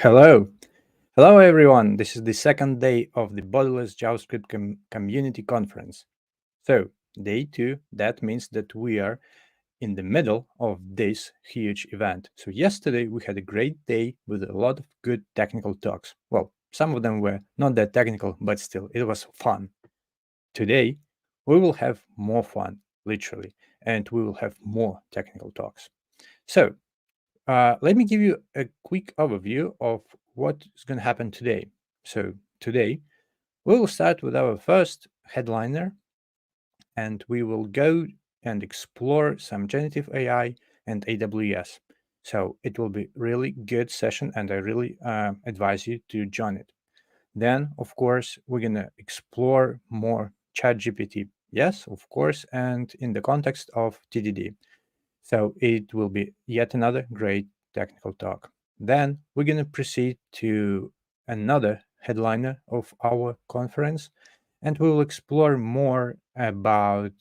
Hello. Hello, everyone. This is the second day of the Borderless JavaScript Community Conference. So, day 2, that means that we are in the middle of this huge event. So, yesterday we had a great day with a lot of good technical talks. Well, some of them were not that technical, but still, it was fun. Today, we will have more fun, literally, and we will have more technical talks. So, let me give you a quick overview of what is going to happen today. So today, we will start with our first headliner, and we will go and explore some generative AI and AWS. So it will be really good session, and I really advise you to join it. Then, of course, we're going to explore more ChatGPT. Yes, of course, and in the context of TDD. So it will be yet another great technical talk. Then we're going to proceed to another headliner of our conference, and we will explore more about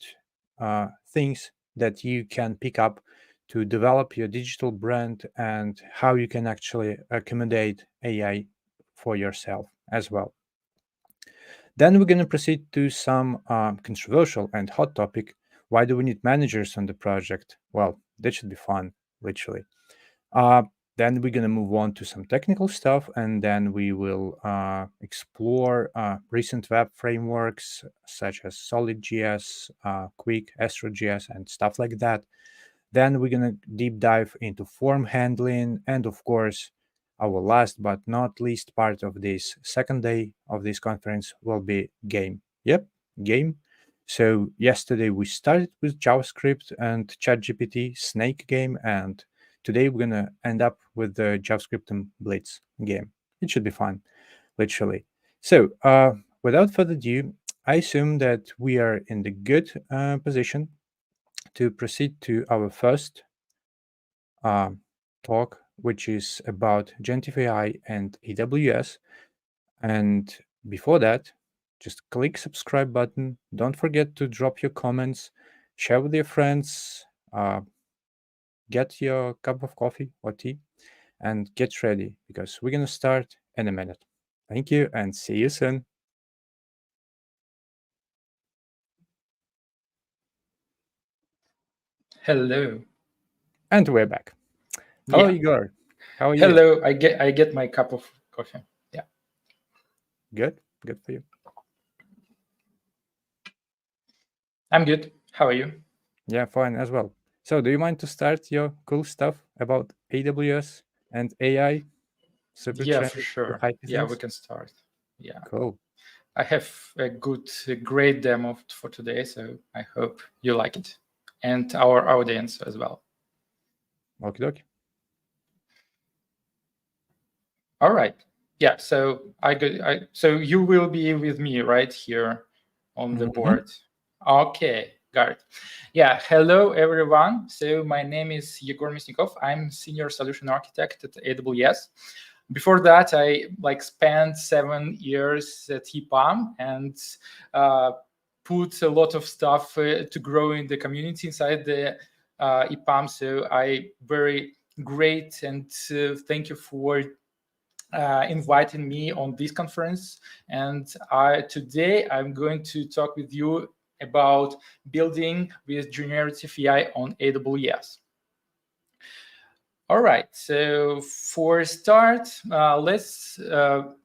things that you can pick up to develop your digital brand and how you can actually accommodate AI for yourself as well. Then we're going to proceed to some controversial and hot topic. Why do we need managers on the project? Well, that should be fun, literally. Then we're going to move on to some technical stuff, and then we will explore recent web frameworks such as Solid.js, Quick, Astro.js, and stuff like that. Then we're going to deep dive into form handling, and of course, our last but not least part of this second day of this conference will be game. Yep, game. So yesterday we started with JavaScript and ChatGPT Snake game, and today we're gonna end up with the JavaScript and Blitz game. It should be fun, literally. So without further ado, I assume that we are in the good position to proceed to our first talk, which is about generative AI and AWS. And before that, just click subscribe button. Don't forget to drop your comments, share with your friends, get your cup of coffee or tea, and get ready because we're going to start in a minute. Thank you and see you soon. Hello. And we're back. Hello, Igor. How are you? Hello. I get my cup of coffee. Yeah. Good. Good for you. I'm good. How are you? Yeah, fine as well. So do you mind to start your cool stuff about AWS and AI? Super Yeah, trendy, for sure. Yeah, we can start. Yeah. Cool. I have a great demo for today, so I hope you like it, and our audience as well. Okie dokie. All right. Yeah. So so you will be with me right here on the board. Okay. Got it. Yeah. Hello, everyone. So my name is Yegor Mysnikov. I'm Senior Solution Architect at AWS. Before that, I spent 7 years at EPAM and put a lot of stuff to grow in the community inside the EPAM. So I very great and thank you for inviting me on this conference. And today I'm going to talk with you about building with generative AI on AWS. All right, so for start, let's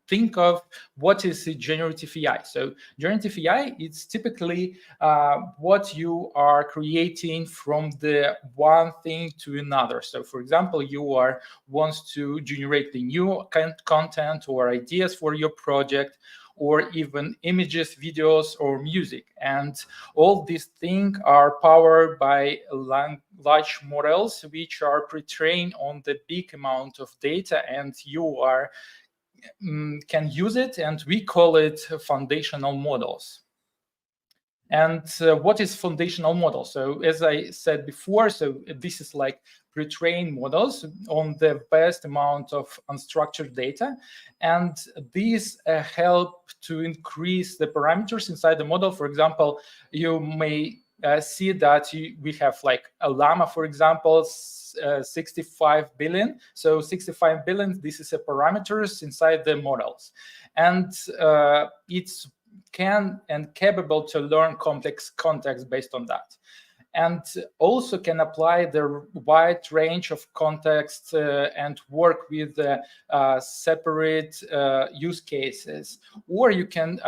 think of what is a generative AI. So generative AI, it's typically what you are creating from the one thing to another. So for example, you want to generate the new content or ideas for your project, or even images, videos, or music. And all these things are powered by large models, which are pre-trained on the big amount of data, and you can use it, and we call it foundational models. And what is foundational model? So as I said before, so this is like pre-trained models on the vast amount of unstructured data. And these help to increase the parameters inside the model. For example, you may see that we have like a llama, for example, 65 billion. So 65 billion, this is a parameters inside the models. And it's can and capable to learn complex context based on that, and also can apply the wide range of contexts and work with separate use cases, or you can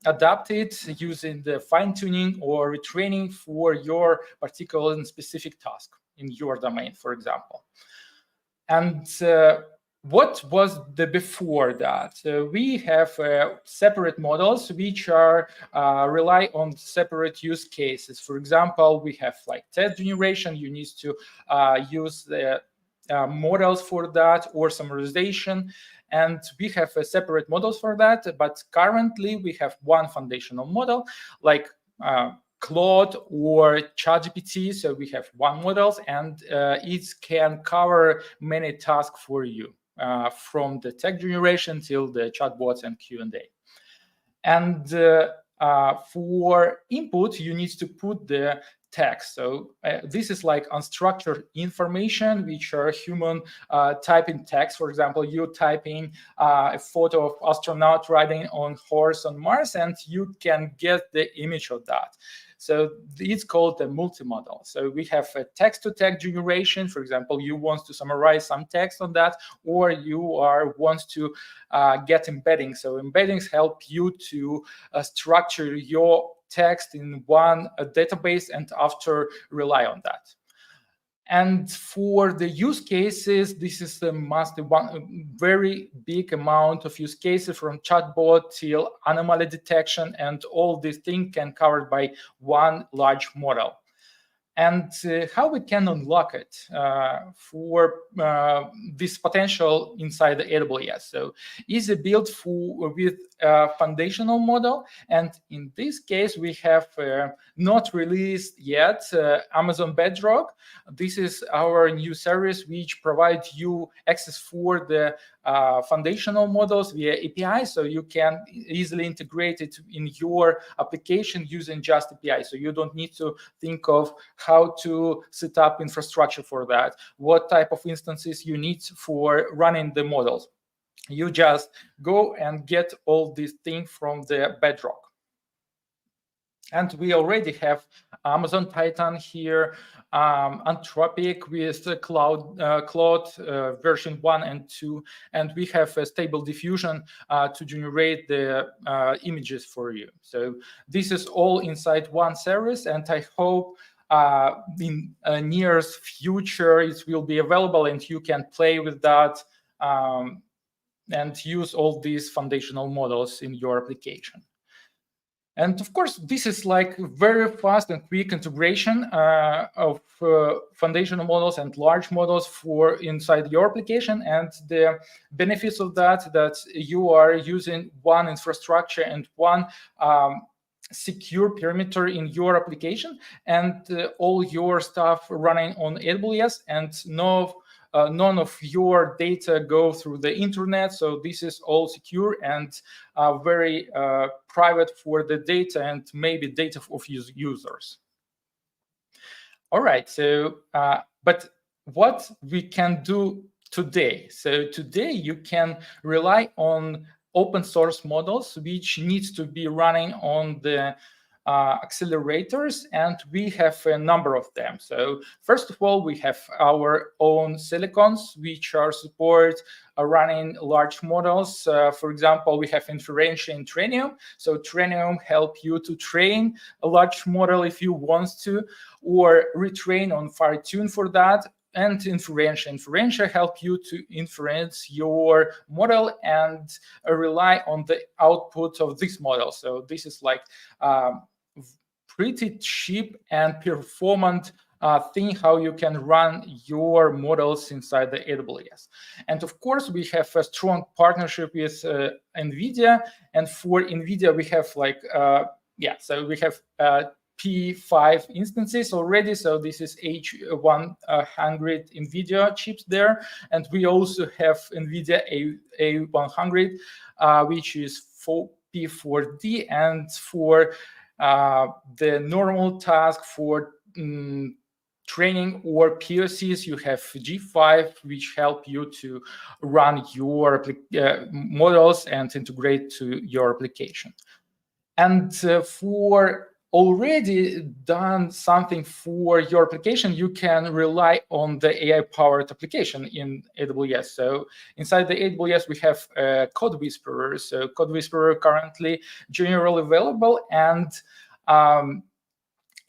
adapt it using the fine-tuning or retraining for your particular and specific task in your domain, for example. And what was the before that? We have separate models which are rely on separate use cases. For example, we have like text generation. You need to use the models for that, or summarization. And we have separate models for that. But currently, we have one foundational model, like Claude or ChatGPT. So we have one model, and it can cover many tasks for you. From the text generation till the chatbots and Q&A. And for input, you need to put the text. So this is like unstructured information, which are human typing text. For example, you typing a photo of astronaut riding on horse on Mars, and you can get the image of that. So it's called the multimodal. So we have a text-to-text generation. For example, you want to summarize some text on that, or you want to get embeddings. So embeddings help you to structure your text in one database and after rely on that. And for the use cases, this is a very big amount of use cases, from chatbot till anomaly detection, and all these things can covered by one large model. And how we can unlock it for this potential inside the AWS. So easy build with a foundational model. And in this case, we have not released yet Amazon Bedrock. This is our new service which provides you access for the foundational models via API, so you can easily integrate it in your application using just API. So you don't need to think of how to set up infrastructure for that, what type of instances you need for running the models. You just go and get all these things from the Bedrock. And we already have Amazon Titan here, Anthropic with Claude version 1 and 2, and we have a stable diffusion to generate the images for you. So this is all inside one service, and I hope in near future it will be available and you can play with that and use all these foundational models in your application. And of course, this is like very fast and quick integration of foundational models and large models for inside your application. And the benefits of that you are using one infrastructure and one secure perimeter in your application, and all your stuff running on AWS, and none of your data go through the internet. So this is all secure and very private for the data and maybe data of users. All right, so but what we can do today? So today you can rely on open source models which needs to be running on the accelerators, and we have a number of them. So first of all, we have our own silicons which are support running large models. For example, we have inferential in Trainium. So Trainium help you to train a large model if you want to, or retrain on fine-tune for that. and inferential. Inferential help you to inference your model and rely on the output of this model. So this is like pretty cheap and performant thing how you can run your models inside the AWS. And of course, we have a strong partnership with NVIDIA. And for NVIDIA, we have like, so we have P5 instances already. So this is H100 NVIDIA chips there. And we also have NVIDIA A100, which is for P4D. And for the normal task for training or POCs, you have G5, which help you to run your models and integrate to your application. And for already done something for your application, you can rely on the AI-powered application in AWS. So inside the AWS, we have Code Whisperer. So Code Whisperer currently generally available, and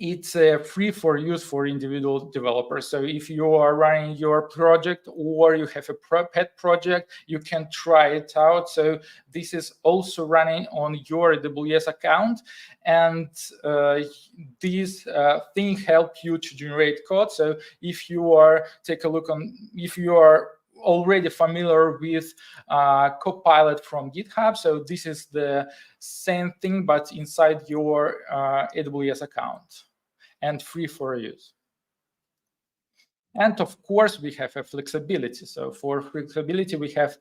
it's free for use for individual developers. So if you are running your project or you have a pet project, you can try it out. So this is also running on your AWS account. And these things help you to generate code. So if you are, if you are already familiar with Copilot from GitHub, so this is the same thing, but inside your AWS account, and free for use. And of course, we have a flexibility. So for flexibility, we have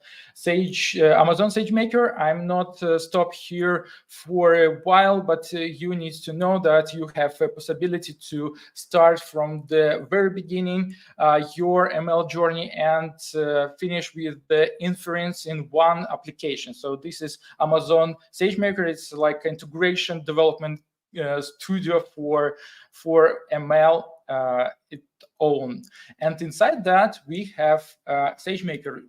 Amazon SageMaker. I'm not stop here for a while, but you need to know that you have a possibility to start from the very beginning your ML journey and finish with the inference in one application. So this is Amazon SageMaker. It's like integration development studio for ML its own. And inside that, we have SageMaker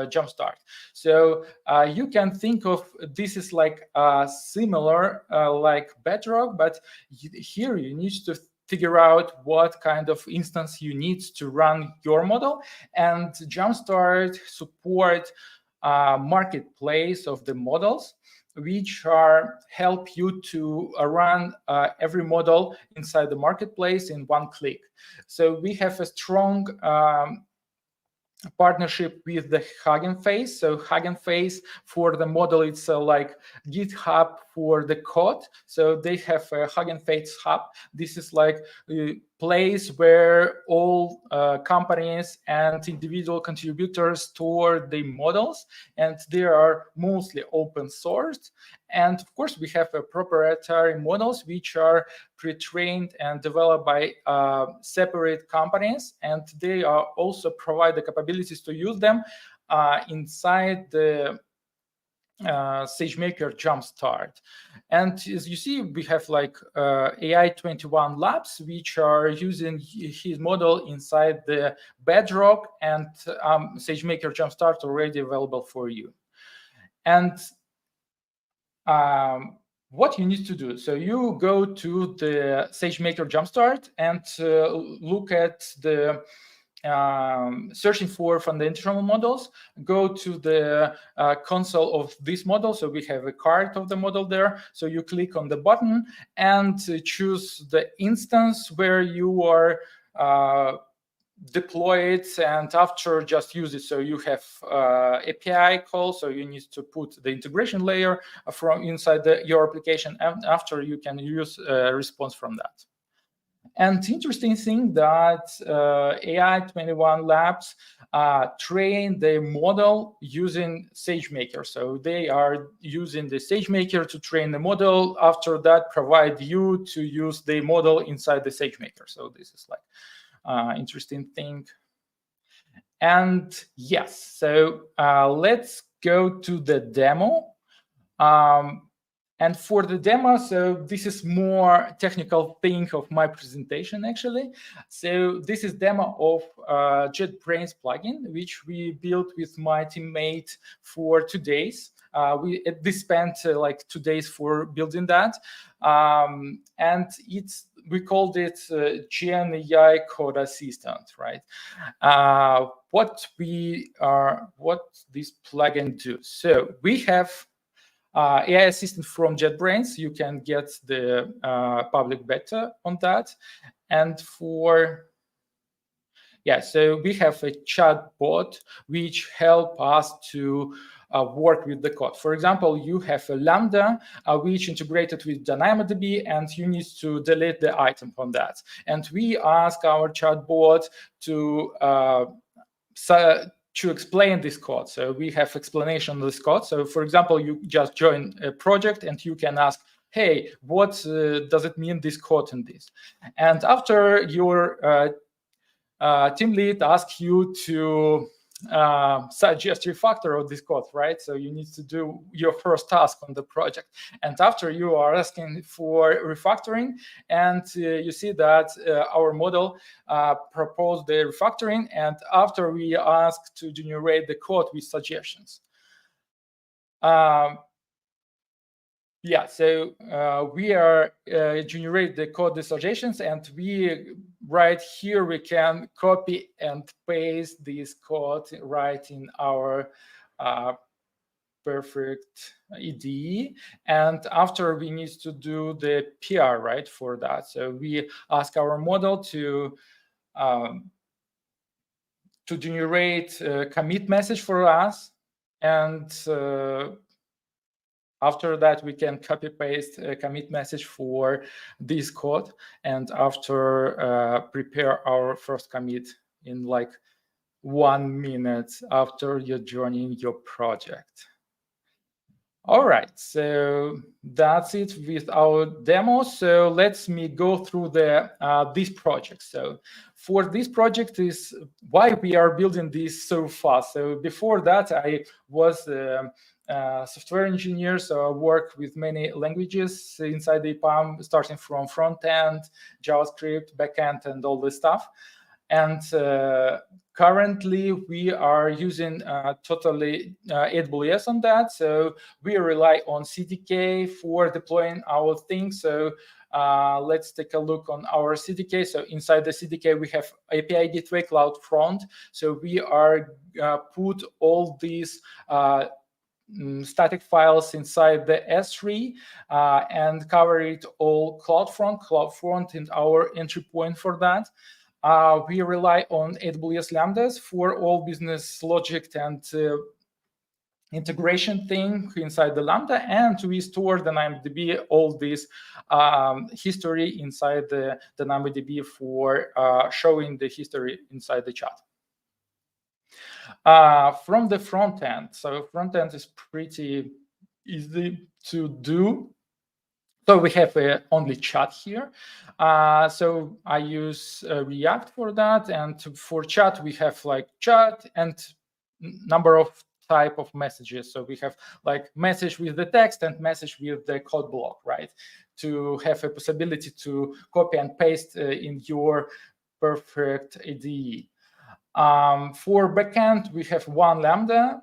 Jumpstart. So you can think of this is like similar like Bedrock, but here you need to figure out what kind of instance you need to run your model. And Jumpstart support marketplace of the models, which help you to run every model inside the marketplace in one click. So we have a strong partnership with the Hugging Face. So Hugging Face for the model, it's like GitHub for the code. So they have a Hugging Face hub. This is like a place where all companies and individual contributors store their models, and they are mostly open sourced. And of course, we have a proprietary models which are pre-trained and developed by separate companies, and they are also provide the capabilities to use them inside the SageMaker Jumpstart. And as you see, we have like AI21 labs, which are using his model inside the Bedrock, and SageMaker Jumpstart already available for you. And what you need to do, so you go to the SageMaker Jumpstart and look at the searching for foundational models, go to the console of this model. So we have a card of the model there. So you click on the button and choose the instance where you are deploy it, and after just use it. So you have API call, so you need to put the integration layer from inside your application, and after you can use a response from that. And interesting thing that AI21 labs train the model using SageMaker. So they are using the SageMaker to train the model. After that, provide you to use the model inside the SageMaker. So this is like interesting thing. And yes, so let's go to the demo. And for the demo, so this is more technical thing of my presentation, actually. So this is demo of JetBrains plugin, which we built with my teammate for 2 days. We spent like 2 days for building that. And it's we called it Gen AI Code Assistant, right? What this plugin do? So we have AI assistant from JetBrains. You can get the public beta on that, and so we have a chat bot which help us to work with the code. For example, you have a Lambda which integrated with DynamoDB, and you need to delete the item from that. And we ask our chatbot to explain this code. So we have explanation of this code. So for example, you just join a project and you can ask, hey, what does it mean, this code and this? And after your team lead asks you to suggest refactor of this code, right? So you need to do your first task on the project. And after you are asking for refactoring, and you see that our model proposed the refactoring, and after we ask to generate the code with suggestions. So we are generate the code suggestions, and we right here we can copy and paste this code right in our perfect IDE. And after we need to do the PR, right, for that. So we ask our model to generate a commit message for us, and after that, we can copy paste a commit message for this code, and after prepare our first commit in like 1 minute after you're joining your project. All right, so that's it with our demo. So let me go through this project. So for this project is why we are building this so fast. So before that, I was software engineer, so I work with many languages inside the EPAM, starting from front end, JavaScript, backend, and all this stuff. And currently, we are using totally AWS on that. So we rely on CDK for deploying our things. So let's take a look on our CDK. So inside the CDK, we have API Gateway CloudFront. So we are put all these static files inside the S3 and cover it all CloudFront and our entry point for that. We rely on AWS Lambdas for all business logic and integration thing inside the Lambda, and we store the DynamoDB, all this history inside the DynamoDB for showing the history inside the chat. From the front end, so front end is pretty easy to do. So we have only chat here. So I use React for that, and for chat we have like chat and number of type of messages. So we have like message with the text and message with the code block, right? To have a possibility to copy and paste in your perfect IDE. For backend, we have one Lambda,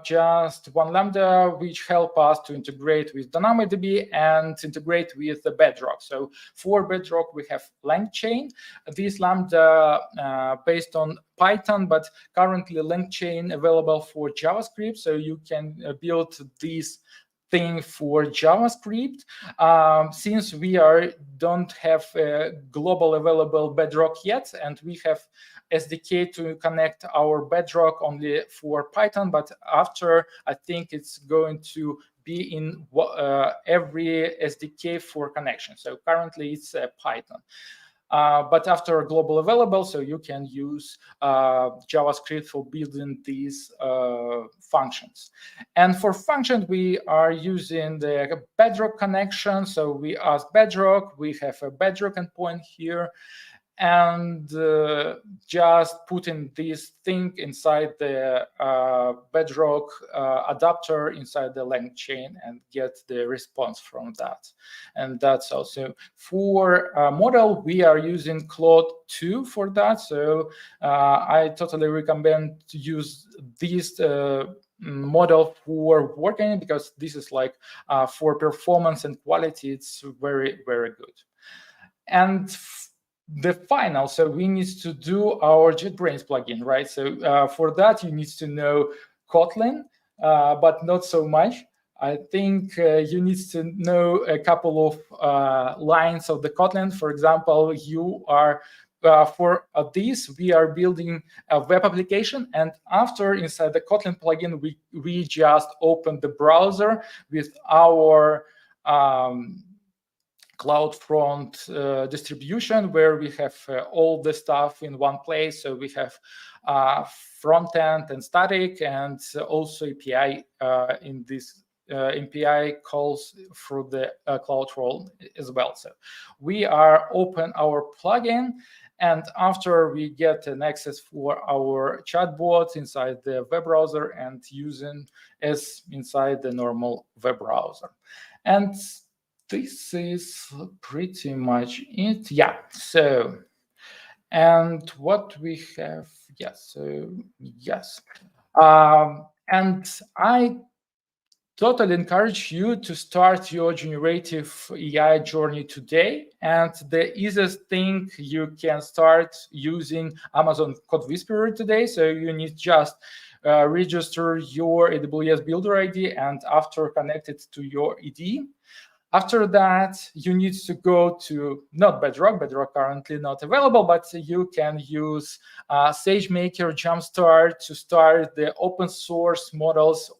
just one Lambda, which help us to integrate with DynamoDB and integrate with the Bedrock. So for Bedrock, we have LangChain. This Lambda based on Python, but currently LangChain available for JavaScript. So you can build this thing for JavaScript. Since we don't have a global available Bedrock yet, and we have SDK to connect our Bedrock only for Python, but after I think it's going to be in every SDK for connection. So currently it's Python. But after global available, so you can use JavaScript for building these functions. And for functions, we are using the Bedrock connection. So we ask Bedrock, we have a Bedrock endpoint here, and just putting this thing inside the Bedrock adapter inside the LangChain and get the response from that. And that's also for model, we are using Claude 2 for that. So I totally recommend to use this model for working, because this is like for performance and quality, it's very, very good. And the final, so we need to do our JetBrains plugin, right? So for that, you need to know Kotlin, but not so much. I think you need to know a couple of lines of the Kotlin. For example, you are for this, we are building a web application, and after inside the Kotlin plugin, we just open the browser with our CloudFront distribution, where we have all the stuff in one place. So we have front end and static, and also API in this API calls through the CloudFront as well. So we are open our plugin, and after we get an access for our chatbot inside the web browser and using as inside the normal web browser. And this is pretty much it. Yeah, so, and what we have, yes, so, yes. And I totally encourage you to start your generative AI journey today. And the easiest thing, you can start using Amazon Code Whisperer today. So you need just register your AWS Builder ID, and after connect it to your IDE. After that, you need to go to not Bedrock currently not available, but you can use SageMaker, Jumpstart to start the open source models.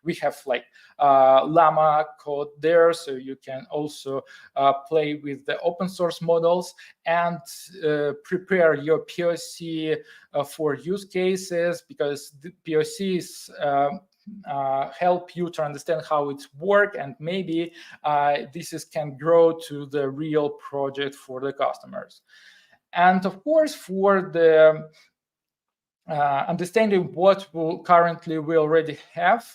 We have like Llama code there, so you can also play with the open source models and prepare your POC for use cases, because the POCs help you to understand how it works, and maybe this can grow to the real project for the customers. And of course, for the understanding what currently we already have,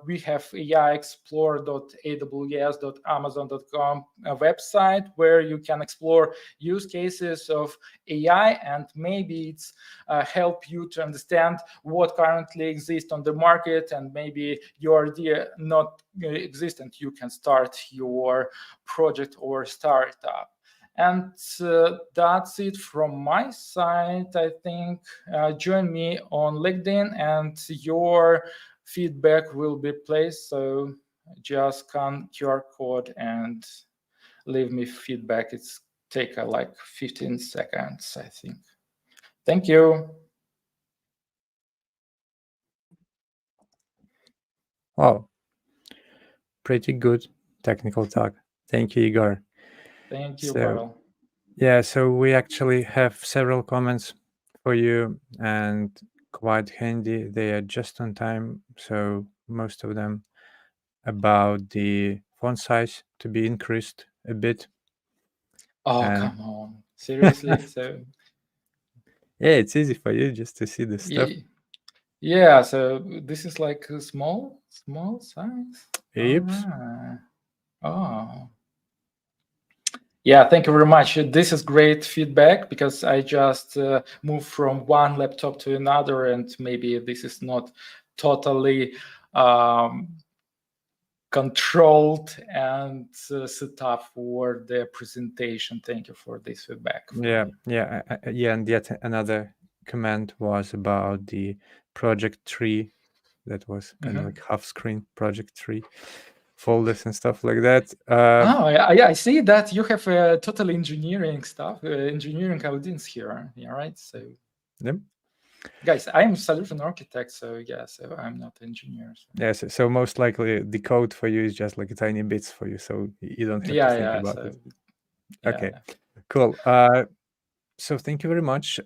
we have aiexplore.aws.amazon.com website, where you can explore use cases of AI, and maybe it's help you to understand what currently exists on the market, and maybe your idea not existent, you can start your project or startup. And that's it from my side, I think. Join me on LinkedIn, and your feedback will be placed. So just scan QR code and leave me feedback. It's take like 15 seconds, I think. Thank you. Wow. Pretty good technical talk. Thank you, Igor. Thank you, So, Pavel. yeah, so we actually have several comments for you, and quite handy. They are just on time. So most of them about the font size to be increased a bit. Oh, And come on. Seriously? So yeah, it's easy for you just to see the stuff. yeah, so this is like a small size. Oops. Oh. Yeah, thank you very much. This is great feedback, because I just moved from one laptop to another, and maybe this is not totally controlled and set up for the presentation. Thank you for this feedback. Yeah. And yet another comment was about the project tree. That was kind of like half screen project tree folders and stuff like that. I see that you have total engineering stuff, engineering audience here. Yeah, right. So, yep. Guys, I'm solution architect, so yeah, so I'm not engineer. So. Yes, so most likely the code for you is just like tiny bits for you, so you don't have to think about it. Okay, cool. So thank you very much.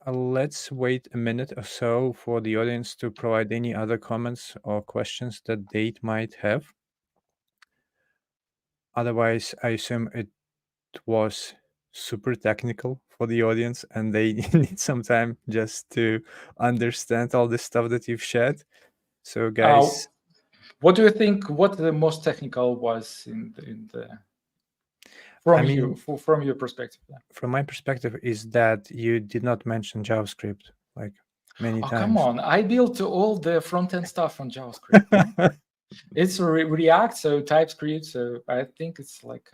Let's wait a minute or so for the audience to provide any other comments or questions that they might have. Otherwise, I assume it was super technical for the audience, and they need some time just to understand all the stuff that you've shared. So, guys, what do you think? What the most technical was in the from your perspective? From my perspective, is that you did not mention JavaScript like many times. Come on! I built all the front end stuff on JavaScript. Yeah? It's React, so TypeScript. So I think it's like.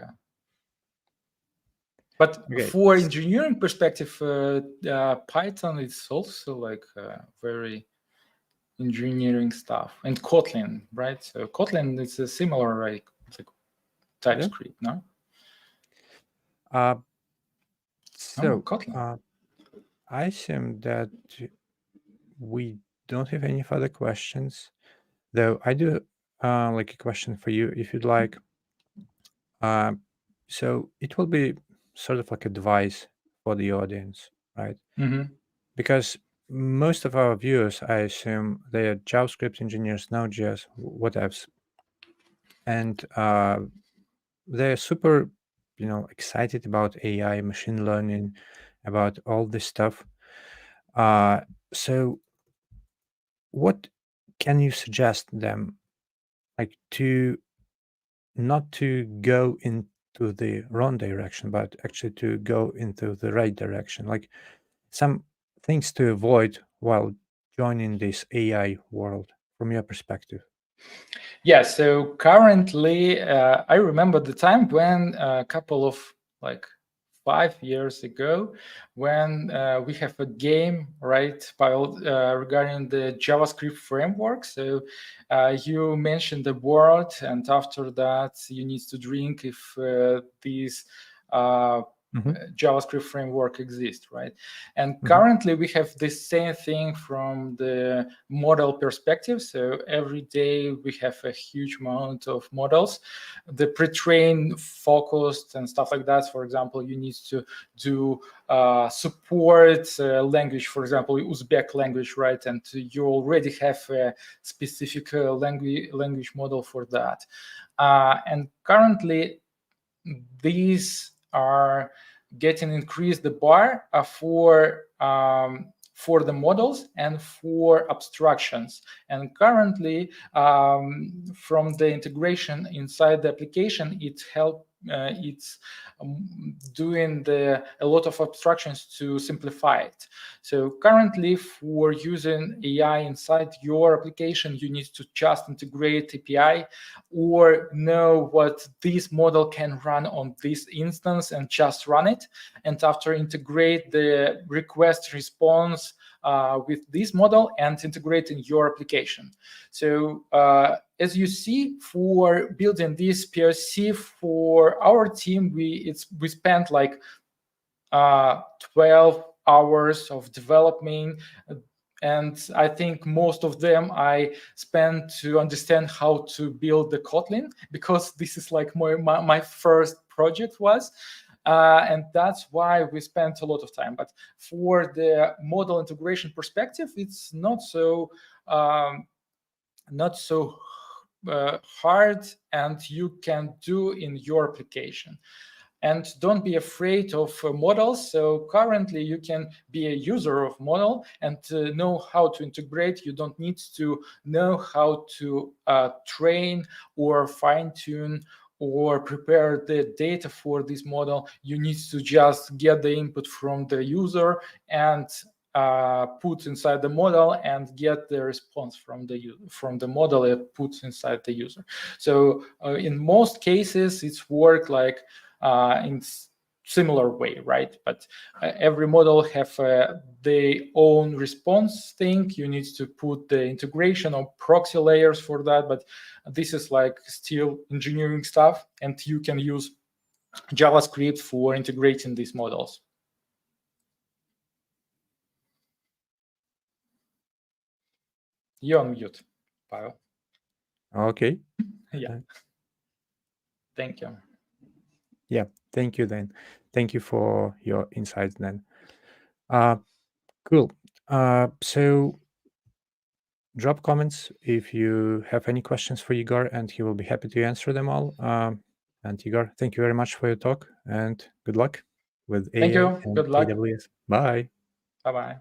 But Okay. for engineering perspective, Python is also like very engineering stuff, and Kotlin, right? So Kotlin is a similar like TypeScript, no? So Kotlin. I assume that we don't have any further questions, though I do like a question for you if you'd like. So it will be sort of like advice for the audience, right? Mm-hmm. Because most of our viewers, I assume, they are JavaScript engineers, Node.js, whatevs, and they're super, excited about AI, machine learning, about all this stuff. So what can you suggest them, like, to not to go into the wrong direction, but actually to go into the right direction? Like some things to avoid while joining this AI world from your perspective. Yeah, so currently, I remember the time when a couple of like 5 years ago, when we have a game, right, regarding the JavaScript framework. So you mentioned the word, and after that, you need to drink if these JavaScript framework exists, right? And currently we have the same thing from the model perspective. So every day we have a huge amount of models. The pre-trained, focused, and stuff like that. For example, you need to do support language, for example, Uzbek language, right? And you already have a specific language model for that. And currently, these are getting increased the bar for the models and for abstractions. And currently, from the integration inside the application, it's doing a lot of abstractions to simplify it. So currently, for using AI inside your application, you need to just integrate API or know what this model can run on this instance and just run it. And after integrate the request response with this model and integrate in your application. So as you see, for building this POC for our team, we spent like 12 hours of development. And I think most of them I spent to understand how to build the Kotlin, because this is like my first project was. And that's why we spent a lot of time. But for the model integration perspective, it's not so hard, and you can do in your application. And don't be afraid of models. So currently you can be a user of model and know how to integrate. You don't need to know how to train or fine tune or prepare the data for this model. You need to just get the input from the user and put inside the model and get the response from the model it puts inside the user. So in most cases, it's work like in similar way, right? But every model have their own response thing. You need to put the integration or proxy layers for that, but this is like still engineering stuff, and you can use JavaScript for integrating these models. You're on mute, Pavel. Okay. Yeah. Thank you. Yeah, thank you then. Thank you for your insights then. Cool. So drop comments if you have any questions for Igor, and he will be happy to answer them all. And Igor, thank you very much for your talk, and good luck with Thank AI you. and Good luck. AWS. Bye. Bye-bye.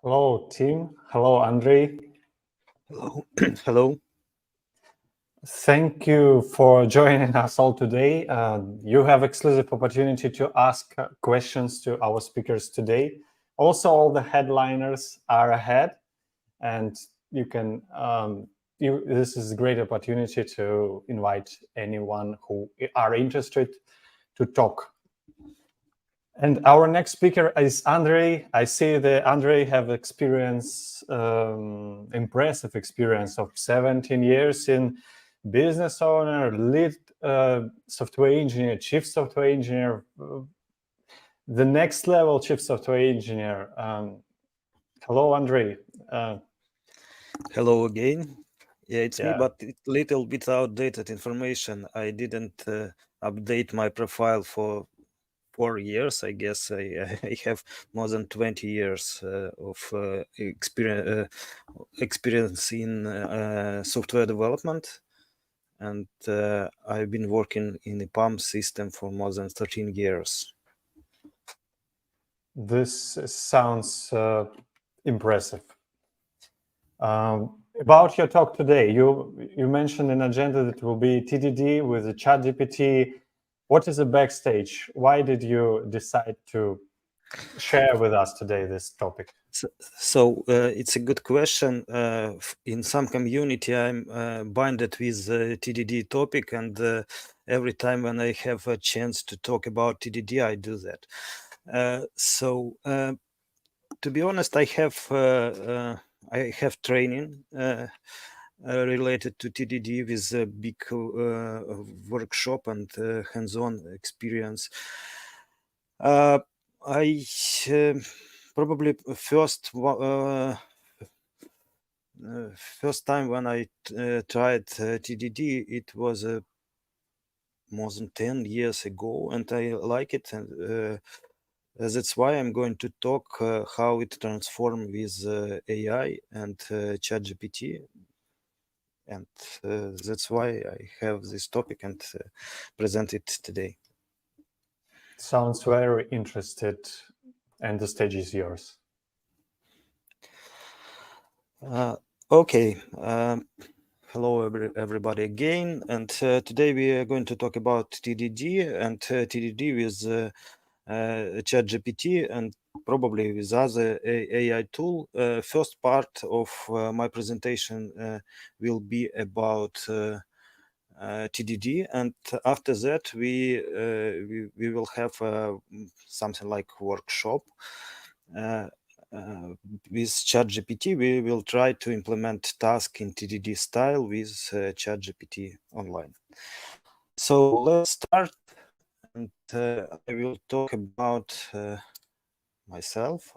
Hello, team. Hello, Andrei. Hello. Hello. Thank you for joining us all today. You have exclusive opportunity to ask questions to our speakers today. Also, all the headliners are ahead, and you can. This is a great opportunity to invite anyone who are interested to talk. And our next speaker is Andrei. I see that Andrei have experience, impressive experience of 17 years in business owner, lead software engineer, chief software engineer, the next level chief software engineer. Hello, Andrei. Hello again. Yeah, it's me, Yeah. but it's little bit outdated information. I didn't update my profile for 4 years. I guess I have more than 20 years of experience in software development, and I've been working in the PAM system for more than 13 years. This sounds impressive. About your talk today, you mentioned in agenda that it will be TDD with the ChatGPT. What is the backstage? Why did you decide to share with us today this topic? So it's a good question. In some community, I'm binded with TDD topic, and every time when I have a chance to talk about TDD, I do that. To be honest, I have training related to TDD with a big workshop and hands-on experience. I probably first time when I tried TDD, it was more than 10 years ago, and I like it, and that's why I'm going to talk how it transformed with AI and ChatGPT, and that's why I have this topic and present it today. Sounds very interested, and the stage is yours. Okay. Hello, everybody again. And today we are going to talk about TDD and TDD with ChatGPT and probably with other AI tool. First part of my presentation will be about TDD, and after that we will have something like workshop. With ChatGPT, we will try to implement task in TDD style with ChatGPT online. So let's start, and I will talk about myself.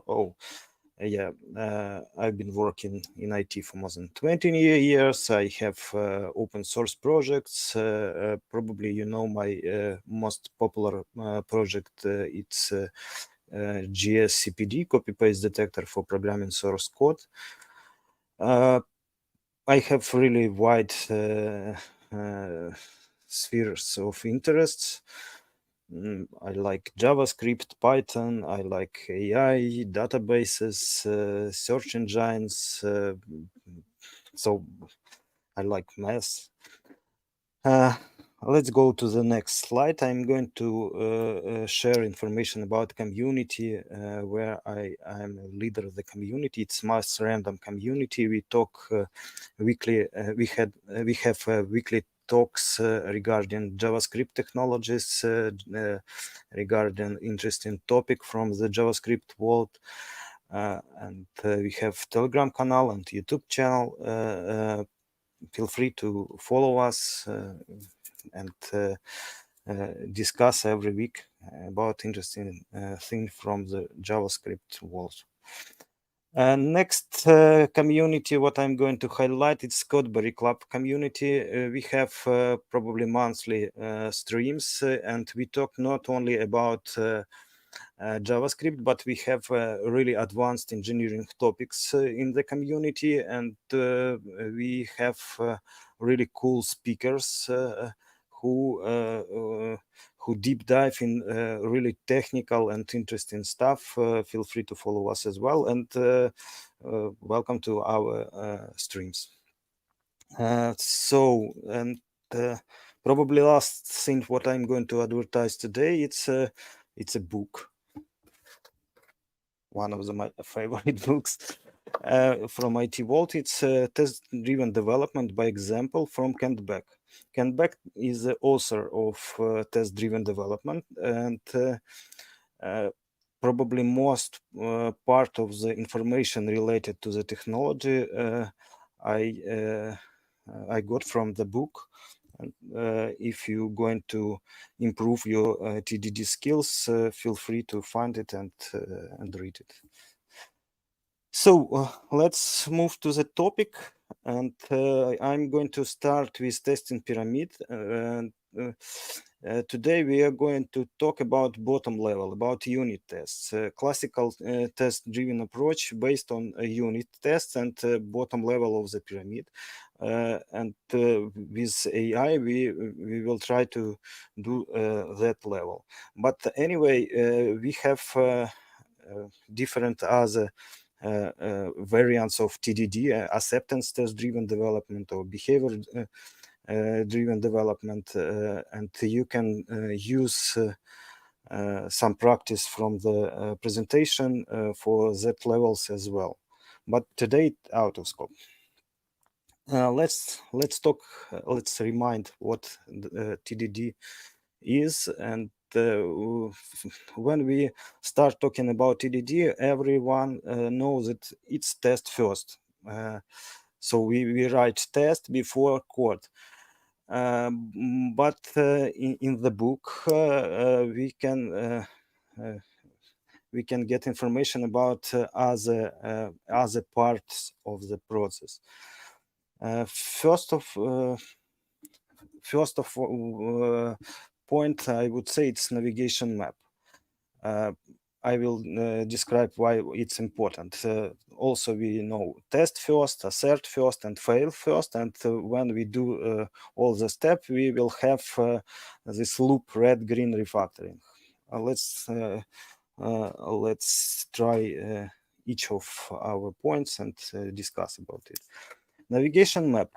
Yeah, I've been working in IT for more than 20 years. I have open source projects. Probably you know my most popular project. It's GSCPD, copy-paste detector for programming source code. I have really wide spheres of interests. I like JavaScript, Python, I like AI, databases, search engines, so I like math. Let's go to the next slide. I'm going to share information about community where I'm a leader of the community. It's mass random community. We talk weekly. We have weekly talks regarding JavaScript technologies, regarding interesting topic from the JavaScript world. And we have Telegram channel and YouTube channel. Feel free to follow us and discuss every week about interesting things from the JavaScript world. Next community, what I'm going to highlight, it's Codeberry Club community. We have probably monthly streams, and we talk not only about JavaScript, but we have really advanced engineering topics in the community, and we have really cool speakers who who deep dive in really technical and interesting stuff, feel free to follow us as well, and welcome to our streams. Probably last thing what I'm going to advertise today, it's a book, one of my favorite books from IT Vault. It's Test-Driven Development by Example from Kent Beck. Kent Beck is the author of Test-Driven Development, and probably most part of the information related to the technology I got from the book. If you're going to improve your TDD skills, feel free to find it and read it. So let's move to the topic, and I'm going to start with testing pyramid. Today we are going to talk about bottom level, about unit tests, classical test-driven approach based on unit tests and bottom level of the pyramid. And with AI, we will try to do that level. But anyway, we have different other variants of TDD, acceptance test-driven development or behavior-driven development, and you can use some practice from the presentation for that levels as well. But today, out of scope. Let's talk. Let's remind what TDD is, and when we start talking about TDD, everyone knows that it's test first. So we write test before code. But in the book, we can get information about other parts of the process. First of point, I would say it's navigation map. I will describe why it's important. Also, we know test first, assert first, and fail first. And when we do all the steps, we will have this loop red-green refactoring. Let's try each of our points and discuss about it. Navigation map.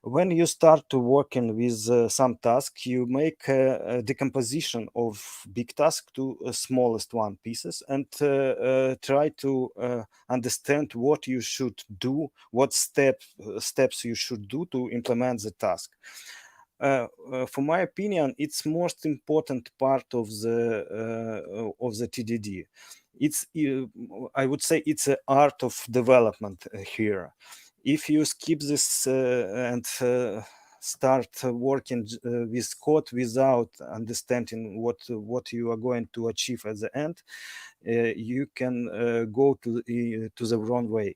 When you start to working with some task, you make a decomposition of big task to smallest one pieces and try to understand what you should do, what steps you should do to implement the task. For my opinion, it's most important part of the TDD. It's I would say it's an art of development here. If you skip this and start working with code without understanding what you are going to achieve at the end, you can go to the wrong way.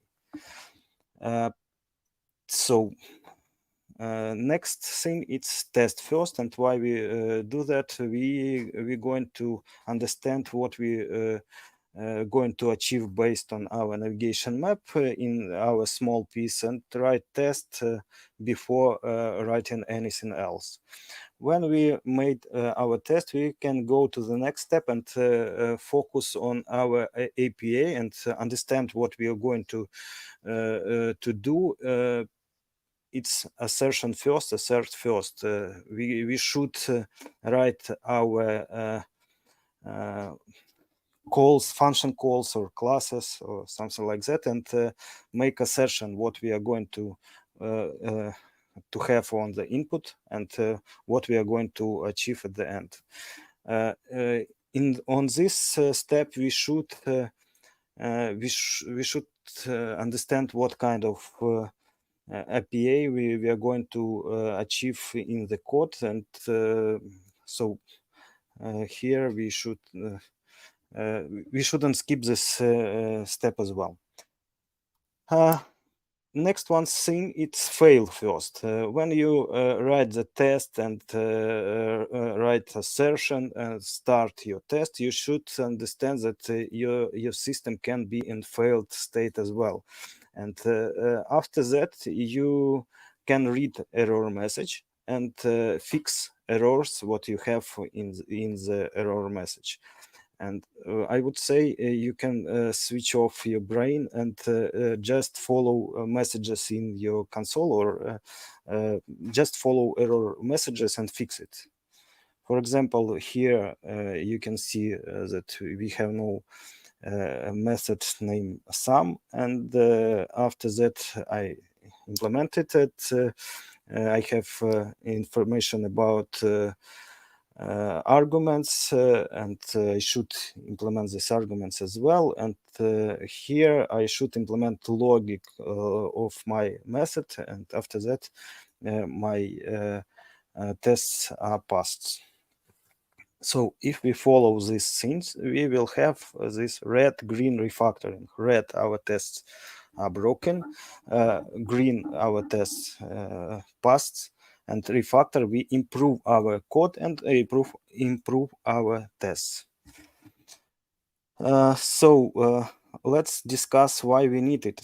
Next thing, it's test first, and why we do that, we're going to understand what we going to achieve based on our navigation map in our small piece, and write test before writing anything else. When we made our test, we can go to the next step and focus on our APA and understand what we are going to do. It's assertion first, assert first. We should write our calls, function calls or classes or something like that, and make assertion what we are going to have on the input and what we are going to achieve at the end. On this step, we should understand what kind of APA we are going to achieve in the code, and so here we shouldn't skip this step as well. Next one thing, it's fail first. When you write the test and write assertion and start your test, you should understand that your system can be in failed state as well. And after that, you can read error message and fix errors what you have in the error message. And I would say you can switch off your brain and just follow messages in your console, or just follow error messages and fix it. For example, here you can see that we have no method named sum, and after that I implemented it. I have information about arguments, and I should implement these arguments as well. And here I should implement logic of my method, and after that my tests are passed. So if we follow these things, we will have this red-green refactoring. Red, our tests are broken. Green, our tests passed. And refactor, we improve our code and improve our tests. So let's discuss why we need it.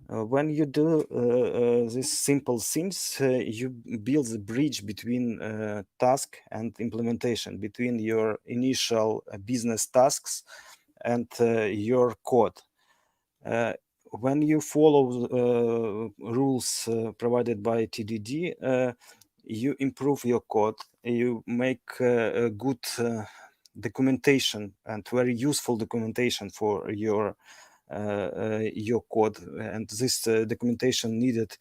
When you do these simple things, you build the bridge between task and implementation, between your initial business tasks and your code. When you follow rules provided by TDD, you improve your code, you make a good documentation and very useful documentation for your code, and this documentation needed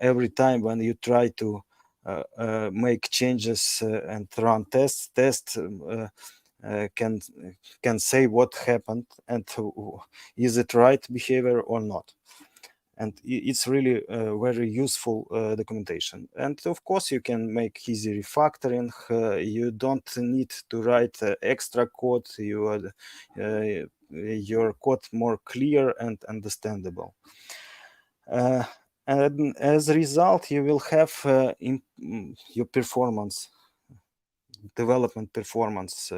every time when you try to make changes and run tests. Can say what happened and is it right behavior or not. And it's really very useful documentation. And of course, you can make easy refactoring. You don't need to write extra code. Your code more clear and understandable. And as a result, you will have your performance, development performance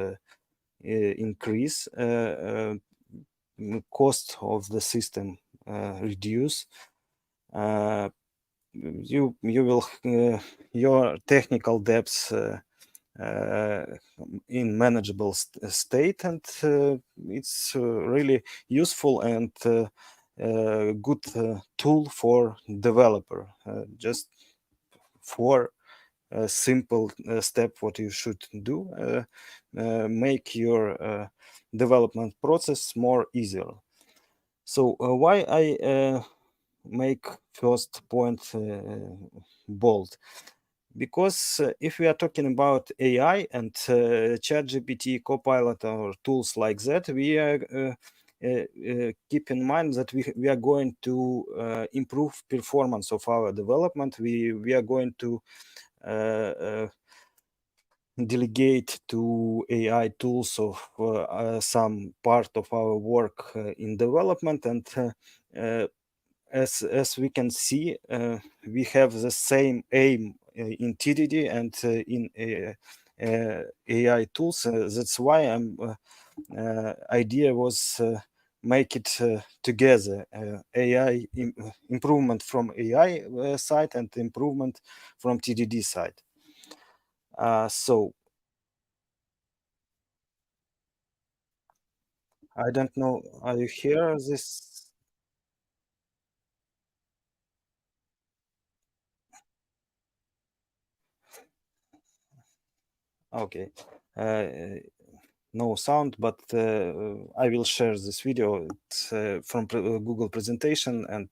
increase, cost of the system reduce. You will your technical depths in manageable state, and it's really useful and good tool for developer. Just for a simple step what you should do, make your development process more easier. So why I make first point bold? Because if we are talking about AI and ChatGPT, Copilot, or tools like that, we are keep in mind that we are going to improve performance of our development. We are going to delegate to AI tools of some part of our work in development, and as we can see, we have the same aim in TDD and in AI tools. That's why I'm idea was make it together, AI improvement from AI side and improvement from TDD side. So I don't know, are you here? This okay. No sound, but I will share this video. It's from Google presentation, and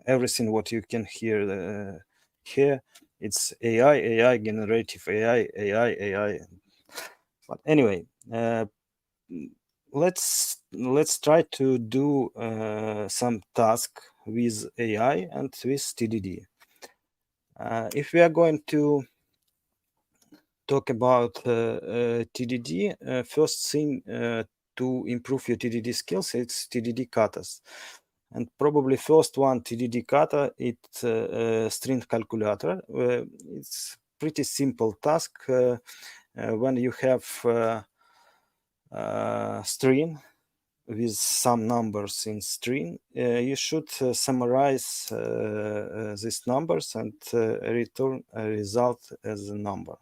everything what you can hear here, it's AI, generative AI. But anyway, let's try to do some task with AI and with TDD. If we are going to talk about TDD, first thing to improve your TDD skills, it's TDD katas. And probably first one, TDD kata, it's string calculator. It's pretty simple task when you have string with some numbers in string, you should summarize these numbers and return a result as a number.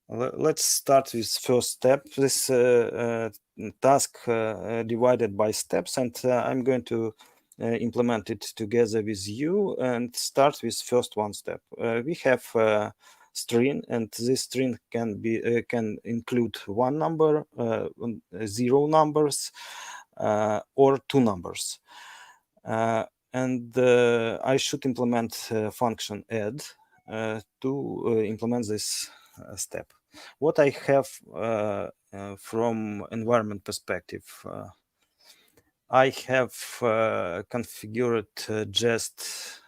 Let's start with first step. This task divided by steps, and I'm going to implement it together with you and start with first one step. We have string, and this string can include one number, zero numbers, or two numbers. And I should implement function add to implement this step. What I have from environment perspective, I have configured just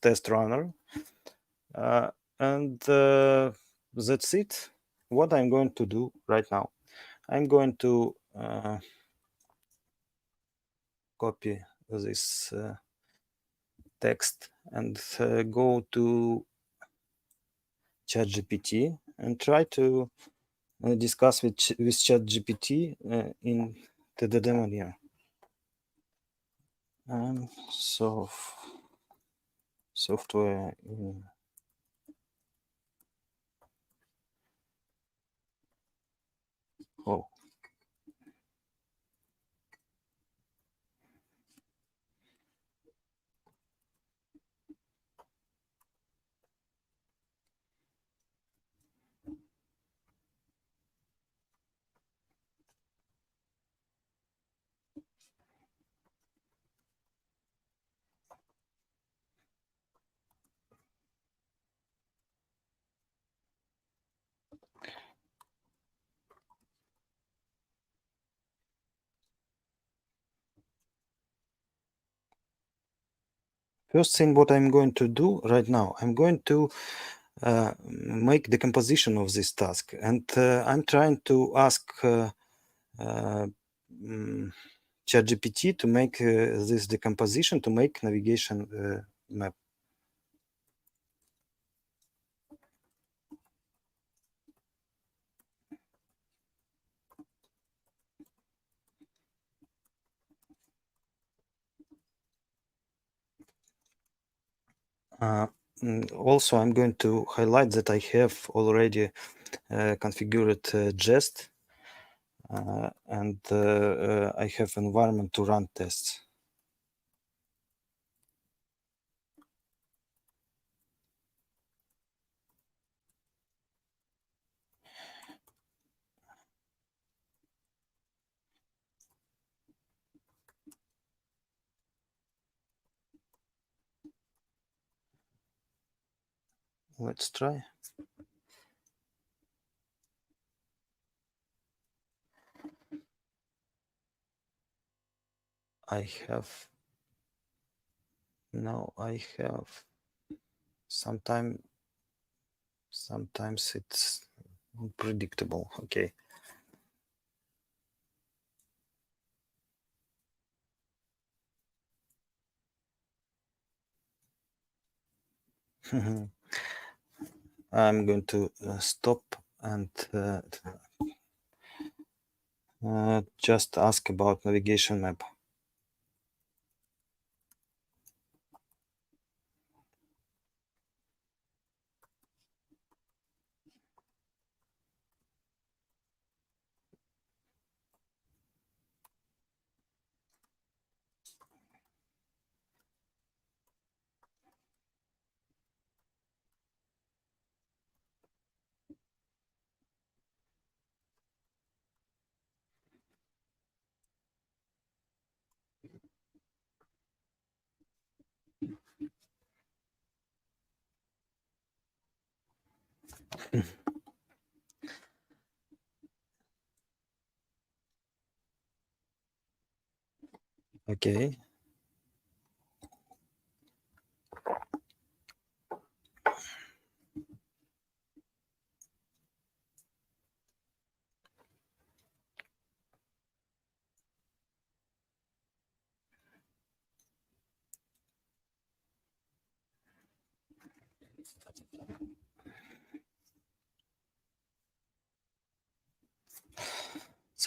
test runner, and that's it. What I'm going to do right now, I'm going to copy this text and go to ChatGPT and try to discuss with ChatGPT in the demo here. Software in First thing what I'm going to do right now, I'm going to make the composition of this task, and I'm trying to ask ChatGPT to make this decomposition to make navigation map. Also, I'm going to highlight that I have already configured Jest, and I have environment to run tests. Let's try. I have sometimes it's unpredictable. Okay. I'm going to stop and just ask about navigation map. Okay.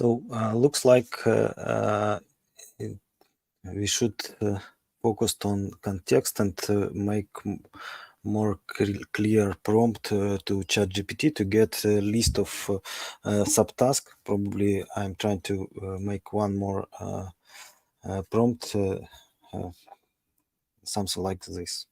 So looks like we should focus on context and make more clear prompt to ChatGPT to get a list of subtasks. Probably I'm trying to make one more prompt, something like this.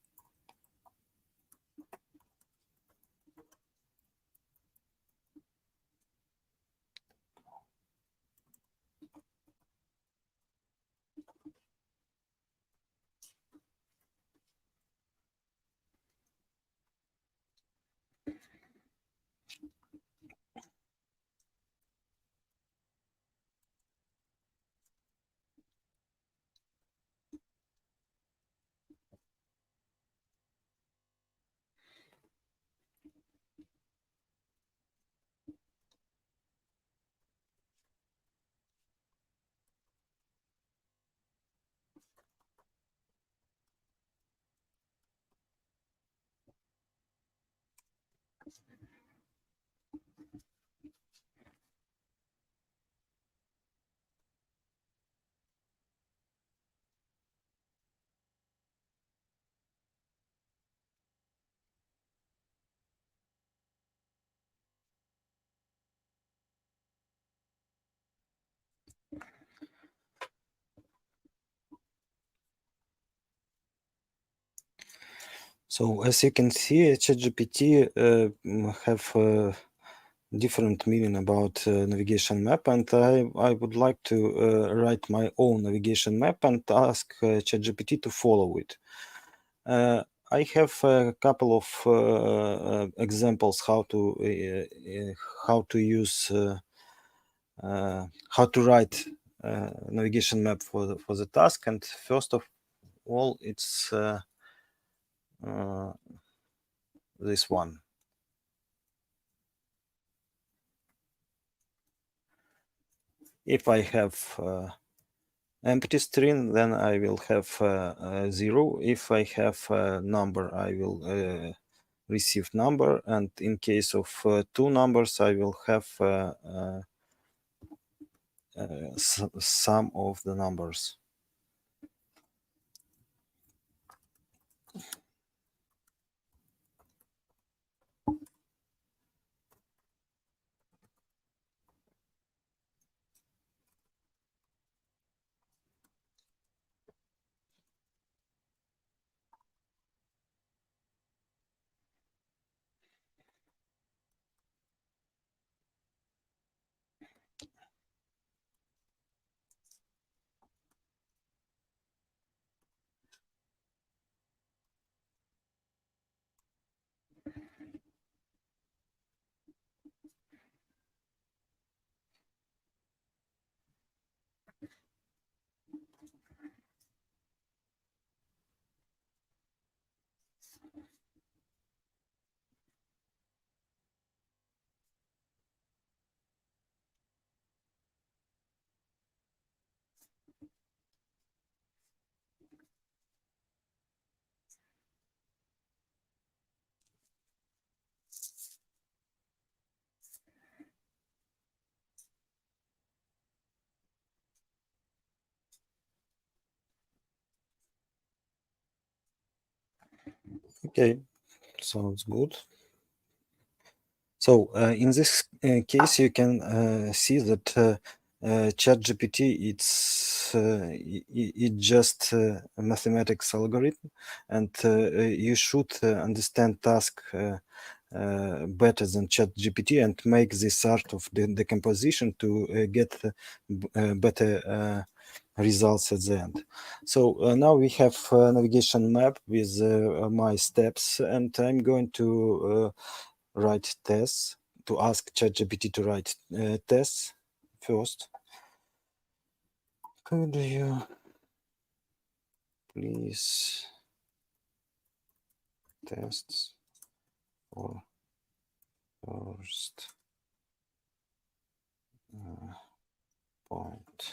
So as you can see, ChatGPT have different meaning about navigation map, and I would like to write my own navigation map and ask ChatGPT to follow it. I have a couple of examples how to use how to write navigation map for the task. And first of all, it's this one. If I have empty string, then I will have 0. If I have a number, I will receive number, and in case of 2 numbers, I will have sum of the numbers. Okay, sounds good. So in this case, you can see that ChatGPT it's just a mathematics algorithm, and you should understand task better than ChatGPT and make this art of the decomposition to get better results at the end. So now we have a navigation map with my steps, and I'm going to write tests, to ask ChatGPT to write tests first. Could you please tests for first point?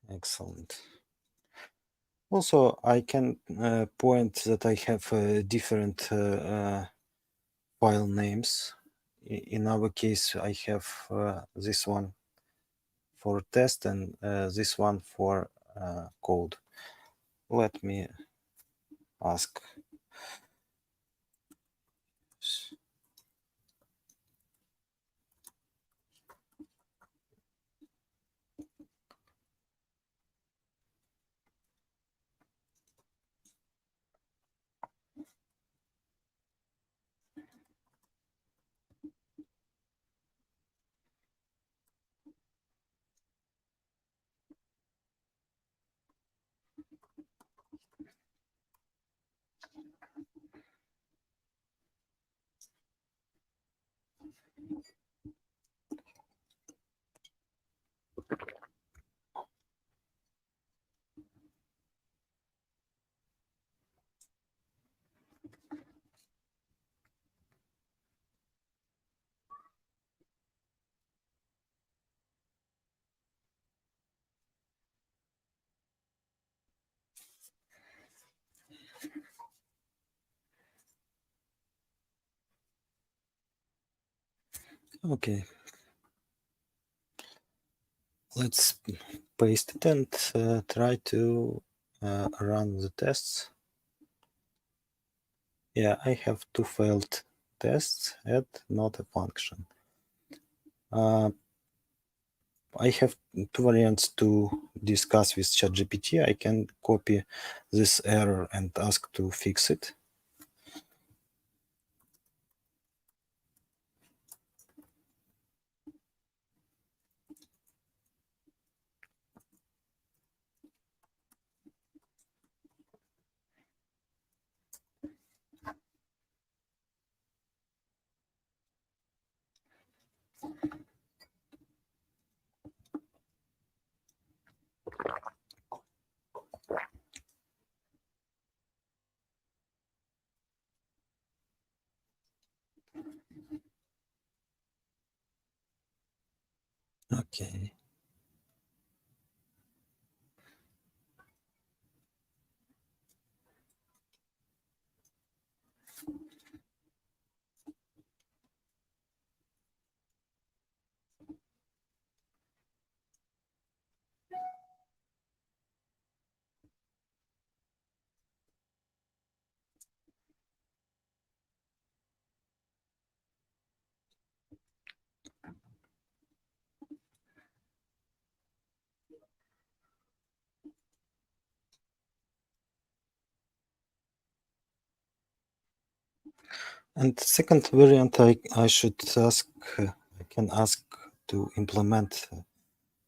Excellent. Also, I can point that I have different file names. In our case, I have this one for test and this one for code. Let me ask. Okay. Let's paste it and try to run the tests. Yeah, I have two failed tests and not a function. I have two variants to discuss with ChatGPT. I can copy this error and ask to fix it. Okay. And second variant, I should ask, I can ask to implement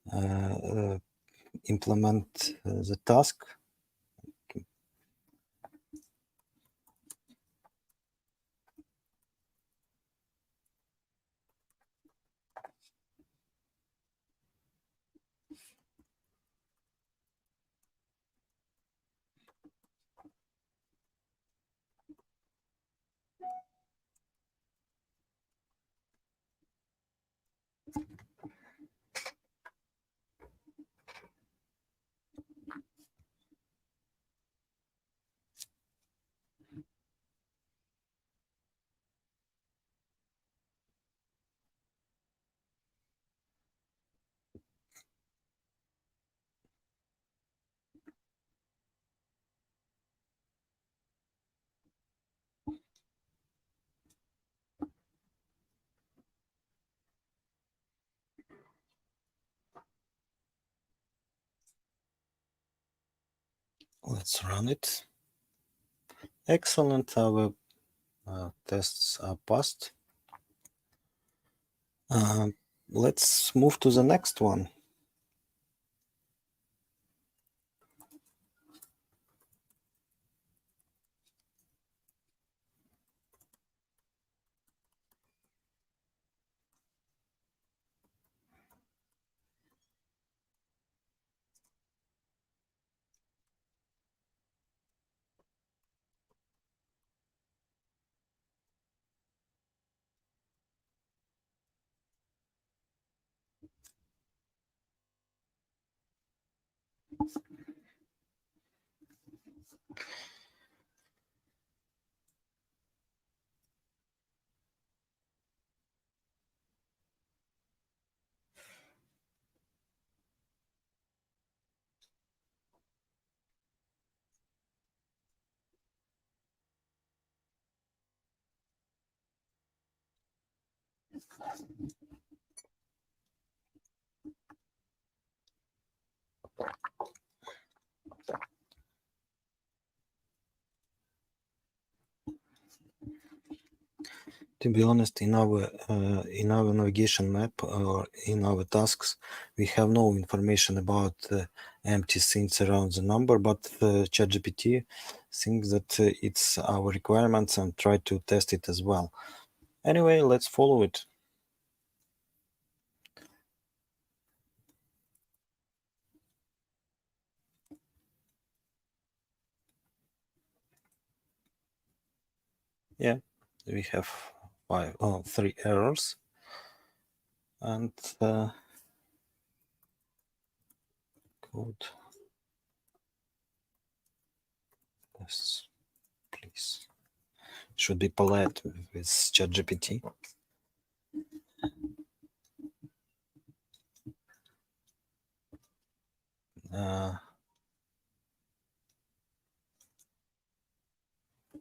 the task. Let's run it. Excellent, our tests are passed. Let's move to the next one. To be honest, in our navigation map or in our tasks, we have no information about empty things around the number, but ChatGPT thinks that it's our requirements and try to test it as well. Anyway, let's follow it. Yeah, we have 3 errors, and code. Yes, please. Should be polite with ChatGPT.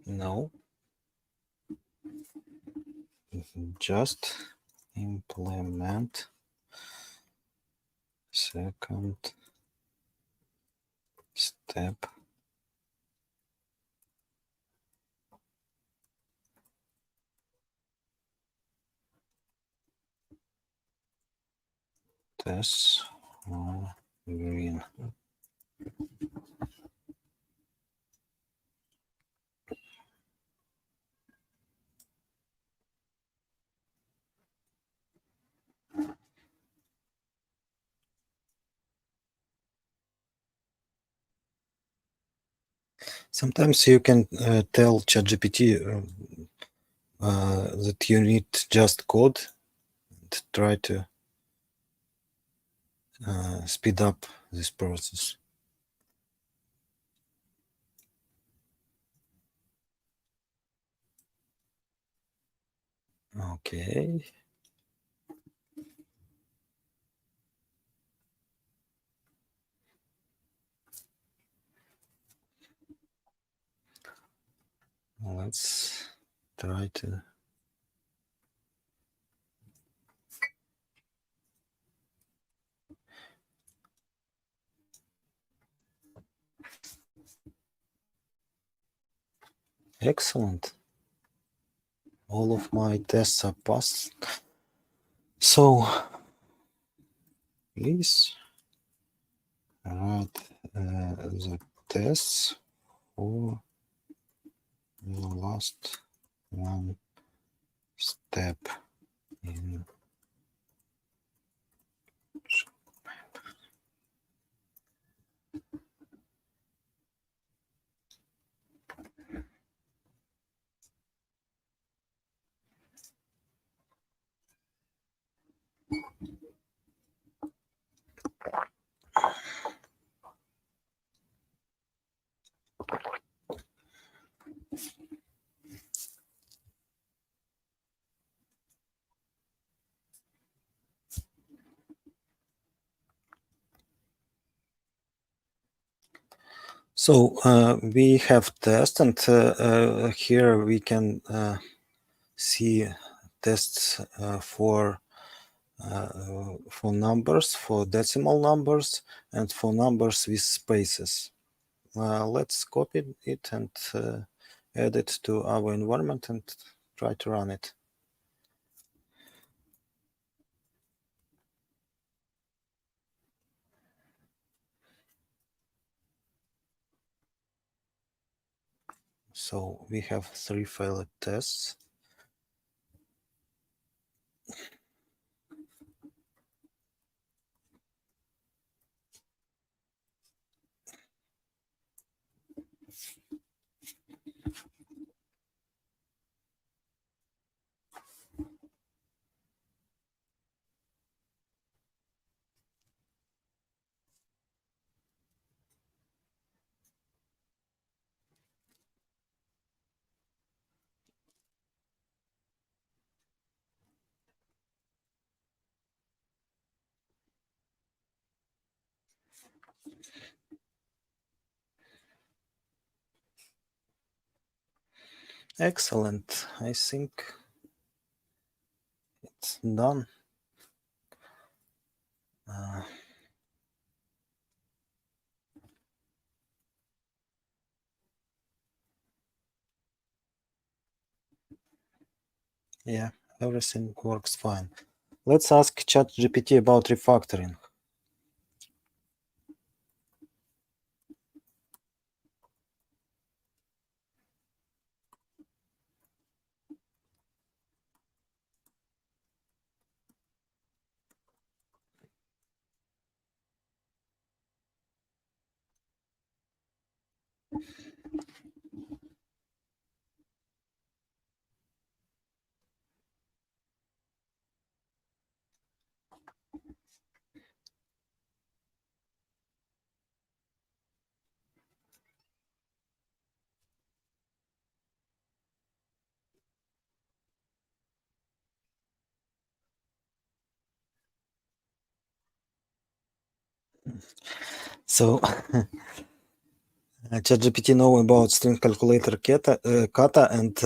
No. Just implement second step. Test green. Sometimes you can tell ChatGPT that you need just code and try to speed up this process. Okay. Let's try to. Excellent. All of my tests are passed. So please write the tests for the last one step in. So we have tests, and here we can see tests for numbers, for decimal numbers, and for numbers with spaces. Let's copy it and add it to our environment and try to run it. So we have 3 failed tests. Excellent. I think almost done. Yeah, everything works fine. Let's ask ChatGPT about refactoring. So ChatGPT know about string calculator kata and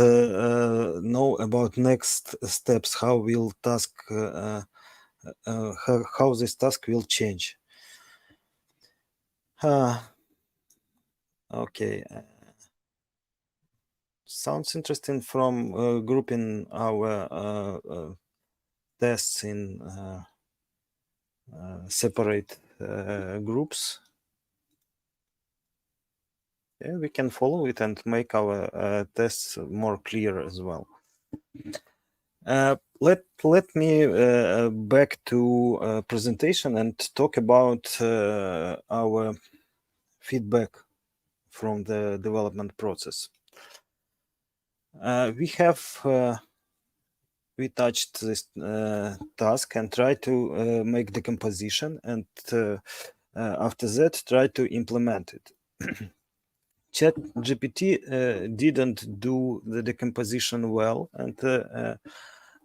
know about next steps, how will task how this task will change. Okay, sounds interesting from grouping our tests in separate groups. Yeah, we can follow it and make our tests more clear as well. Let me back to presentation and talk about our feedback from the development process. We touched this task and try to make decomposition, and after that try to implement it. ChatGPT didn't do the decomposition well, and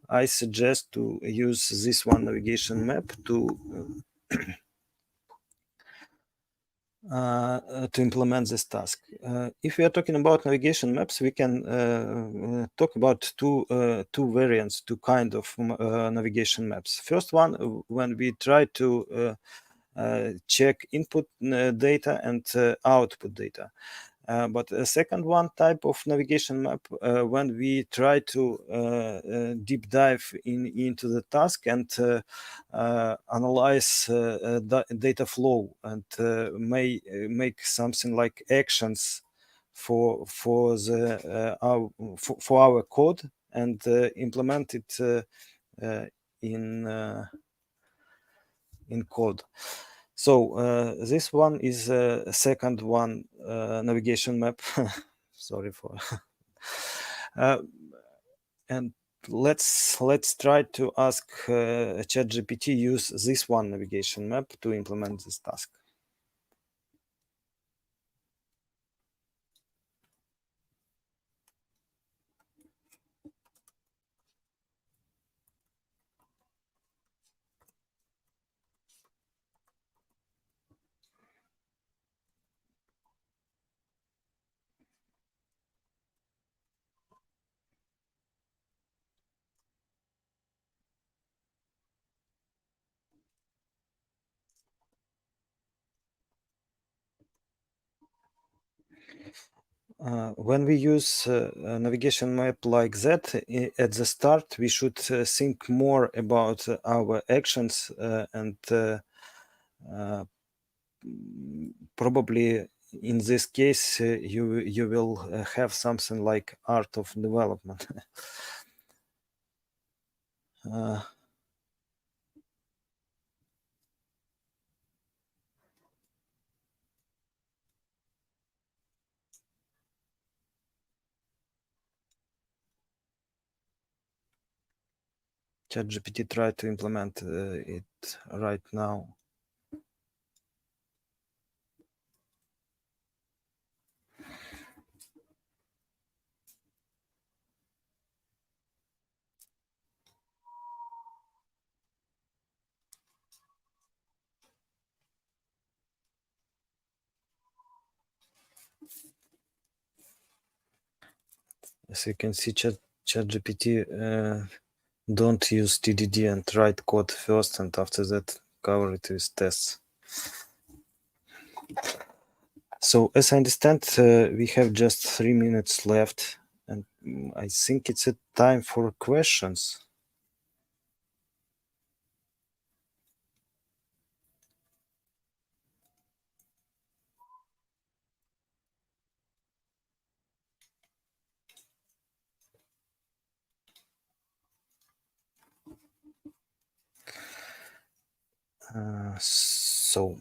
I suggest to use this one navigation map to implement this task. If we are talking about navigation maps, we can talk about two variants, two kind of navigation maps. First one, when we try to check input data and output data. But a second one type of navigation map, when we try to deep dive into the task and analyze data flow and may make something like actions for our code and implement it in code. So this one is a second one navigation map. Sorry for. And let's try to ask ChatGPT use this one navigation map to implement this task. When we use a navigation map like that, at the start, we should think more about our actions and probably in this case, you will have something like art of development. ChatGPT tried to implement it right now. As you can see, ChatGPT don't use TDD and write code first, and after that cover it with tests. So as I understand, we have just 3 minutes left, and I think it's a time for questions. So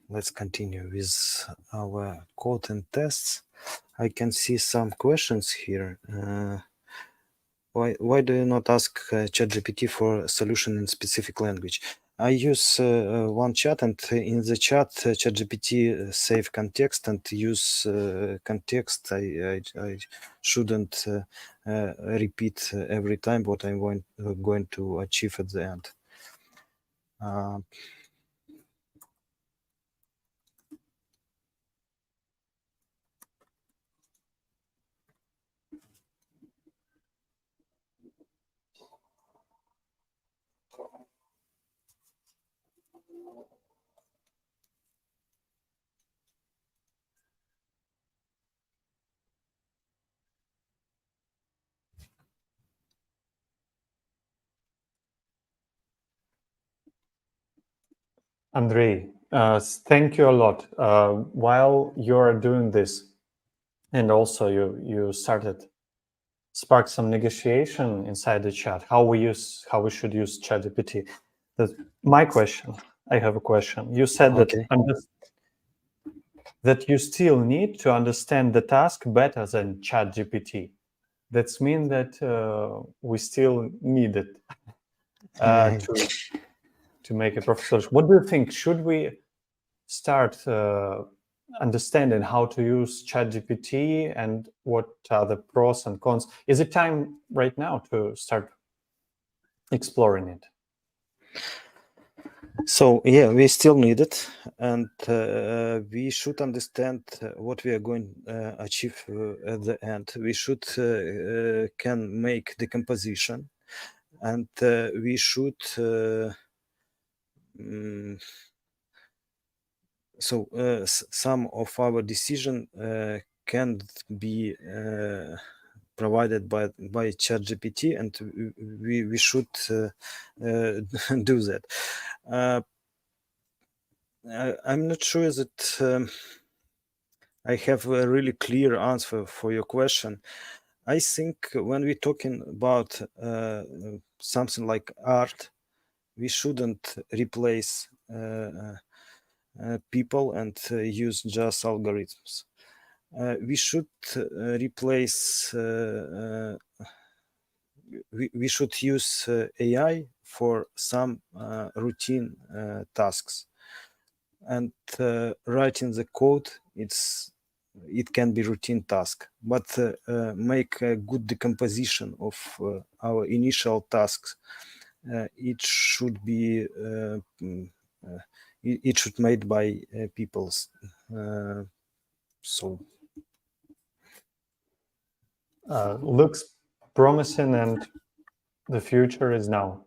let's continue with our code and tests. I can see some questions here. Why do you not ask ChatGPT for a solution in specific language? I use one chat, and in the chat, ChatGPT save context and use context. I shouldn't repeat every time what I'm going to achieve at the end. Andrei, thank you a lot. While you're doing this, and also you spark some negotiation inside the chat, how we should use ChatGPT. My question, I have a question. You said Okay. that you still need to understand the task better than ChatGPT. That's mean that we still need it to make a perfect solution. What do you think? Should we start understanding how to use ChatGPT and what are the pros and cons? Is it time right now to start exploring it? So yeah, we still need it, and we should understand what we are going to achieve at the end. We should can make decomposition, and we should some of our decision can be provided by ChatGPT, and we should do that. I'm not sure that I have a really clear answer for your question. I think when we're talking about something like art, we shouldn't replace people and use just algorithms. We should replace. We should use AI for some routine tasks, and writing the code, it can be routine task, but make a good decomposition of our initial tasks. It should be it should made by people. So looks promising, and the future is now.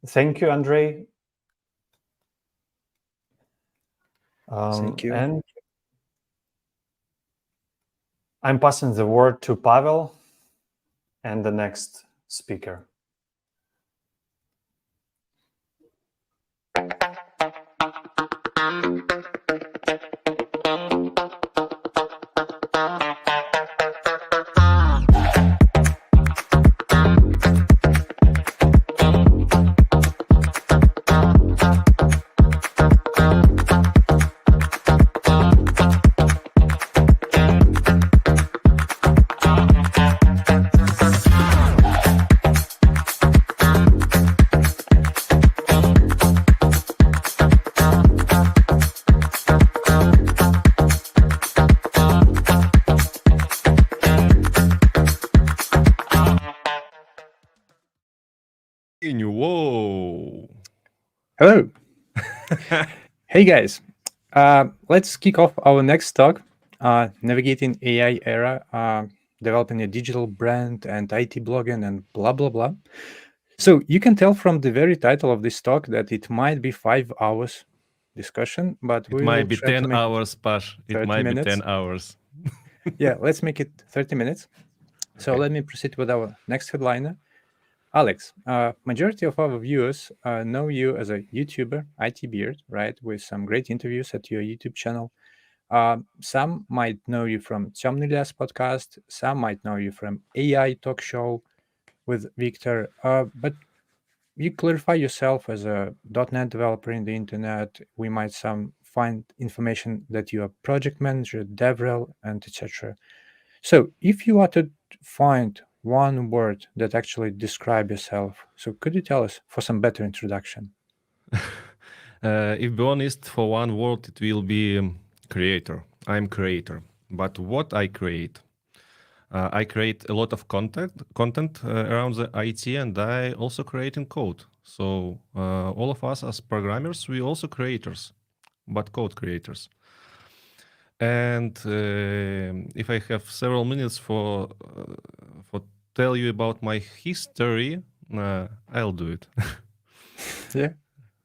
Thank you, Andrei. Thank you. And I'm passing the word to Pavel and the next speaker. Whoa. Hello. Hey guys. Let's kick off our next talk, Navigating AI Era. developing a digital brand and IT blogging and blah, blah, blah. So you can tell from the very title of this talk that it might be 5 hours discussion, but It we might will be try to 10 make it hours, Pash. It 30 might be minutes. 10 hours. Yeah, let's make it 30 minutes. So Okay. let me proceed with our next headliner. Alex, majority of our viewers know you as a YouTuber, IT Beard, right, with some great interviews at your YouTube channel. Some might know you from BORDERLESS podcast. Some might know you from AI talk show with Victor. But you clarify yourself as a .NET developer in the internet. We might find information that you are project manager, DevRel, and etc. So if you are to find one word that actually describe yourself, so could you tell us for some better introduction? If be honest, for one word, it will be creator. I'm creator. But what I create? I create a lot of content around the IT, and I also creating code. So all of us as programmers, we also creators, but code creators. And if I have several minutes for tell you about my history, I'll do it. Yeah.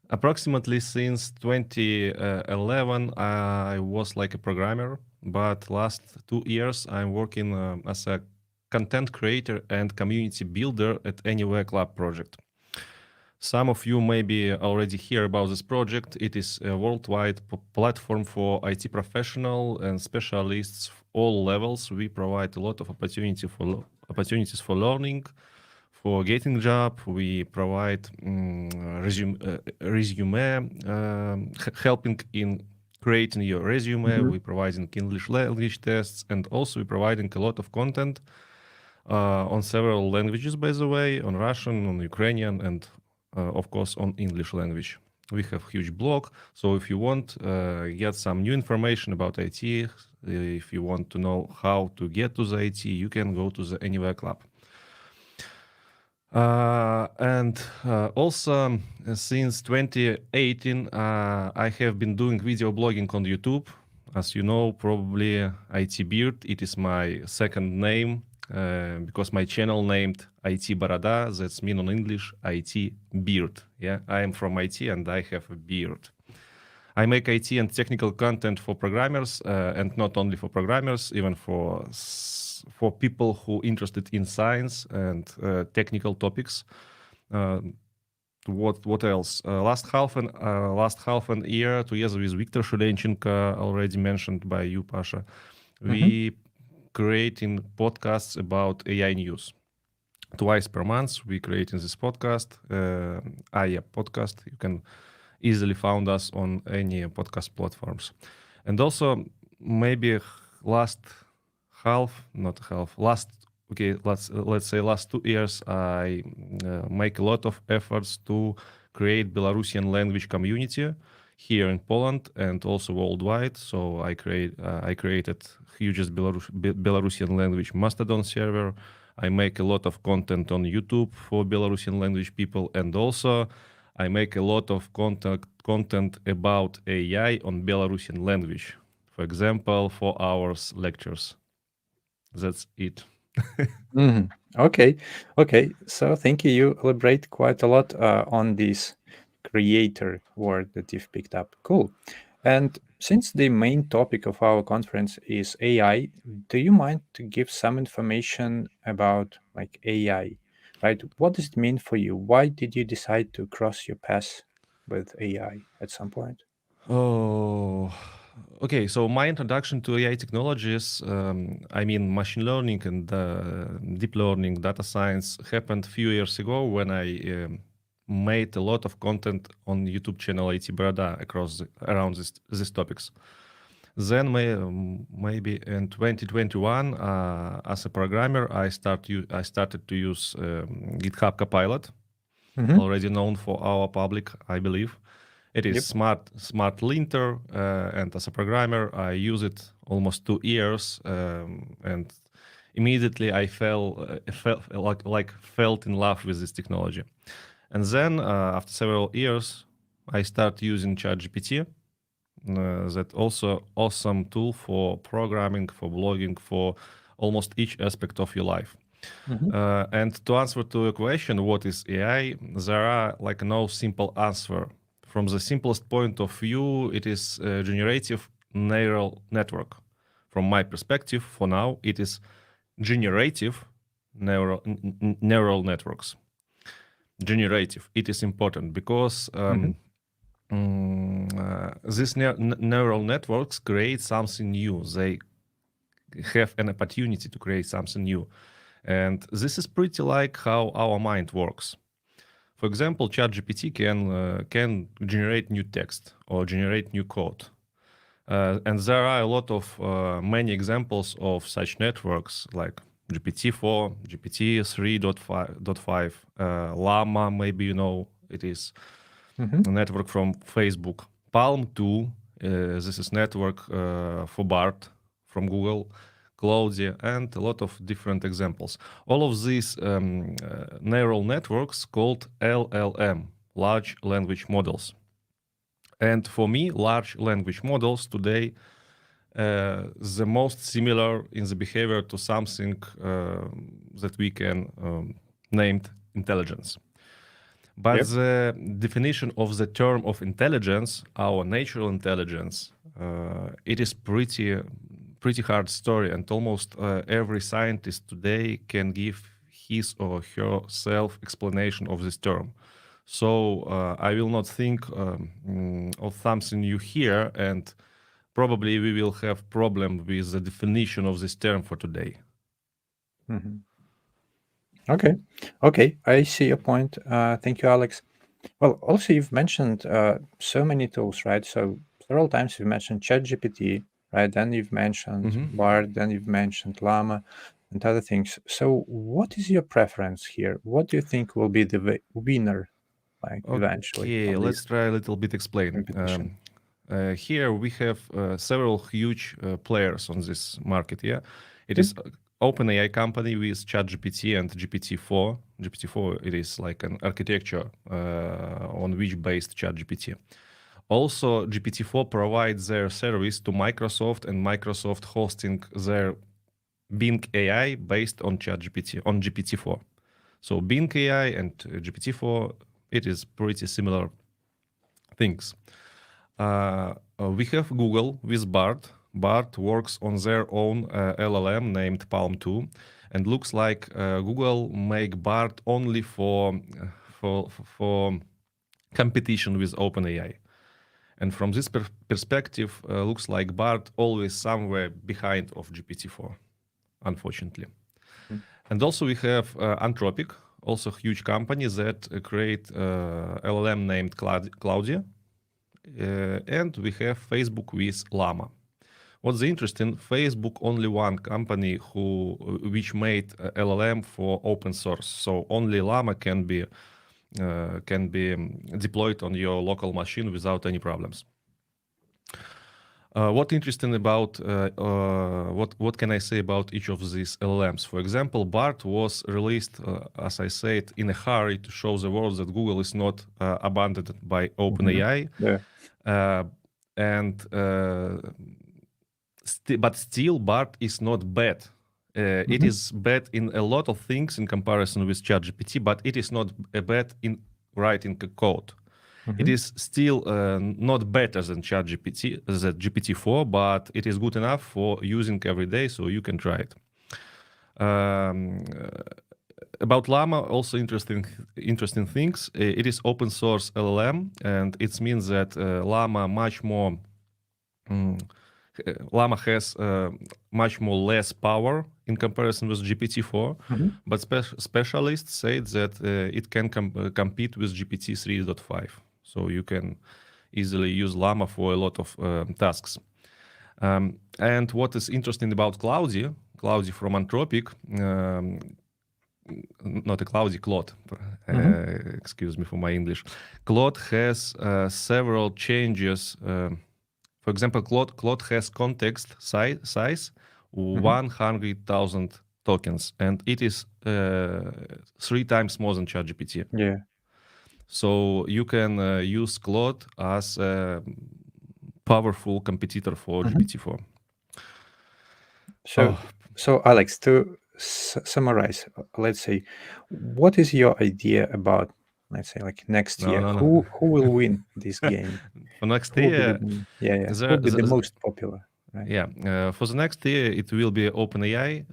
Approximately since 2011, I was like a programmer, but last 2 years I'm working as a content creator and community builder at Anywhere Club project. Some of you maybe already hear about this project. It is a worldwide platform for IT professionals and specialists all levels. We provide a lot of opportunities for learning, for getting job. We provide resume, helping in creating your resume. We providing English language tests, and also we providing a lot of content on several languages, by the way, on Russian, on Ukrainian, and of course on English language. We have huge blog, so if you want get some new information about IT, if you want to know how to get to the IT, you can go to the Anywhere Club. And also since 2018, I have been doing video blogging on YouTube. As you know, probably IT Beard, it is my second name because my channel named IT Boroda, that's mean on English IT Beard. Yeah, I am from IT and I have a beard. I make IT and technical content for programmers, and not only for programmers, even for people who interested in science and technical topics. What else? Last half an year, together with Victor Shulenchenko, already mentioned by you, Pasha, we creating podcasts about AI news. Twice per month, we creating this podcast, AI podcast. You can easily find us on any podcast platforms. And also, maybe last let's say last 2 years, I make a lot of efforts to create Belarusian language community here in Poland and also worldwide. So I created hugest Belarusian language Mastodon server. I make a lot of content on YouTube for Belarusian language people, and also I make a lot of content about AI on Belarusian language. For example, 4 hours lectures. That's it. Okay. So thank you. You elaborate quite a lot on this creator word that you've picked up. Cool. And since the main topic of our conference is AI, do you mind to give some information about like AI, right? What does it mean for you? Why did you decide to cross your path with AI at some point? Oh, okay. So my introduction to AI technologies, I mean machine learning and deep learning, data science, happened a few years ago when I made a lot of content on YouTube channel IT Boroda around these topics. Then maybe in 2021, as a programmer, I started to use GitHub Copilot, already known for our public, I believe. It is smart linter, and as a programmer, I use it almost 2 years, and immediately I felt in love with this technology. And then after several years, I start using ChatGPT. That also awesome tool for programming, for blogging, for almost each aspect of your life. And to answer to your question, what is AI? There are like no simple answer. From the simplest point of view, it is a generative neural network. From my perspective, for now, it is generative neural networks. Generative, it is important because these neural networks create something new. They have an opportunity to create something new. And this is pretty like how our mind works. For example, ChatGPT can generate new text or generate new code. And there are a lot of many examples of such networks like GPT-4, GPT 3.5, Llama, maybe you know, it is a network from Facebook. Palm 2, this is network for BART from Google. Claudia, and a lot of different examples. All of these neural networks called LLM, large language models. And for me, large language models today, the most similar in the behavior to something that we can name intelligence. But the definition of the term of intelligence, our natural intelligence, it is pretty hard story, and almost every scientist today can give his or her self explanation of this term. So I will not think of something new here, and probably we will have problem with the definition of this term for today. Okay, I see your point. Thank you, Alex. Well, also you've mentioned so many tools, right? So several times you've mentioned ChatGPT, right? Then you've mentioned BART, then you've mentioned Llama and other things. So what is your preference here? What do you think will be the winner, like eventually? Okay, of let's this try a little bit explain. competition? Here we have several huge players on this market. Yeah, it is OpenAI company with ChatGPT and GPT-4. GPT-4, it is like an architecture on which based ChatGPT. Also, GPT-4 provides their service to Microsoft, and Microsoft hosting their Bing AI based on ChatGPT, on GPT-4. So Bing AI and GPT-4, it is pretty similar things. We have Google with BART. BART works on their own LLM named Palm 2, and looks like Google make BART only for competition with OpenAI. And from this perspective, looks like BART always somewhere behind of GPT-4, unfortunately. And also we have Anthropic, also a huge company that create LLM named Claudia. And we have Facebook with Llama. What's interesting, Facebook only one company which made LLM for open source. So only Llama can be deployed on your local machine without any problems. What interesting about what can I say about each of these LLMs? For example, BART was released, as I said, in a hurry to show the world that Google is not abandoned by OpenAI. But still, BART is not bad. It is bad in a lot of things in comparison with ChatGPT, but it is not bad in writing code. It is still not better than ChatGPT, the GPT-4, but it is good enough for using every day, so you can try it. About Llama, also interesting things. It is open source LLM, and it means that Llama has much more less power in comparison with GPT-4, but specialists say that it can compete with GPT 3.5. So you can easily use Llama for a lot of tasks. And what is interesting about Claudia from Anthropic, not a Claude, excuse me for my English. Claude has several changes. For example, Claude has context size 100,000 tokens, and it is 3 times more than ChatGPT. Yeah. So you can use Claude as a powerful competitor for GPT-4. So Alex, to summarize, let's say, what is your idea about, let's say, like next year? Who will win this game? For next Who will be year, who will be the most popular? Right? Yeah, for the next year, it will be OpenAI.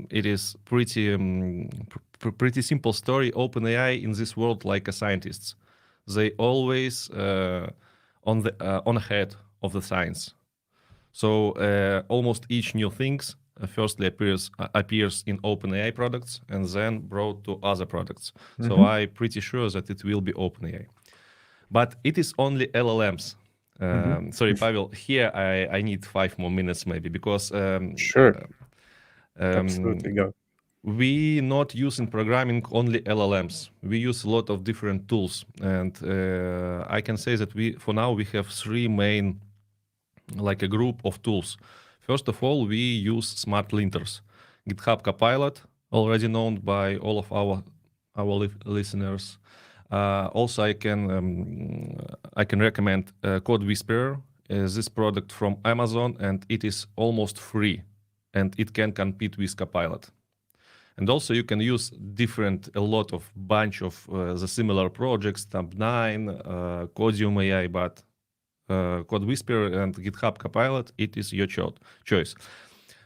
It is pretty simple story. OpenAI in this world, like scientists, they always on ahead of the science. So almost each new things firstly appears in OpenAI products and then brought to other products. So I'm pretty sure that it will be OpenAI, but it is only LLMs. Sorry, Pavel. Here I need 5 more minutes maybe because Sure. Absolutely, go. we not use in programming only LLMs. We use a lot of different tools, and I can say that for now we have 3 main, like a group of tools. First of all, we use smart linters. GitHub Copilot, already known by all of our listeners. Also, I can recommend Code Whisperer. This product from Amazon, and it is almost free, and it can compete with Copilot. And also, you can use a lot of bunch of the similar projects, Tab9, Codium AI, but Code Whisperer and GitHub Copilot, it is your choice.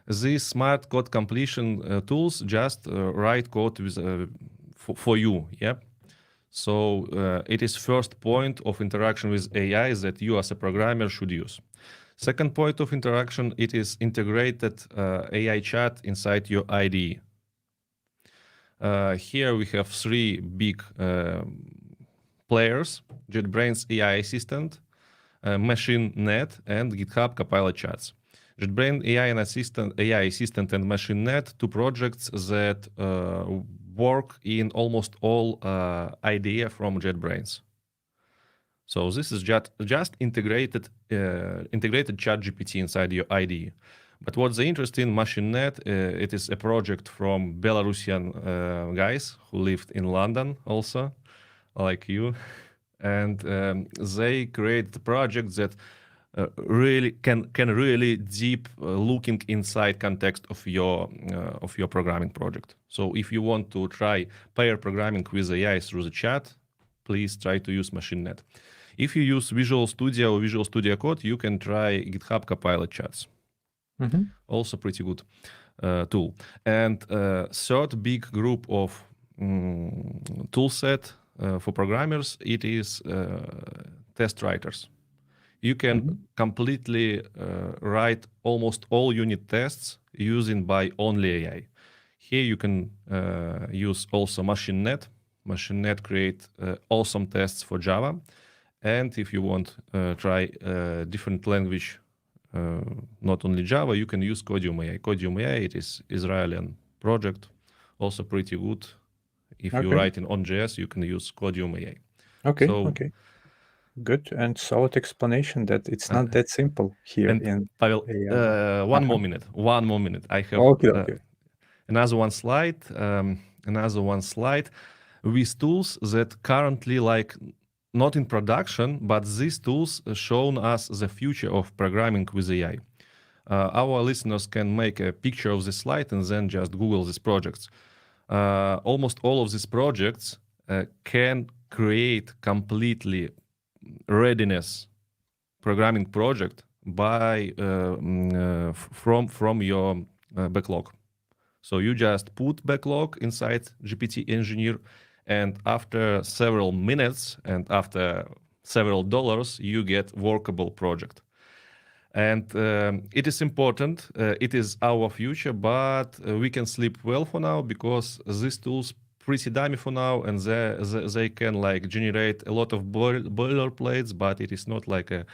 These smart code completion tools just write code with, for you, yeah. So it is first point of interaction with AI that you as a programmer should use. Second point of interaction, it is integrated AI chat inside your IDE. Here we have 3 big players: JetBrains AI Assistant, MachineNet, and GitHub Copilot Chats. JetBrains AI Assistant and MachineNet, 2 projects that work in almost all IDE from JetBrains. So this is just integrated ChatGPT inside your IDE. But what's interesting, MachineNet, it is a project from Belarusian guys who lived in London also, like you. And they create the project that really can really deep looking inside context of your programming project. So if you want to try pair programming with AI through the chat, please try to use MachineNet. If you use Visual Studio or Visual Studio Code, you can try GitHub Copilot Chats. Also pretty good tool. And third big group of tool set for programmers, it is test writers. You can completely write almost all unit tests using by only AI. Here you can use also MachineNet. MachineNet create awesome tests for Java. And if you want try different language, not only Java, you can use Codium AI. Codium AI, it is Israeli project, also pretty good. If you write in OnJS, you can use Codium AI. Okay. Good and solid explanation that it's not that simple here in Pavel, AI. One more minute. I have Okay. another one slide. With tools that currently like not in production, but these tools shown us the future of programming with AI. Our listeners can make a picture of this slide and then just Google these projects. Almost all of these projects can create completely readiness programming project by from your backlog. So you just put backlog inside GPT Engineer, and after several minutes and after several dollars, you get workable project. And it is important. It is our future, but we can sleep well for now because these tools pretty dummy for now, and they can like generate a lot of boilerplates, but it is not like a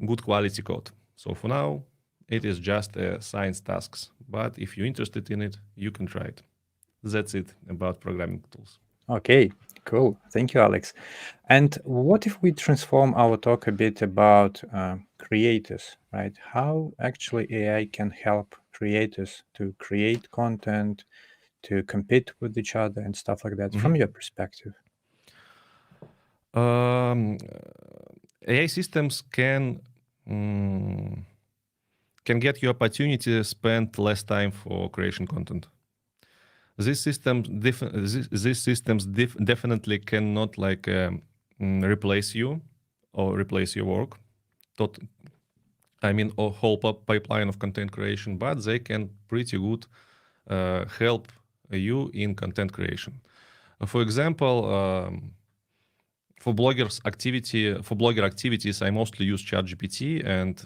good quality code. So for now, it is just science tasks. But if you're interested in it, you can try it. That's it about programming tools. Okay, cool. Thank you, Alex. And what if we transform our talk a bit about creators, right? How actually AI can help creators to create content, to compete with each other and stuff like that, from your perspective? AI systems can can get you opportunity to spend less time for creation content. These systems definitely cannot like replace you or replace your work. I mean, a whole pipeline of content creation, but they can pretty good help you in content creation. For example, for blogger activities, I mostly use ChatGPT, and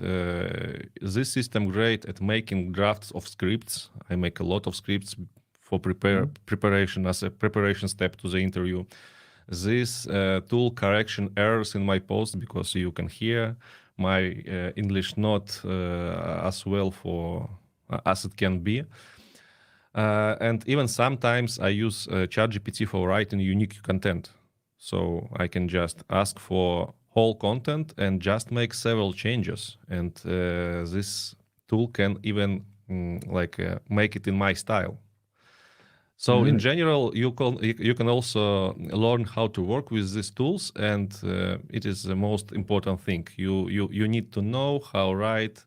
this system great at making drafts of scripts. I make a lot of scripts for preparation as a preparation step to the interview. This tool correction errors in my post because you can hear my English not as well for as it can be. And even sometimes I use ChatGPT for writing unique content. So I can just ask for whole content and just make several changes. And this tool can even make it in my style. So in general, you can also learn how to work with these tools, and it is the most important thing. You need to know how write,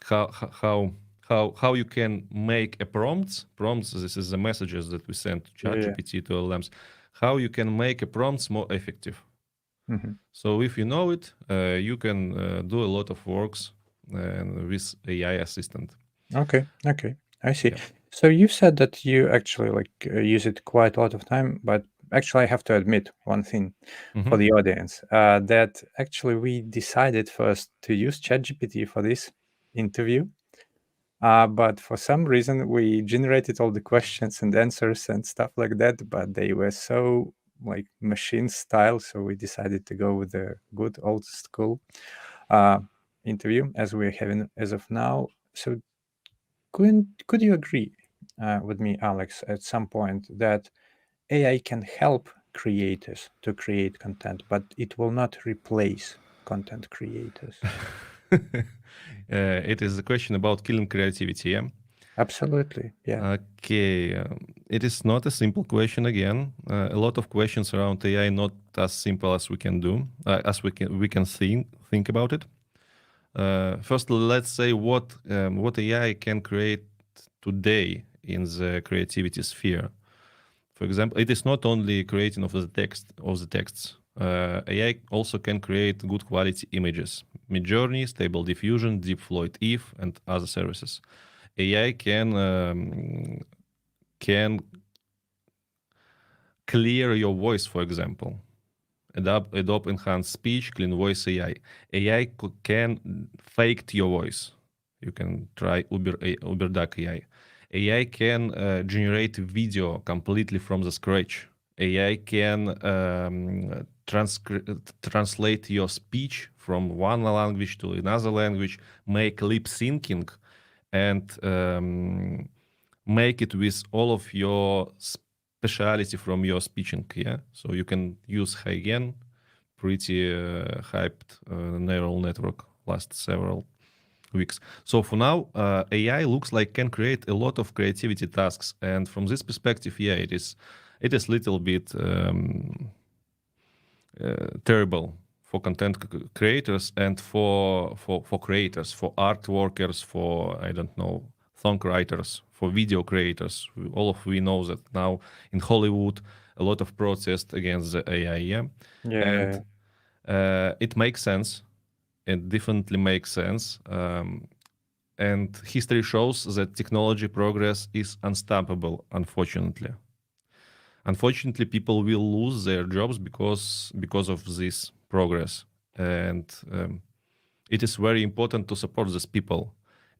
how you can make a prompts. This is the messages that we send to ChatGPT to LLMs. How you can make a prompts more effective. So if you know it, you can do a lot of works with AI assistant. Okay, I see. Yeah. So you said that you actually use it quite a lot of time, but actually I have to admit one thing for the audience, that actually we decided first to use ChatGPT for this interview, but for some reason we generated all the questions and answers and stuff like that, but they were so like machine style, so we decided to go with the good old school interview as we're having as of now. So could you agree with me, Alex, at some point that AI can help creators to create content, but it will not replace content creators? It is a question about killing creativity, yeah? Absolutely, yeah. Okay, it is not a simple question again. A lot of questions around AI not as simple as we can do, as we can think about it. First, let's say what AI can create today in the creativity sphere. For example, it is not only creating of the texts. AI also can create good quality images, Midjourney, Stable Diffusion, Deep Floyd Eve, and other services. AI can clear your voice, for example. Adobe Enhanced Speech, Clean Voice AI. AI can fake your voice. You can try UberDuck AI. AI can generate video completely from the scratch. AI can translate your speech from one language to another language, make lip syncing, and make it with all of your speciality from your speeching. Yeah, so you can use Heigen, pretty hyped neural network last several weeks. So for now, AI looks like can create a lot of creativity tasks, and from this perspective, yeah, it is little bit terrible for content creators and for creators, for art workers, for I don't know, songwriters, for video creators. All of we know that now in Hollywood a lot of protest against the AI. Yeah. And it makes sense. It definitely makes sense. And history shows that technology progress is unstoppable, unfortunately. Unfortunately, people will lose their jobs because of this progress. And it is very important to support these people.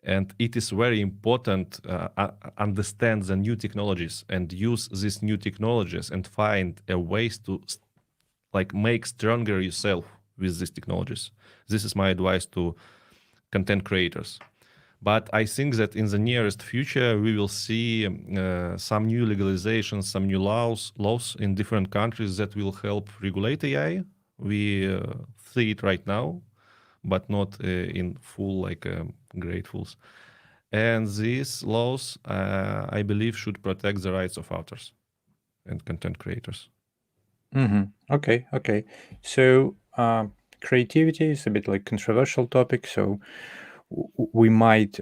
And it is very important understand the new technologies and use these new technologies and find a ways to make stronger yourself with these technologies. This is my advice to content creators. But I think that in the nearest future, we will see some new legalizations, some new laws in different countries that will help regulate AI. We see it right now, but not in full, gratefuls. And these laws, I believe, should protect the rights of authors and content creators. Okay. So creativity is a bit like controversial topic. So we might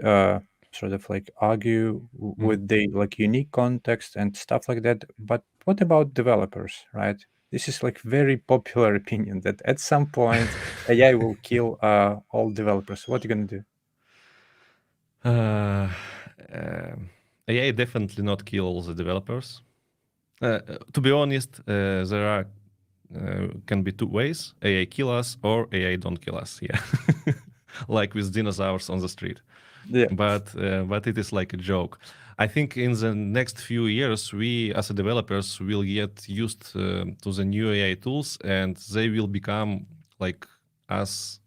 sort of like argue with the like unique context and stuff like that. But what about developers, right? This is like very popular opinion that at some point AI will kill all developers. What are you gonna do? AI definitely not kill all the developers. To be honest, there are can be two ways: AI kill us or AI don't kill us. Yeah, like with dinosaurs on the street. Yeah. But it is like a joke. I think in the next few years, we as a developers will get used to the new AI tools, and they will become like us.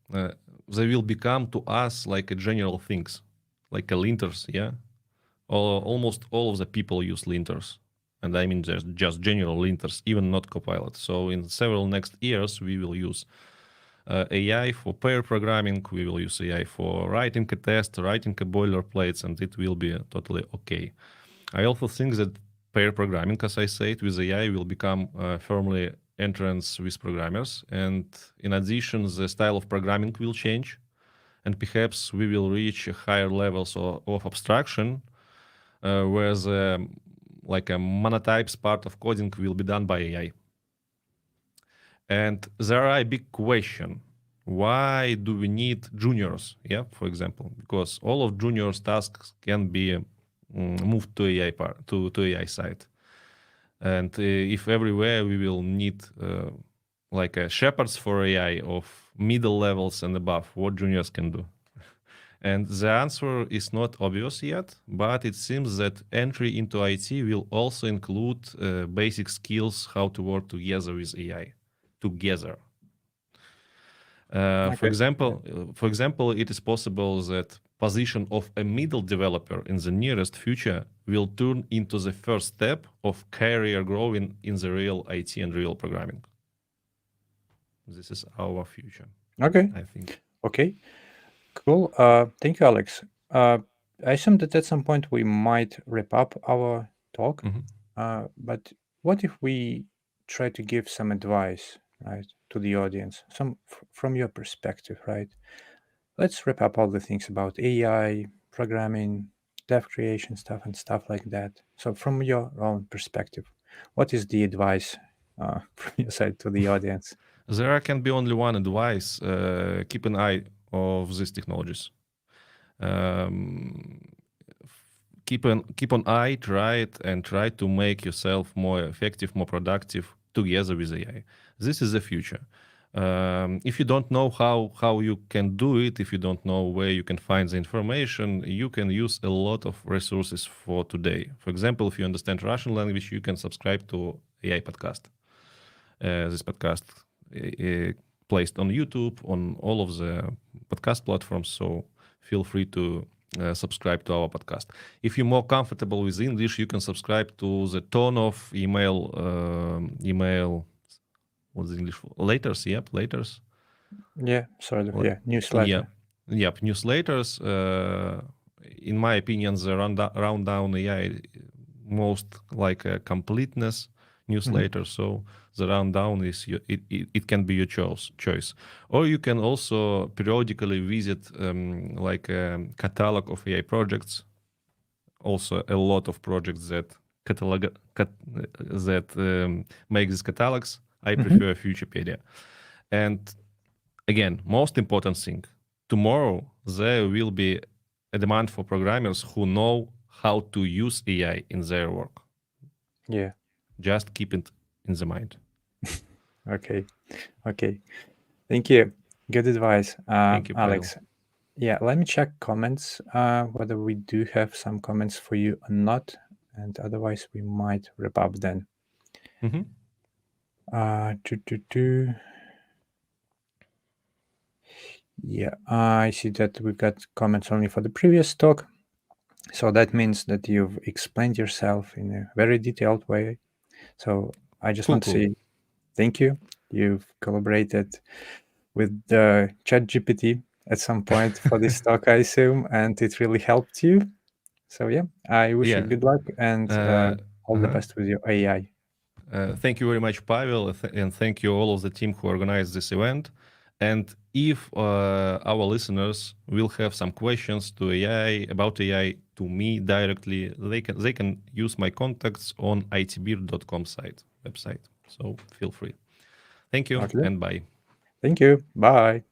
They will become to us like a general things, like a linters. Yeah, almost all of the people use linters, and I mean just general linters, even not Copilot. So in several next years, we will use AI for pair programming. We will use AI for writing a test, writing a boilerplates, and it will be totally okay. I also think that pair programming, as I said, with AI will become firmly entrance with programmers. And in addition, the style of programming will change, and perhaps we will reach higher levels of abstraction, where the like a monotypes part of coding will be done by AI. And there are a big question: why do we need juniors? Yeah, for example, because all of juniors' tasks can be moved to AI to AI side. And if everywhere we will need like shepherds for AI of middle levels and above, what juniors can do? And the answer is not obvious yet, but it seems that entry into IT will also include basic skills how to work together with AI. Together. For example, it is possible that position of a middle developer in the nearest future will turn into the first step of career growing in the real IT and real programming. This is our future. Okay. I think. Okay. Cool. Thank you, Alex. I assume that at some point we might wrap up our talk. But what if we try to give some advice, right, to the audience, some from your perspective, right? Let's wrap up all the things about AI, programming, dev creation stuff, and stuff like that. So, from your own perspective, what is the advice from your side to the audience? There can be only one advice: keep an eye of these technologies. Keep an eye, try to make yourself more effective, more productive together with AI. This is the future. If you don't know how you can do it, if you don't know where you can find the information, you can use a lot of resources for today. For example, if you understand Russian language, you can subscribe to AI podcast. This podcast placed on YouTube, on all of the podcast platforms. So feel free to subscribe to our podcast. If you're more comfortable with English, you can subscribe to the tone of email. What's the English for? Laters, yep, laters. Yeah, sort of. Yeah, newsletter. Yep, newsletters. In my opinion, the rundown AI most like a completeness newsletter. So the rundown is it can be your choice, or you can also periodically visit like a catalog of AI projects. Also, a lot of projects that make these catalogs. I prefer Futurepedia. And again, most important thing: tomorrow there will be a demand for programmers who know how to use AI in their work. Yeah. Just keep it in the mind. Okay. Thank you. Good advice, Thank you, Alex. Pavel. Yeah, let me check comments, whether we do have some comments for you or not, and otherwise we might wrap up then. Yeah, I see that we've got comments only for the previous talk. So that means that you've explained yourself in a very detailed way. So I just want to say thank you. You've collaborated with the ChatGPT at some point for this talk, I assume, and it really helped you. So yeah, I wish you good luck and all the best with your AI. Thank you very much, Pavel, and thank you all of the team who organized this event. And if our listeners will have some questions to AI about AI to me directly, they can use my contacts on itbeer.com website. So feel free. Thank you Okay. and bye. Thank you. Bye.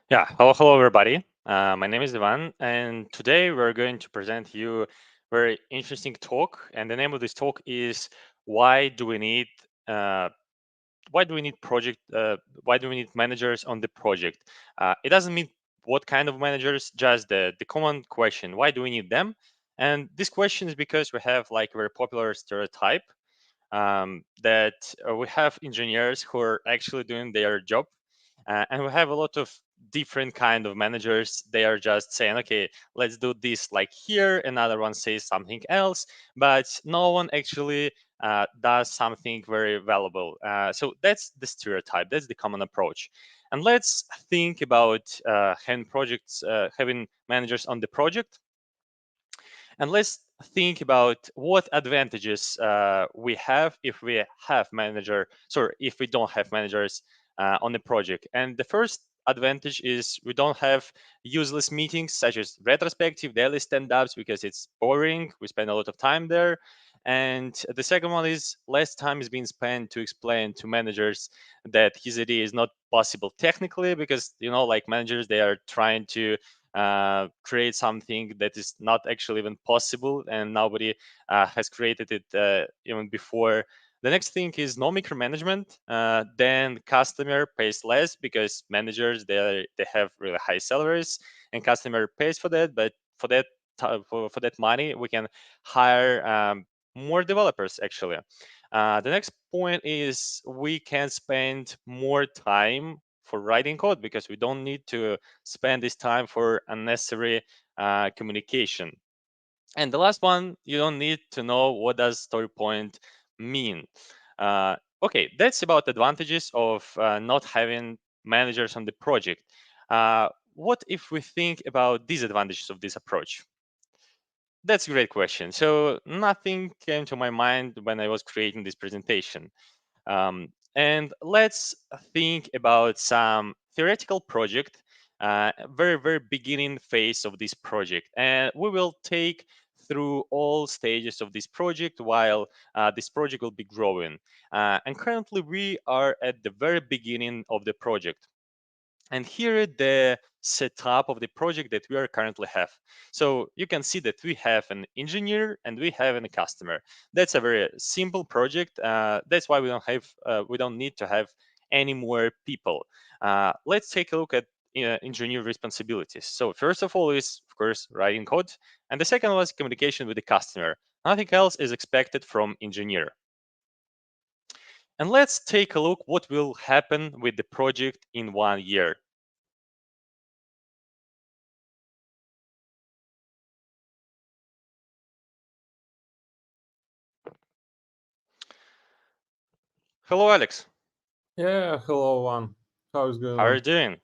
Yeah, hello everybody. My name is Ivan, and today we're going to present you a very interesting talk. And the name of this talk is why do we need project? Why do we need managers on the project? It doesn't mean what kind of managers, just the common question: why do we need them? And this question is because we have like a very popular stereotype that we have engineers who are actually doing their job, and we have a lot of different kind of managers. They are just saying, okay, let's do this like here, another one says something else, but no one actually does something very valuable. So that's the stereotype, that's the common approach. And let's think about having managers on the project, and let's think about what advantages we have if we have if we don't have managers on the project. And the first advantage is we don't have useless meetings such as retrospective, daily stand-ups, because it's boring. We spend a lot of time there. And the second one is less time is being spent to explain to managers that his idea is not possible technically, because like managers, they are trying to create something that is not actually even possible, and nobody has created it even before. The next thing is no micromanagement. Then customer pays less because managers, they have really high salaries, and customer pays for that. But for that for that money, we can hire more developers actually. The next point is we can spend more time for writing code because we don't need to spend this time for unnecessary communication. And the last one, you don't need to know what does story point mean. Okay, that's about advantages of not having managers on the project. What if we think about disadvantages of this approach? That's a great question. So nothing came to my mind when I was creating this presentation. And let's think about some theoretical project, very beginning phase of this project. And we will take through all stages of this project while this project will be growing. And currently we are at the very beginning of the project. And here is the setup of the project that we are currently have. So you can see that we have an engineer and we have a customer. That's a very simple project. That's why we don't need to have any more people. Let's take a look at engineer responsibilities. So first of all is, of course, writing code, and the second was communication with the customer. Nothing else is expected from engineer. And let's take a look what will happen with the project in 1 year. Hello, Alex. Yeah, hello, one. How is going How are you on? doing?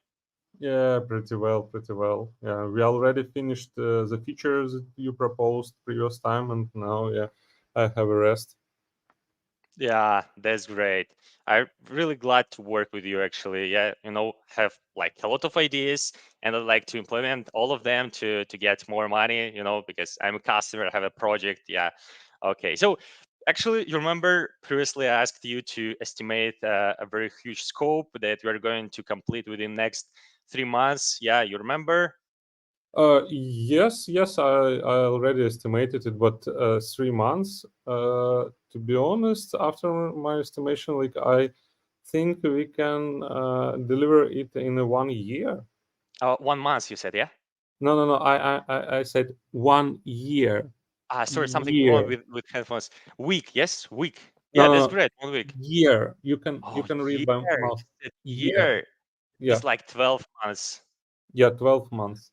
Yeah, pretty well, pretty well. Yeah, we already finished the features that you proposed previous time, and now, yeah, I have a rest. Yeah, that's great. I'm really glad to work with you actually. Yeah, have like a lot of ideas and I'd like to implement all of them to get more money, because I'm a customer, I have a project. Yeah. Okay. So actually, you remember previously I asked you to estimate a very huge scope that we're going to complete within next 3 months. Yeah, you remember? Yes, I already estimated it, but 3 months. To be honest, after my estimation, like I think we can deliver it in 1 year. 1 month, you said, yeah? No. I said 1 year. Sorry, something wrong Year. with headphones. Week, yes, week. No, Yeah, no, that's no. great. 1 week. Year. You Oh, can read year. by You mouth. said Year. year. Yeah. It's like 12 months. Yeah. 12 months.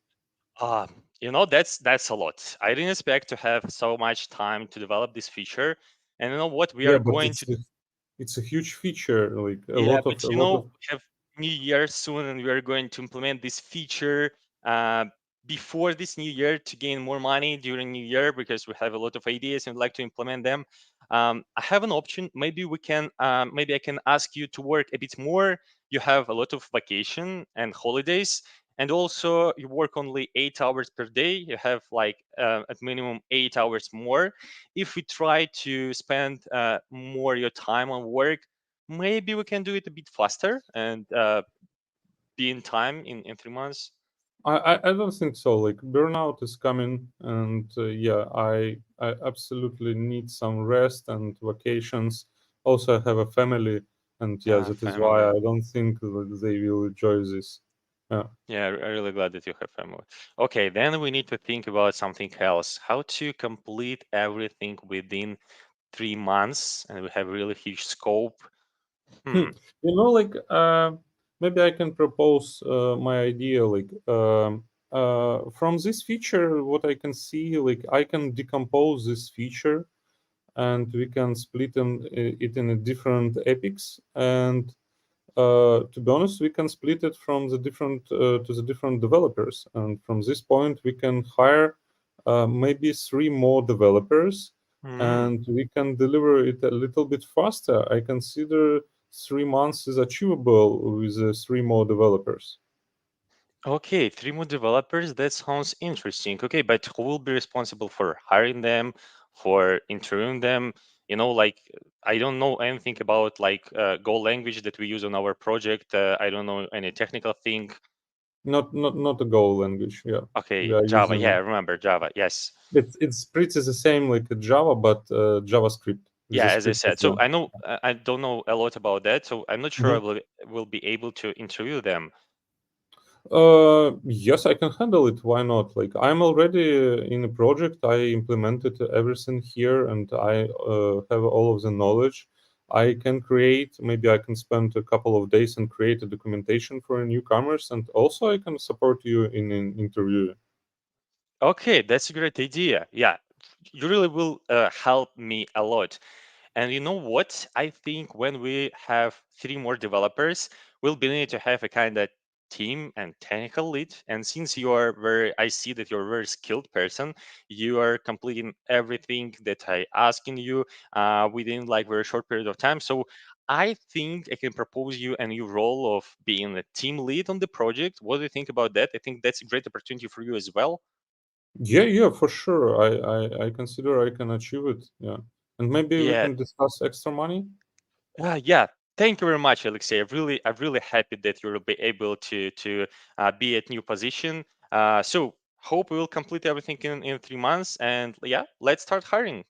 Ah, that's a lot. I didn't expect to have so much time to develop this feature. And you know what we Yeah, are but going to it's a huge feature. Like Yeah, but a lot of. we have New Year soon, and we are going to implement this feature uh, before this New Year to gain more money during New Year because we have a lot of ideas and would like to implement them. I have an option. Maybe I can ask you to work a bit more. You have a lot of vacation and holidays, and also you work only 8 hours per day. You have like at minimum 8 hours more. If we try to spend more your time on work, maybe we can do it a bit faster and be in time in 3 months. I don't think so. Like burnout is coming, and yeah, I absolutely need some rest and vacations. Also, I have a family, and yeah, that is why Family. I don't think that they will enjoy this. Yeah. Yeah, I'm really glad that you have family. Okay, then we need to think about something else. How to complete everything within 3 months, and we have really huge scope. Hmm. Hmm. Like maybe I can propose my idea. Like from this feature, what I can see, like I can decompose this feature, and we can split it in a different epics. And to be honest, we can split it from the different to the different developers. And from this point, we can hire maybe 3 more developers, Hmm. and we can deliver it a little bit faster. I consider 3 months is achievable with 3 more developers. Okay, 3 more developers. That sounds interesting. Okay, but who will be responsible for hiring them? for interviewing them. Like I don't know anything about like Go language that we use on our project. I don't know any technical thing. Not a Go language. Yeah. Okay, We are Java. using Yeah, I remember Java. Yes. it's pretty the same like Java, but JavaScript. Yeah, The as I script said. is So the I know I don't know a lot about that. So I'm not sure I will be able to interview them. Yes, I can handle it. Why not? Like I'm already in a project. I implemented everything here, and I have all of the knowledge. I can create. Maybe I can spend a couple of days and create a documentation for newcomers, and also I can support you in an interview. Okay, that's a great idea. Yeah, you really will help me a lot. And you know what? I think when we have 3 more developers, we'll be need to have a kind of team and technical lead. And since I see that you're a very skilled person, you are completing everything that I asking you within like very short period of time. So I think I can propose you a new role of being a team lead on the project. What do you think about that? I think that's a great opportunity for you as well. Yeah, for sure. I consider I can achieve it. Yeah, and maybe we Yeah, can discuss extra money. yeah. Thank you very much, Alexei. I'm really happy that you'll be able to be at new position. So hope we will complete everything in 3 months, and yeah, let's start hiring.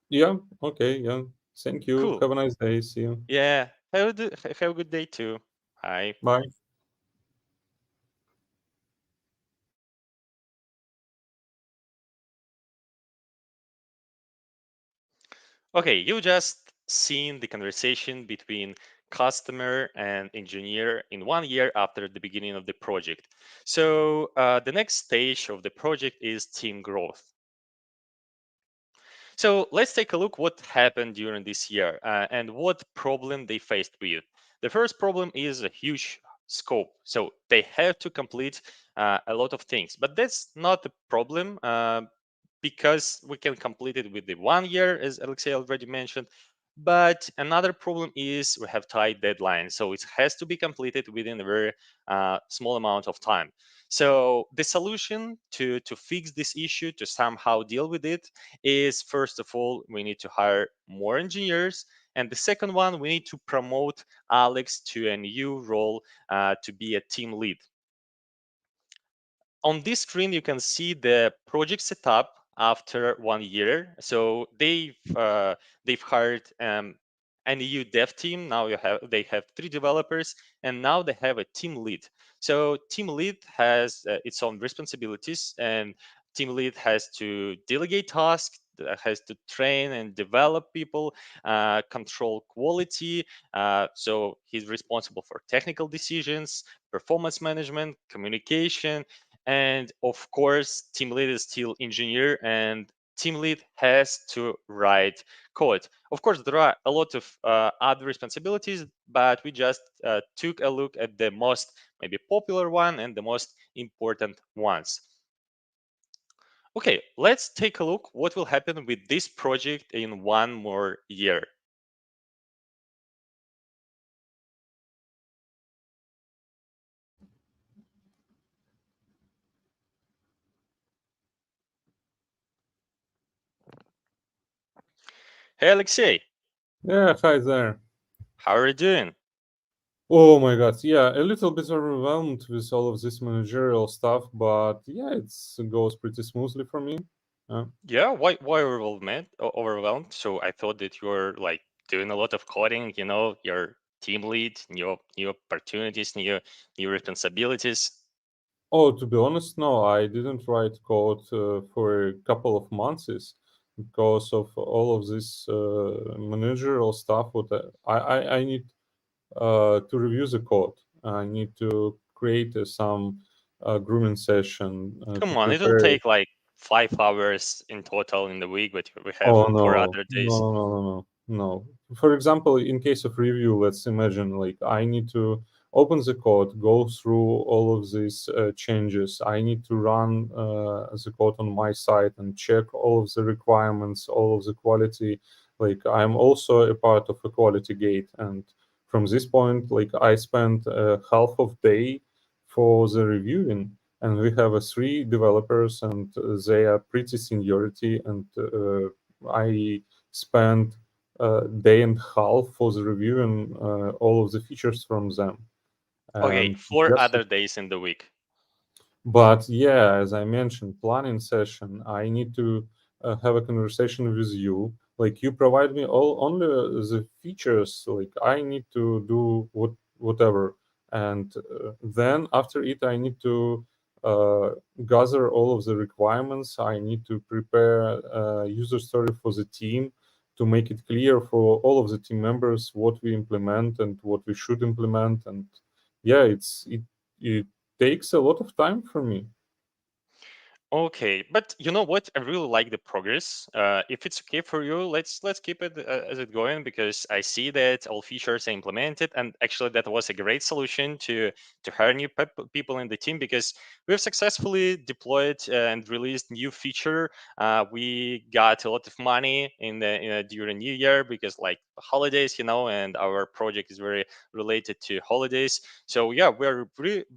Yeah. Okay. Yeah. Thank you. Cool. Have a nice day. See you. Yeah. Have a good day too. Bye. Bye. Okay, you just seen the conversation between customer and engineer in 1 year after the beginning of the project. So the next stage of the project is team growth. So let's take a look what happened during this year and what problem they faced with. The first problem is a huge scope. So they have to complete a lot of things, but that's not a problem because we can complete it with the 1 year, as Alexei already mentioned. But another problem is we have tight deadlines, so it has to be completed within a very small amount of time. So the solution to fix this issue, to somehow deal with it, is first of all we need to hire more engineers, and the second one we need to promote Alex to a new role to be a team lead. On this screen you can see the project setup after 1 year. So they've hired an EU dev team. Now they have 3 developers, and now they have a team lead. So team lead has its own responsibilities, and team lead has to delegate tasks, has to train and develop people, control quality. So he's responsible for technical decisions, performance management, communication, and of course team lead is still engineer, and team lead has to write code. Of course there are a lot of other responsibilities, but we just took a look at the most maybe popular one and the most important ones. Okay, let's take a look what will happen with this project in 1 more year. Hey Alexei, Yeah. Hi there. how are you doing? Oh my God. Yeah, a little bit overwhelmed with all of this managerial stuff, but yeah, it goes pretty smoothly for me. Yeah, why overwhelmed? Overwhelmed. So I thought that you're like doing a lot of coding, your team lead, new opportunities, new responsibilities. Oh, to be honest, no, I didn't write code for a couple of months because of all of this managerial stuff. What I need to review the code. I need to create some grooming session to Come on, it'll prepare. take like 5 hours in total in the week, but we have Oh 4 no, other no, days. no, no, no, no, no. For example, in case of review, let's imagine like I need to open the code, go through all of these changes. I need to run the code on my side and check all of the requirements, all of the quality. Like I'm also a part of a quality gate, and from this point, like I spent half of day for the reviewing, and we have 3 developers, and they are pretty seniority, and I spent a day and a half for the reviewing all of the features from them. Okay, And 4 other days in the week. but yeah, as I mentioned, planning session, I need to have a conversation with you. Like you provide me all only the features. Like I need to do whatever, and then after it, I need to uh, gather all of the requirements. I need to prepare a user story for the team to make it clear for all of the team members what we implement and what we should implement. And yeah, it takes a lot of time for me. Okay, but you know what? I really like the progress. If it's okay for you, let's keep it as it going because I see that all features are implemented, and actually that was a great solution to hire new people in the team because we've successfully deployed and released new feature. We got a lot of money during New Year because like holidays, and our project is very related to holidays. So yeah, we're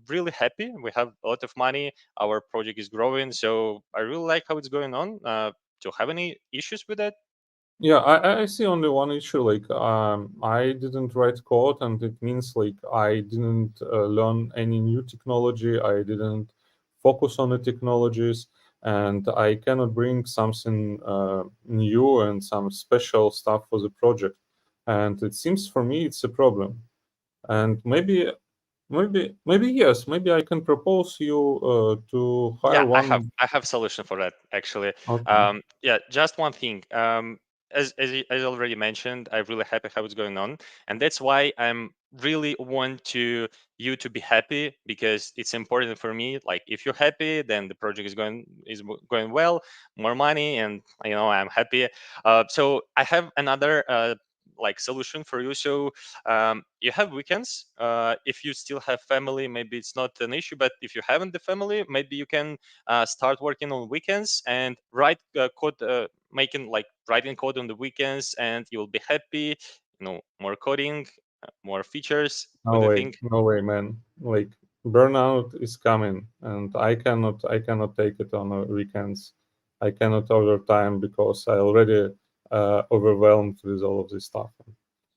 really happy. We have a lot of money, our project is growing, so I really like how it's going on. Do you have any issues with that? Yeah, I see only one issue. Like, I didn't write code, and it means like I didn't learn any new technology. I didn't focus on the technologies, and I cannot bring something new and some special stuff for the project. And it seems for me it's a problem. And maybe yes, maybe I can propose you to hire Yeah, I have one. I have solution for that actually. Okay. Yeah, just one thing. As already mentioned, I'm really happy how it's going on, and that's why I'm really want to you to be happy because it's important for me. Like if you're happy, then the project is going well, more money, and I'm happy. So I have another like solution for you. So you have weekends. If you still have family, maybe it's not an issue. But if you haven't the family, maybe you can start working on weekends and write code, making like writing code on the weekends, and you'll be happy. More coding, more features. What No do you way, think? no way, man. Like burnout is coming, and I cannot take it on weekends. I cannot overtime because I already overwhelmed with all of this stuff.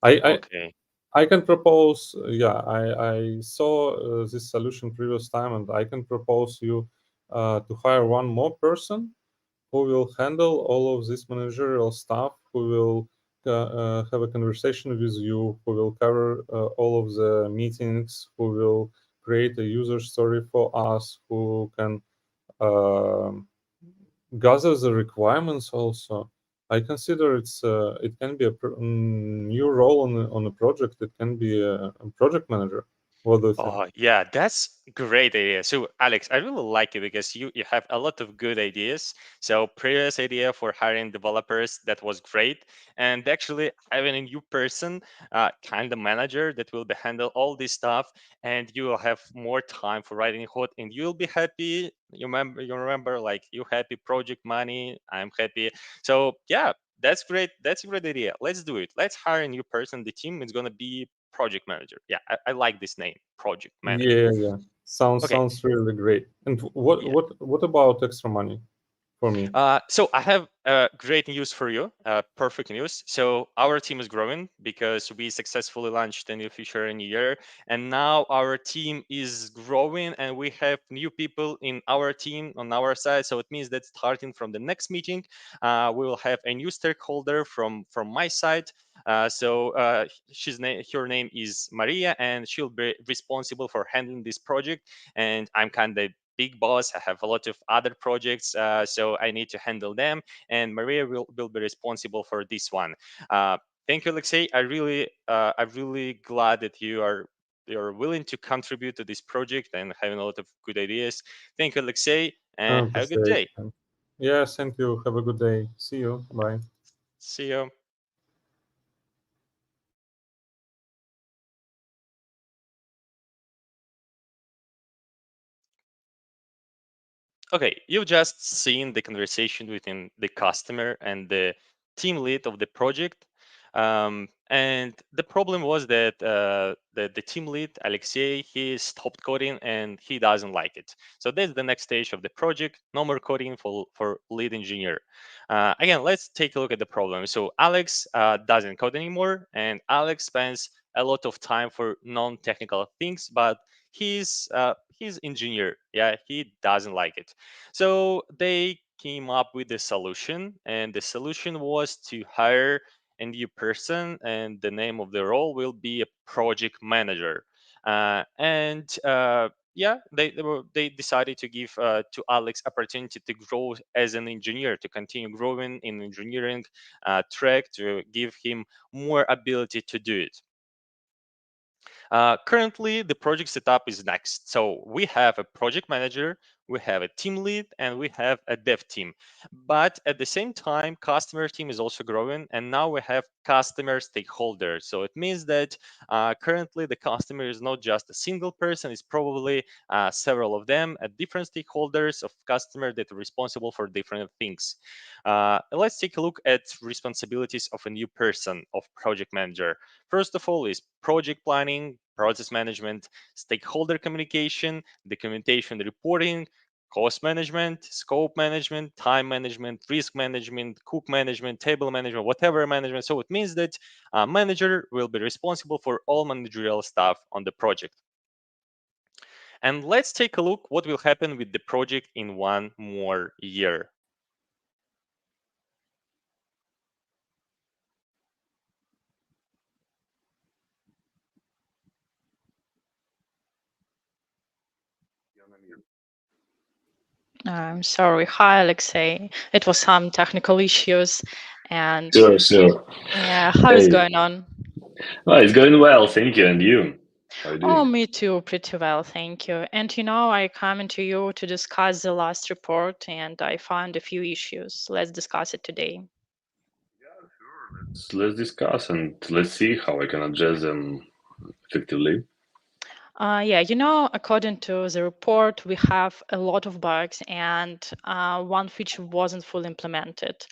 I I, Okay. I can propose. Yeah, I saw this solution previous time, and I can propose you to hire one more person who will handle all of this managerial stuff, who will have a conversation with you, who will cover all of the meetings, who will create a user story for us, who can um gather the requirements also. I consider it can be a new role on a project. It can be a project manager. What do you think? Oh yeah, that's great idea. So Alex, I really like it because you have a lot of good ideas. So previous idea for hiring developers that was great, and actually having a new person, kind of manager that will be handle all this stuff, and you will have more time for writing code, and you'll be happy. You remember like you happy project money. I'm happy. So yeah, that's great. That's a great idea. Let's do it. Let's hire a new person. The team is gonna be project manager. Yeah, I like this name, project manager. Yeah, yeah. Okay, Sounds really great. And what yeah. what what about extra money for me? So I have great news for you. Perfect news. So our team is growing because we successfully launched a new feature in a year, and now our team is growing, and we have new people in our team on our side. So it means that starting from the next meeting, we will have a new stakeholder from my side. So her name is Maria, and she'll be responsible for handling this project. And I'm kind of big boss. I have a lot of other projects, so I need to handle them. And Maria will be responsible for this one. Thank you, Alexei. I'm really glad that you're willing to contribute to this project and having a lot of good ideas. Thank you, Alexei, I and have a good appreciate day. it. Yeah, thank you. Have a good day. See you. Bye. See you. Okay, you've just seen the conversation between the customer and the team lead of the project. And the problem was that the team lead, Alexei, he stopped coding and he doesn't like it. So that's the next stage of the project. No more coding for lead engineer. Again, let's take a look at the problem. So Alex doesn't code anymore, and Alex spends a lot of time for non-technical things, but he's engineer. Yeah, he doesn't like it. So they came up with a solution, and the solution was to hire a new person, and the name of the role will be a project manager. Yeah, they decided to give to Alex opportunity to grow as an engineer, to continue growing in engineering track, to give him more ability to do it. Currently, the project setup is next. So we have a project manager, we have a team lead, and we have a dev team. But at the same time, customer team is also growing, and now we have customer stakeholders. So it means that currently the customer is not just a single person, it's probably several of them at different stakeholders of customer that are responsible for different things. Let's take a look at responsibilities of a new person, of project manager. First of all is project planning, process management, stakeholder communication, documentation reporting, cost management, scope management, time management, risk management, cook management, table management, whatever management. So it means that a manager will be responsible for all managerial stuff on the project. And let's take a look what will happen with the project in 1 more year. I'm sorry. Hi, Alexei. It was some technical issues, and Sure. yeah, how is going on? Well, it's going well, thank you. And you? How are you Oh, doing? me too, pretty well, thank you. And I come to you to discuss the last report, and I found a few issues. Let's discuss it today. Let's discuss and let's see how I can address them effectively. Yeah, according to the report, we have a lot of bugs, and one feature wasn't fully implemented.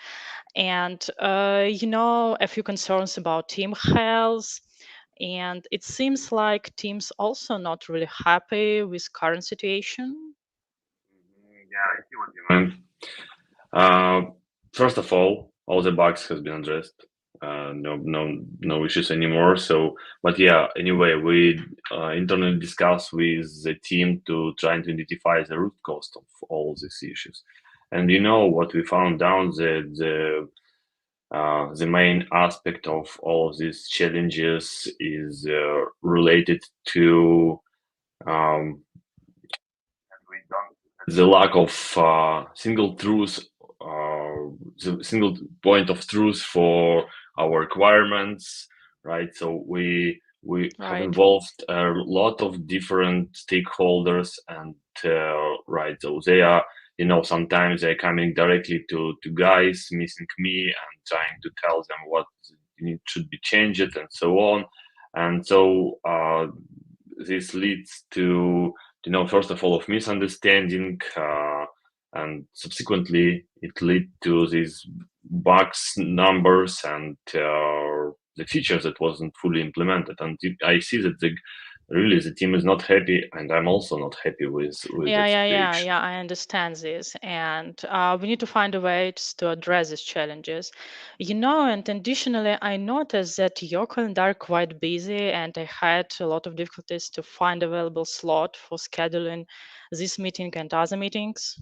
And, a few concerns about team health. And it seems like teams also not really happy with current situation. Yeah, I see what you mean. First of all the bugs has been addressed. No issues anymore. So, but yeah, anyway, we internally discussed with the team to try and identify the root cause of all these issues. And what we found down the main aspect of all of these challenges is related to the lack of single truth, the single point of truth for our requirements, right? So we have involved a lot of different stakeholders, and right, so they are, sometimes they're coming directly to guys missing me and trying to tell them what should be changed and so on. And so this leads to first of all of misunderstanding, and subsequently it lead to these bugs numbers and the features that wasn't fully implemented. And I see that really the team is not happy, and I'm also not happy with that situation. Yeah, I understand this. And we need to find a way to address these challenges. And additionally, I noticed that your calendar quite busy, and I had a lot of difficulties to find available slot for scheduling this meeting and other meetings.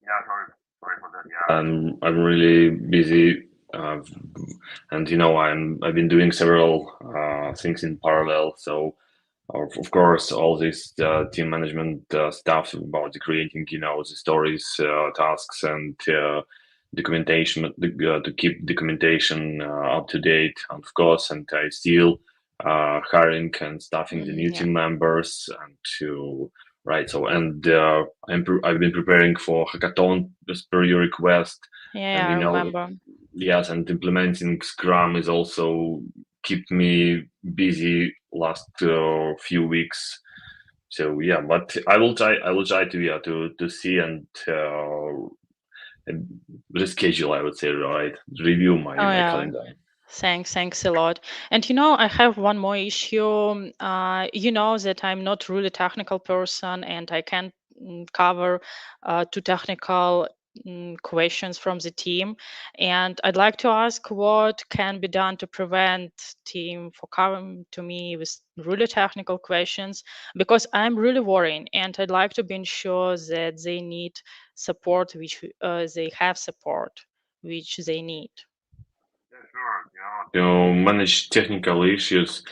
Yeah, sorry for that. Yeah, I'm really busy, and I've been doing several things in parallel. So, of course, all this team management stuff about creating, the stories, tasks, and documentation to keep documentation up to date, of course. And I still hiring and staffing the new team members and to. Right. So, and I've been preparing for hackathon as per your request. Yeah, And I remember. Yes, and implementing Scrum is also keep me busy last few weeks. So yeah, but I will try to see and reschedule. I would say, right, review my calendar. Thanks a lot. And I have one more issue. You know that I'm not really technical person, and I can't cover too technical questions from the team. And I'd like to ask what can be done to prevent team from coming to me with really technical questions, because I'm really worrying, and I'd like to be sure that they need support, which they have support, which they need. To manage technical issues,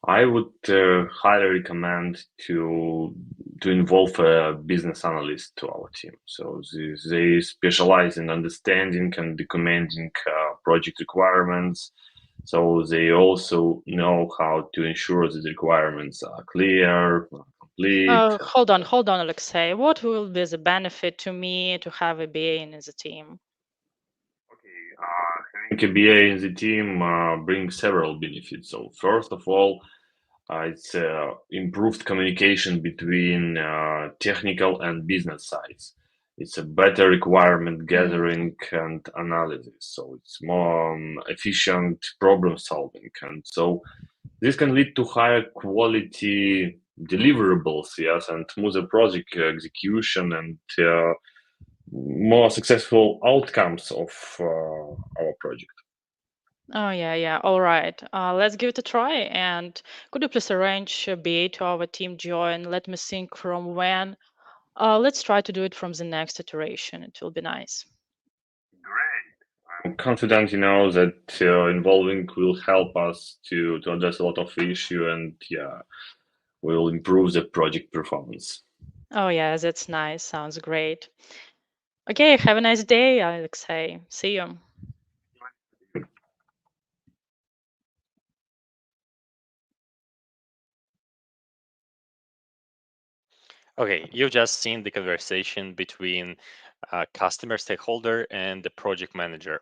I would highly recommend to involve a business analyst to our team. So they specialize in understanding and documenting project requirements. So they also know how to ensure that the requirements are clear, complete. Hold on, Alexei. What will be the benefit to me to have a BA in the team? Having a BA in the team brings several benefits. So first of all, it's improved communication between technical and business sides. It's a better requirement gathering and analysis. So it's more efficient problem solving. And so this can lead to higher quality deliverables, yes, and smoother project execution and more successful outcomes of our project. Oh, yeah. All right. Let's give it a try. And could you please arrange a BA to our team join? Let me think from when. Let's try to do it from the next iteration. It will be nice. I'm confident, that involving will help us to address a lot of issue and will improve the project performance. Oh, yeah, that's nice. Sounds great. Okay, have a nice day, Alexei. See you. Okay, you've just seen the conversation between customer stakeholder and the project manager.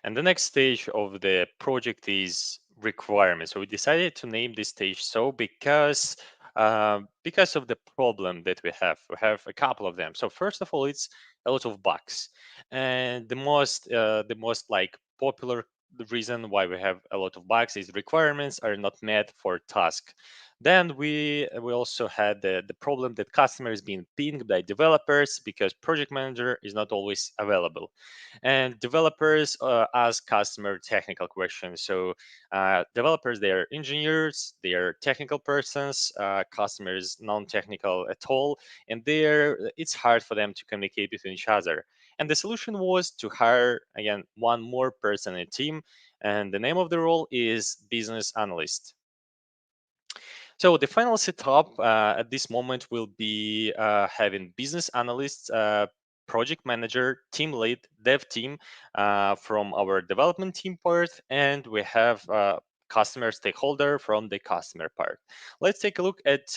And the next stage of the project is requirements. So we decided to name this stage so because of the problem that we have. We have a couple of them. So first of all, it's a lot of bugs, and the most like popular reason why we have a lot of bugs is requirements are not met for task. Then we also had the problem that customer is being pinged by developers because project manager is not always available, and developers ask customer technical questions. So developers, they are engineers, they are technical persons, customers non-technical at all, and it's hard for them to communicate between each other. And the solution was to hire again one more person in a team, and the name of the role is business analyst. So the final setup at this moment will be having business analysts, project manager, team lead, dev team from our development team part, and we have customer stakeholder from the customer part. Let's take a look at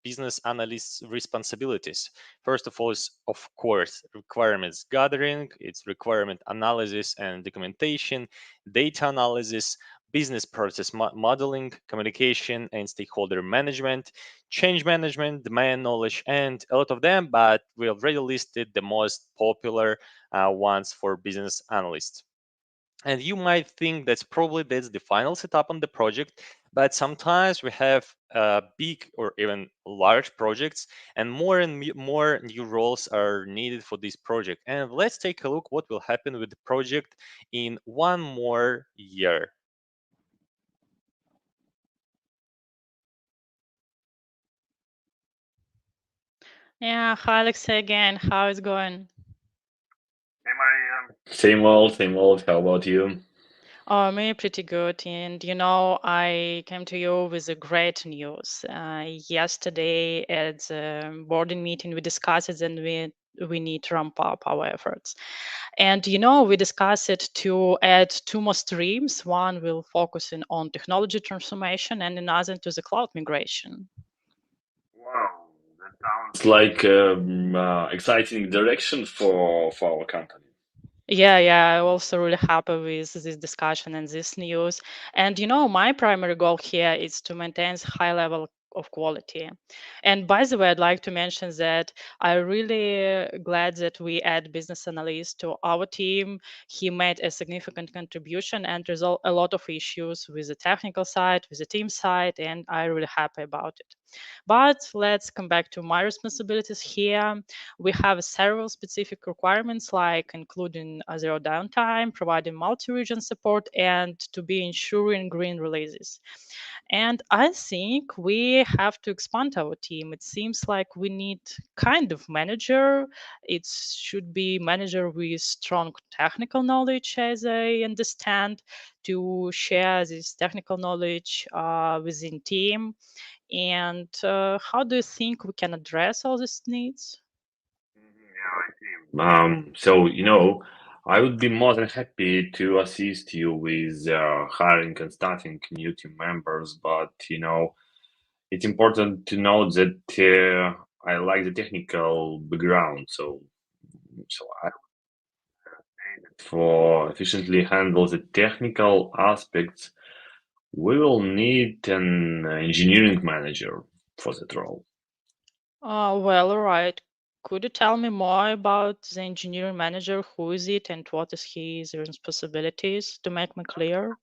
business analysts' responsibilities. First of all, is of course requirements gathering, it's requirement analysis and documentation, data analysis, business process modeling, communication and stakeholder management, change management, domain knowledge, and a lot of them, but we already listed the most popular ones for business analysts. And you might think that's the final setup on the project, but sometimes we have big or even large projects, and more new roles are needed for this project. And let's take a look what will happen with the project in one more year. Yeah, hi Alexei again. How is it going? Hey, Maria. Same old. How about you? Oh, me pretty good. And I came to you with a great news. Yesterday at the boarding meeting, we discussed it, and we need to ramp up our efforts. And we discussed it to add two more streams. One will focus on technology transformation, and another to the cloud migration. Wow, that sounds like exciting direction for our company. Yeah, I'm also really happy with this discussion and this news. And my primary goal here is to maintain high level of quality. And by the way, I'd like to mention that I really glad that we add business analyst to our team. He made a significant contribution and resolved a lot of issues with the technical side, with the team side, and I'm really happy about it. But let's come back to my responsibilities here. We have several specific requirements, like including zero downtime, providing multi-region support, and to be ensuring green releases. And I think we have to expand our team. It seems like we need kind of manager. It should be manager with strong technical knowledge, as I understand, to share this technical knowledge within team. And how do you think we can address all these needs? So, I would be more than happy to assist you with hiring and starting new team members, but it's important to know that I like the technical background. So I for efficiently handle the technical aspects, we will need an engineering manager for that role. Well, all right. Could you tell me more about the engineering manager? Who is it and what is his responsibilities to make me clear?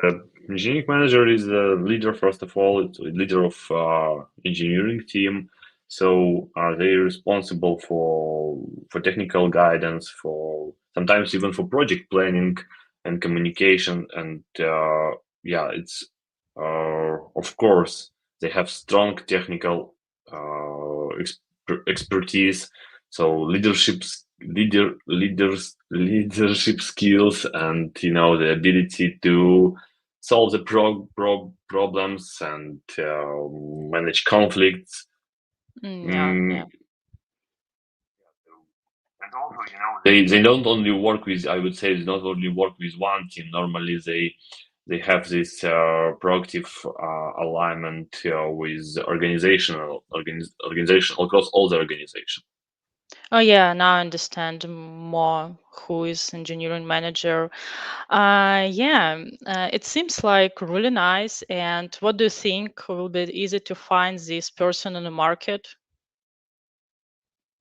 The engineering manager is the leader, first of all, it's a leader of engineering team. So they're responsible for technical guidance, for sometimes even for project planning and communication. And yeah, it's of course they have strong technical expertise. So leadership skills, and the ability to solve the problems and manage conflicts. Yeah, Mm, yeah. and also, they don't only work with. I would say they not only work with one team. Normally, they have this proactive alignment with organization across all the organization. Oh, yeah, now I understand more who is engineering manager. Yeah, it seems like really nice. And what do you think will be easy to find this person in the market?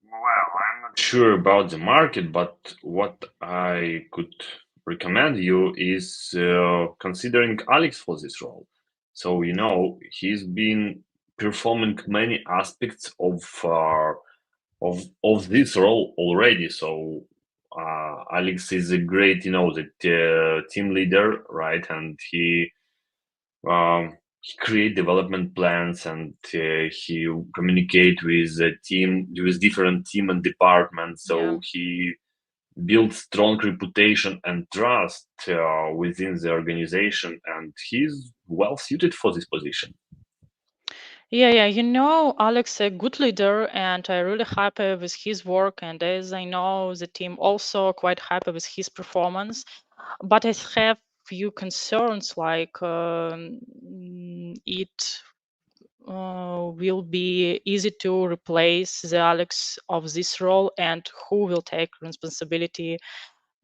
Well, I'm not sure about the market, but what I could recommend you is considering Alex for this role. So, he's been performing many aspects of this role already. So, Alex is a great, the team leader, right? And he create development plans, and he communicate with the team, with different team and departments. Yeah. So he builds strong reputation and trust within the organization, and he's well suited for this position. Yeah, Alex a good leader, and I really happy with his work. And as I know, the team also quite happy with his performance. But I have few concerns, like it will be easy to replace the Alex of this role, and who will take responsibility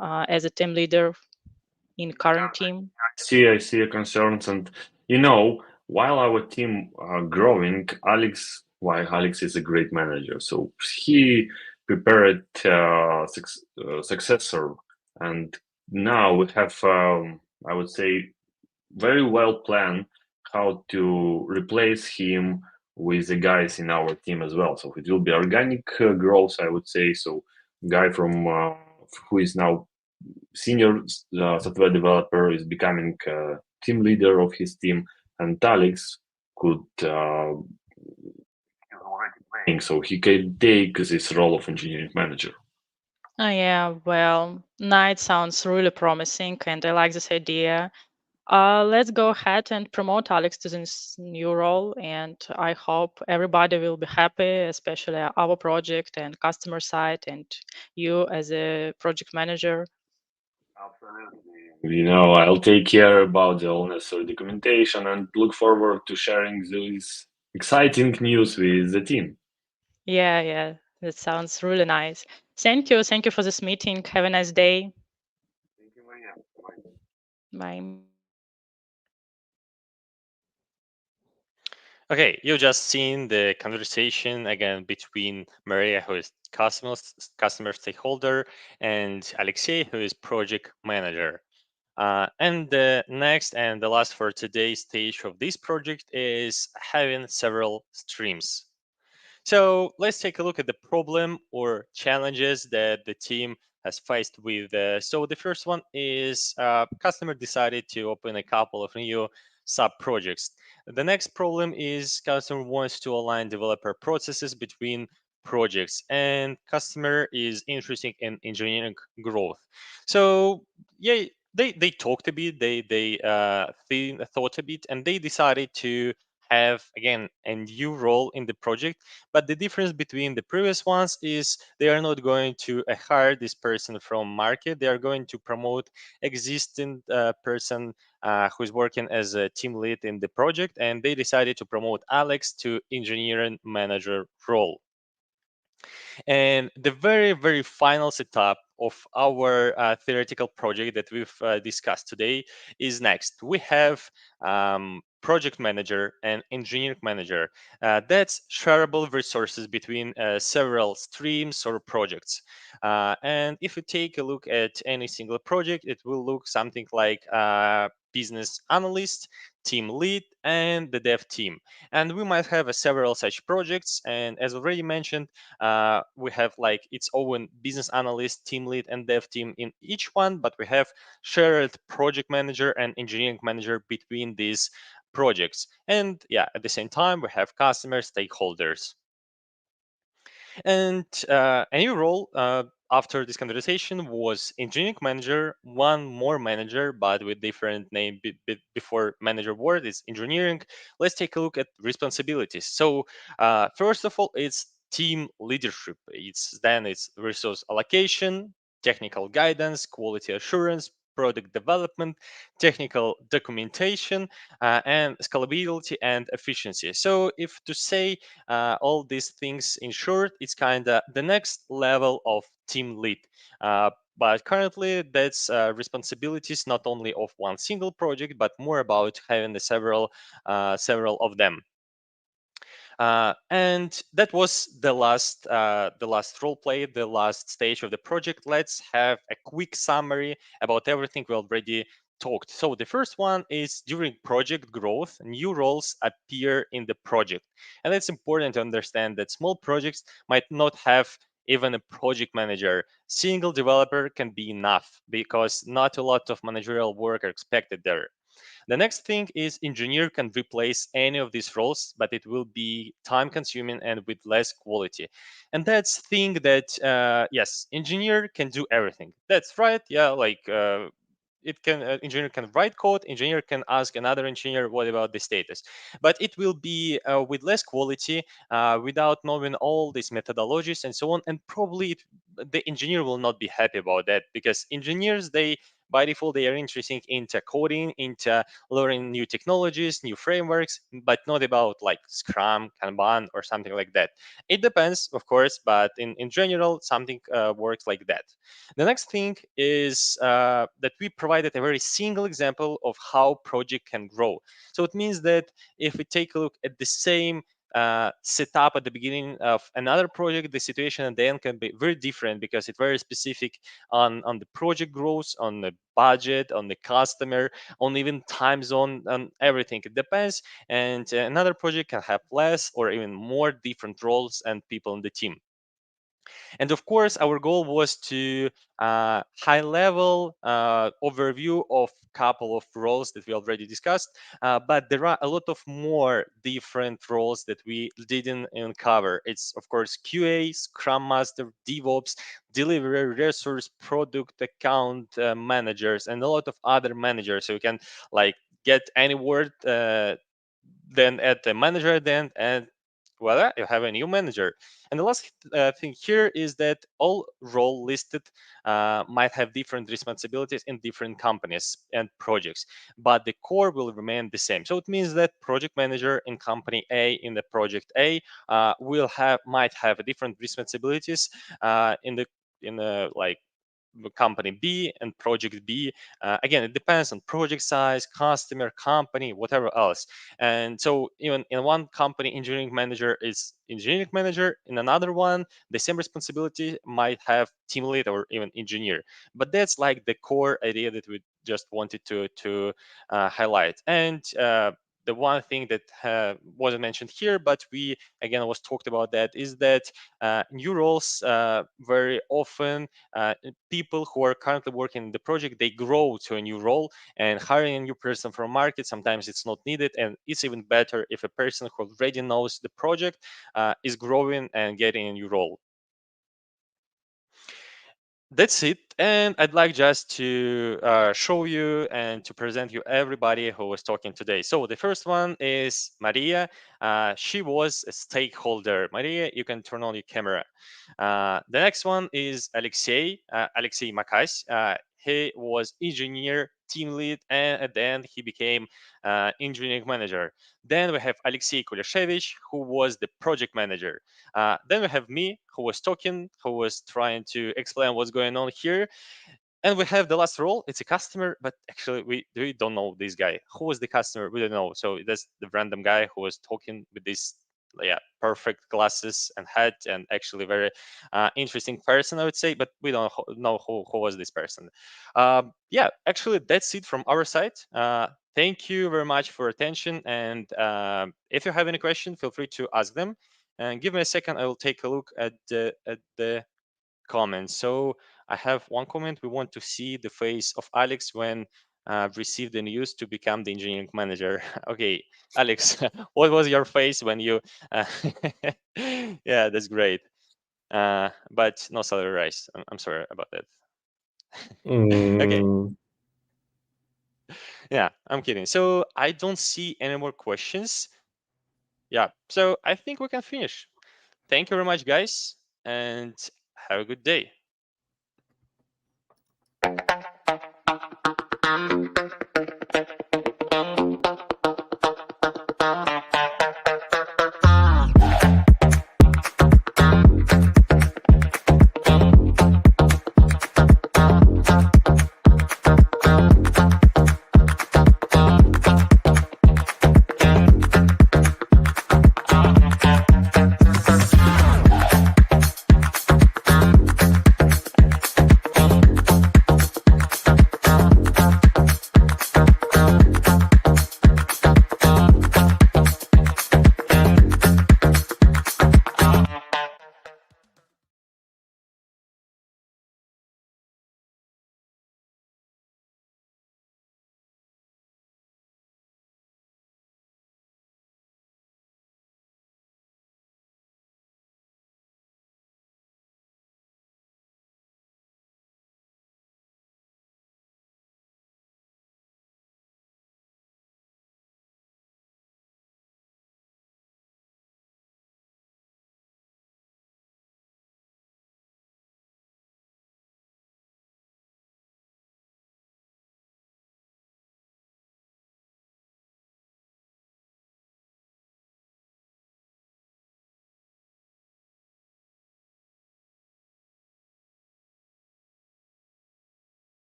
as a team leader in current team. I see your concerns, and while our team are growing, Alex is a great manager, so he prepared successor, and now we have, I would say, very well planned how to replace him with the guys in our team as well. So it will be organic growth, I would say. So guy from who is now senior software developer is becoming team leader of his team, and Alex could is already playing, so he can take this role of engineering manager. Oh, yeah, well, night sounds really promising, and I like this idea. Let's go ahead and promote Alex to this new role, and I hope everybody will be happy, especially our project and customer side, and you as a project manager. Absolutely. I'll take care about the all necessary documentation and look forward to sharing this exciting news with the team. Yeah, that sounds really nice. Thank you for this meeting. Have a nice day. Thank you, Maria. Bye. Bye. Okay, you just seen the conversation again between Maria, who is customer stakeholder, and Alexei, who is project manager. And the next and the last for today's stage of this project is having several streams. So let's take a look at the problem or challenges that the team has faced with. So the first one is customer decided to open a couple of new sub projects. The next problem is customer wants to align developer processes between projects, and customer is interested in engineering growth. So yeah, they talked a bit, they thought a bit, and they decided to have again a new role in the project. But the difference between the previous ones is they are not going to hire this person from market. They are going to promote existing person who is working as a team lead in the project, and they decided to promote Alex to engineering manager role. And the very final setup of our theoretical project that we've discussed today is next. We have project manager and engineering manager. That's shareable resources between several streams or projects. And if you take a look at any single project, it will look something like business analyst, team lead, and the dev team. And we might have several such projects. And as already mentioned, we have like its own business analyst, team lead, and dev team in each one, but we have shared project manager and engineering manager between these projects. And yeah, at the same time, we have customer stakeholders. And a new role after this conversation was engineering manager, one more manager, but with different name before manager word is engineering. Let's take a look at responsibilities. So first of all, it's team leadership. It's resource allocation, technical guidance, quality assurance, product development, technical documentation, and scalability and efficiency. So if to say all these things in short, it's kind of the next level of team lead. But currently, that's responsibilities not only of one single project, but more about having several of them. And that was the last role play, the last stage of the project. Let's have a quick summary about everything we already talked. So the first one is during project growth, new roles appear in the project. And it's important to understand that small projects might not have even a project manager. Single developer can be enough because not a lot of managerial work are expected there. The next thing is engineer can replace any of these roles, but it will be time consuming and with less quality. And that's thing that, yes, engineer can do everything. That's right. Yeah, like it can engineer can write code, engineer can ask another engineer what about the status, but it will be with less quality, without knowing all these methodologies and so on. And probably the engineer will not be happy about that, because engineers, they by default they are interested into coding, into learning new technologies, new frameworks, but not about like Scrum, Kanban, or something like that. It depends, of course, but in general, something works like that. The next thing is that we provided a very single example of how project can grow. So it means that if we take a look at the same setup at the beginning of another project, the situation at the end can be very different because it's very specific on the project growth, on the budget, on the customer, on even time zone, on everything. It depends. And another project can have less or even more different roles and people in the team. And of course, our goal was to high level overview of couple of roles that we already discussed, but there are a lot of more different roles that we didn't uncover. It's of course QA, Scrum Master, DevOps, delivery, resource, product, account managers, and a lot of other managers. So you can like get any word, then add the manager at the end, and voila, you have a new manager. And the last thing here is that all role listed might have different responsibilities in different companies and projects, but the core will remain the same. So it means that project manager in company A in the project A might have different responsibilities in the like company B and project B. Again, it depends on project size, customer, company, whatever else. And so even in one company, engineering manager is engineering manager. In another one, the same responsibility might have team lead or even engineer. But that's like the core idea that we just wanted to highlight. And the one thing that wasn't mentioned here, but we again was talked about that, is that new roles very often people who are currently working in the project, they grow to a new role, and hiring a new person from market, sometimes it's not needed, and it's even better if a person who already knows the project is growing and getting a new role. That's it, and I'd like just to show you and to present you everybody who was talking today. So the first one is Maria. She was a stakeholder. Maria, you can turn on your camera. The next one is Alexei, Alexei Makась. He was engineer, team lead, and at the end he became engineering manager. Then we have Alexei Kulishevich, who was the project manager. Then we have me, who was talking, who was trying to explain what's going on here. And we have the last role. It's a customer, but actually we don't know this guy. Who was the customer? We don't know. So that's the random guy who was talking with this, yeah, perfect glasses and hat, and actually very interesting person, I would say. But we don't know who was this person. Yeah, actually that's it from our side. Thank you very much for attention. And if you have any question, feel free to ask them. And give me a second. I will take a look at the comments. So I have one comment. We want to see the face of Alex when received the news to become the engineering manager. Okay, Alex, what was your face when you? Yeah, that's great. But no salary rise. I'm sorry about that. Okay. Yeah, I'm kidding. So I don't see any more questions. Yeah, so I think we can finish. Thank you very much, guys, and have a good day.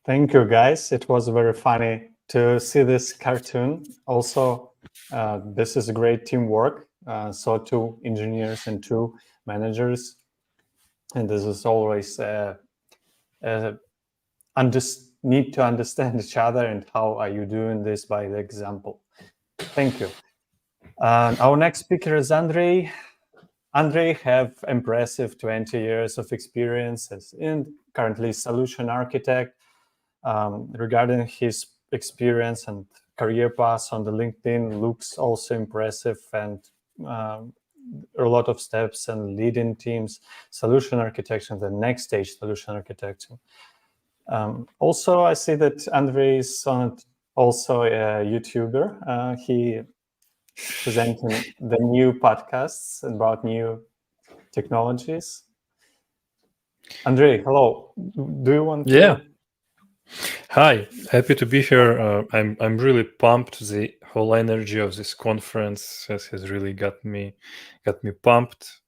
Thank you, guys. It was very funny to see this cartoon. Also, this is great teamwork. So two engineers and two managers. And this is always need to understand each other and how are you doing this by the example. Thank you. Our next speaker is Andrei. Andrei have impressive 20 years of experience as currently solution architect. Regarding his experience and career path on the LinkedIn looks also impressive, and a lot of steps and leading teams, solution architecture, the next stage solution architecture. Also, I see that Andrei is also a YouTuber. He presenting the new podcasts about new technologies. Andrei, hello. Do you want to? Yeah. Hi, happy to be here. I'm really pumped. The whole energy of this conference has really got me pumped.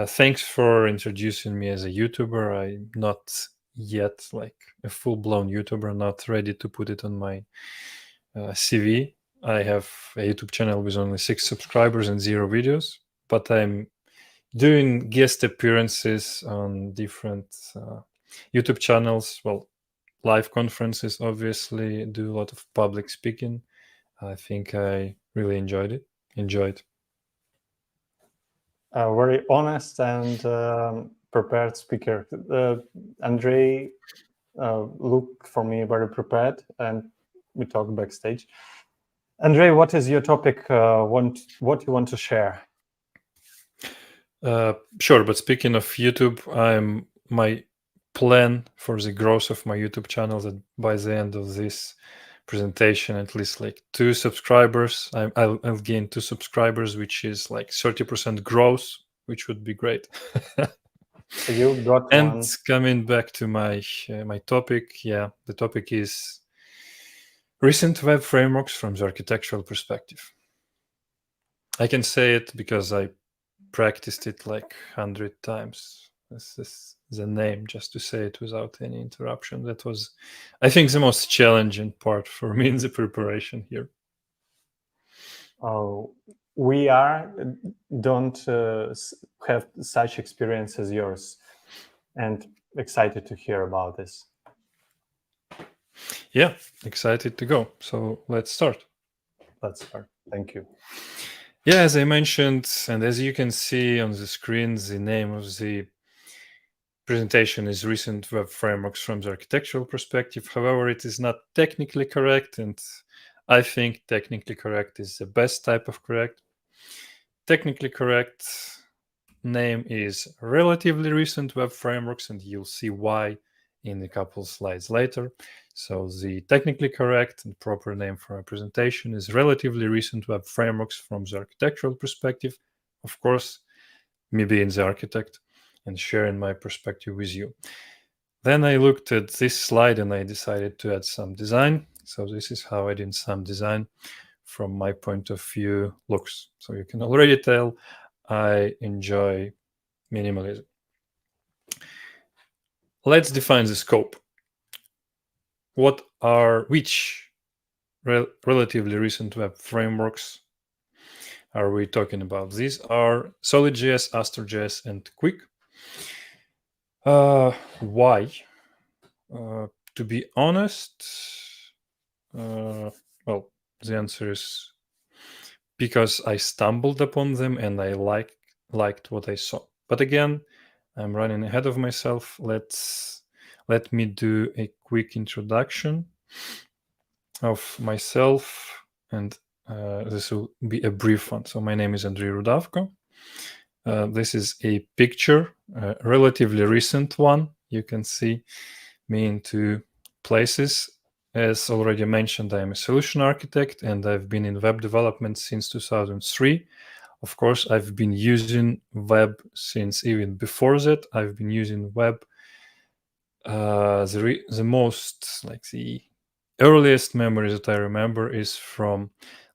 Thanks for introducing me as a YouTuber. I'm not yet like a full-blown YouTuber, not ready to put it on my CV. I have a YouTube channel with only 6 subscribers and 0 videos, but I'm doing guest appearances on different YouTube channels. Well, live conferences, obviously, do a lot of public speaking. I think I really enjoyed it. Very honest and prepared speaker. Andrei looked for me very prepared, and we talked backstage. Andrei, what is your topic? What you want to share? Sure, but speaking of YouTube, my plan for the growth of my YouTube channel that by the end of this presentation, at least like 2 subscribers, I'll gain 2 subscribers, which is like 30% growth, which would be great. So you got and one. Coming back to my topic, the topic is recent web frameworks from the architectural perspective. I can say it because I practiced it like 100 times. This is the name, just to say it without any interruption. That was, I think, the most challenging part for me in the preparation here. We don't have such experience as yours, and excited to hear about this. Yeah, excited to go. So let's start. Thank you. Yeah, as I mentioned, and as you can see on the screen, the name of the presentation is recent web frameworks from the architectural perspective. However, it is not technically correct, and I think technically correct is the best type of correct. Technically correct name is relatively recent web frameworks, and you'll see why in a couple slides later. So the technically correct and proper name for a presentation is relatively recent web frameworks from the architectural perspective. Of course, me being the architect and sharing my perspective with you. Then I looked at this slide and I decided to add some design. So this is how adding some design from my point of view looks. So you can already tell I enjoy minimalism. Let's define the scope. Which relatively recent web frameworks are we talking about? These are Solid.js, Astor.js, and Quick. Why? To be honest, well, the answer is because I stumbled upon them and I liked what I saw. But again, I'm running ahead of myself. Let's let me do a quick introduction of myself, and this will be a brief one. So my name is Andrei Rudavko. This is a picture, a relatively recent one. You can see me in two places. As already mentioned, I am a solution architect, and I've been in web development since 2003. Of course, I've been using web since even before that. I've been using web. The most, like the earliest memory that I remember is from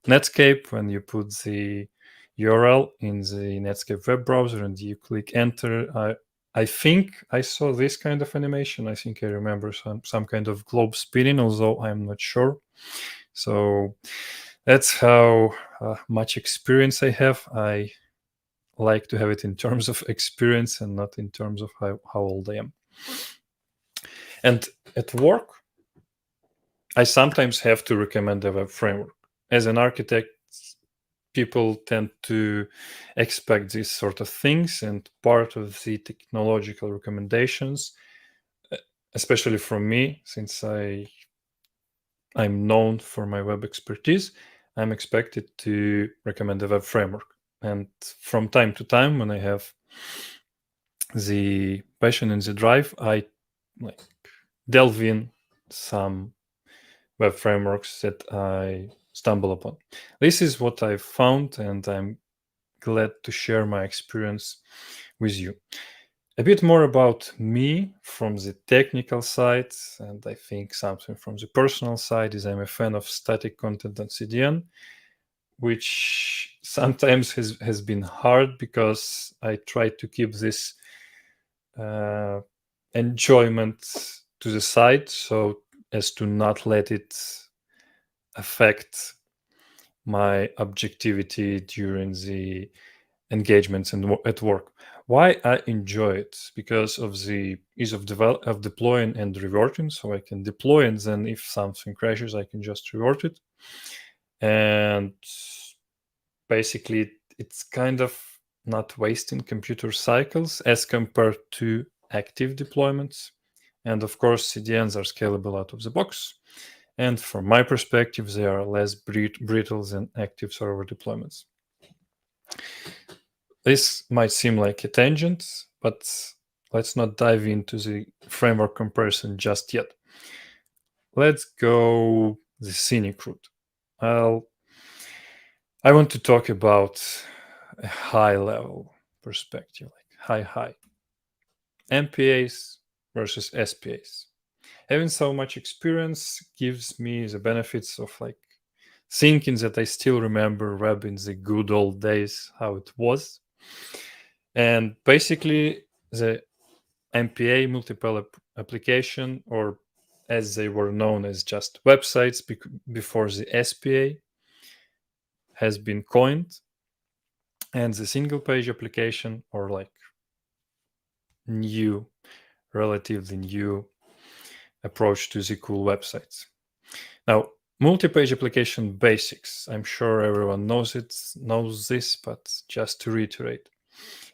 Netscape, when you put the URL in the Netscape web browser and you click enter. I think I saw this kind of animation. I think I remember some kind of globe spinning, although I'm not sure. So that's how much experience I have. I like to have it in terms of experience and not in terms of how old I am. And at work, I sometimes have to recommend a web framework. As an architect, people tend to expect these sort of things, and part of the technological recommendations, especially from me, since I'm known for my web expertise, I'm expected to recommend a web framework. And from time to time, when I have the passion and the drive, I delve in some web frameworks that I stumble upon. This is what I've found, and I'm glad to share my experience with you. A bit more about me from the technical side, and I think something from the personal side is I'm a fan of static content on CDN, which sometimes has been hard because I try to keep this enjoyment to the side so as to not let it affect my objectivity during the engagements and at work. Why I enjoy it? Because of the ease of deploying and reverting. So I can deploy, and then if something crashes, I can just revert it. And basically, it's kind of not wasting computer cycles as compared to active deployments. And of course, CDNs are scalable out of the box. And from my perspective, they are less brittle than active server deployments. This might seem like a tangent, but let's not dive into the framework comparison just yet. Let's go the scenic route. I want to talk about a high level perspective, like high. MPAs versus SPAs. Having so much experience gives me the benefits of like thinking that I still remember web in the good old days, how it was. And basically the MPA, multiple application, or as they were known as just websites before the SPA has been coined, and the single page application, or like relatively new approach to the cool websites. Now, multi-page application basics. I'm sure everyone knows this, but just to reiterate,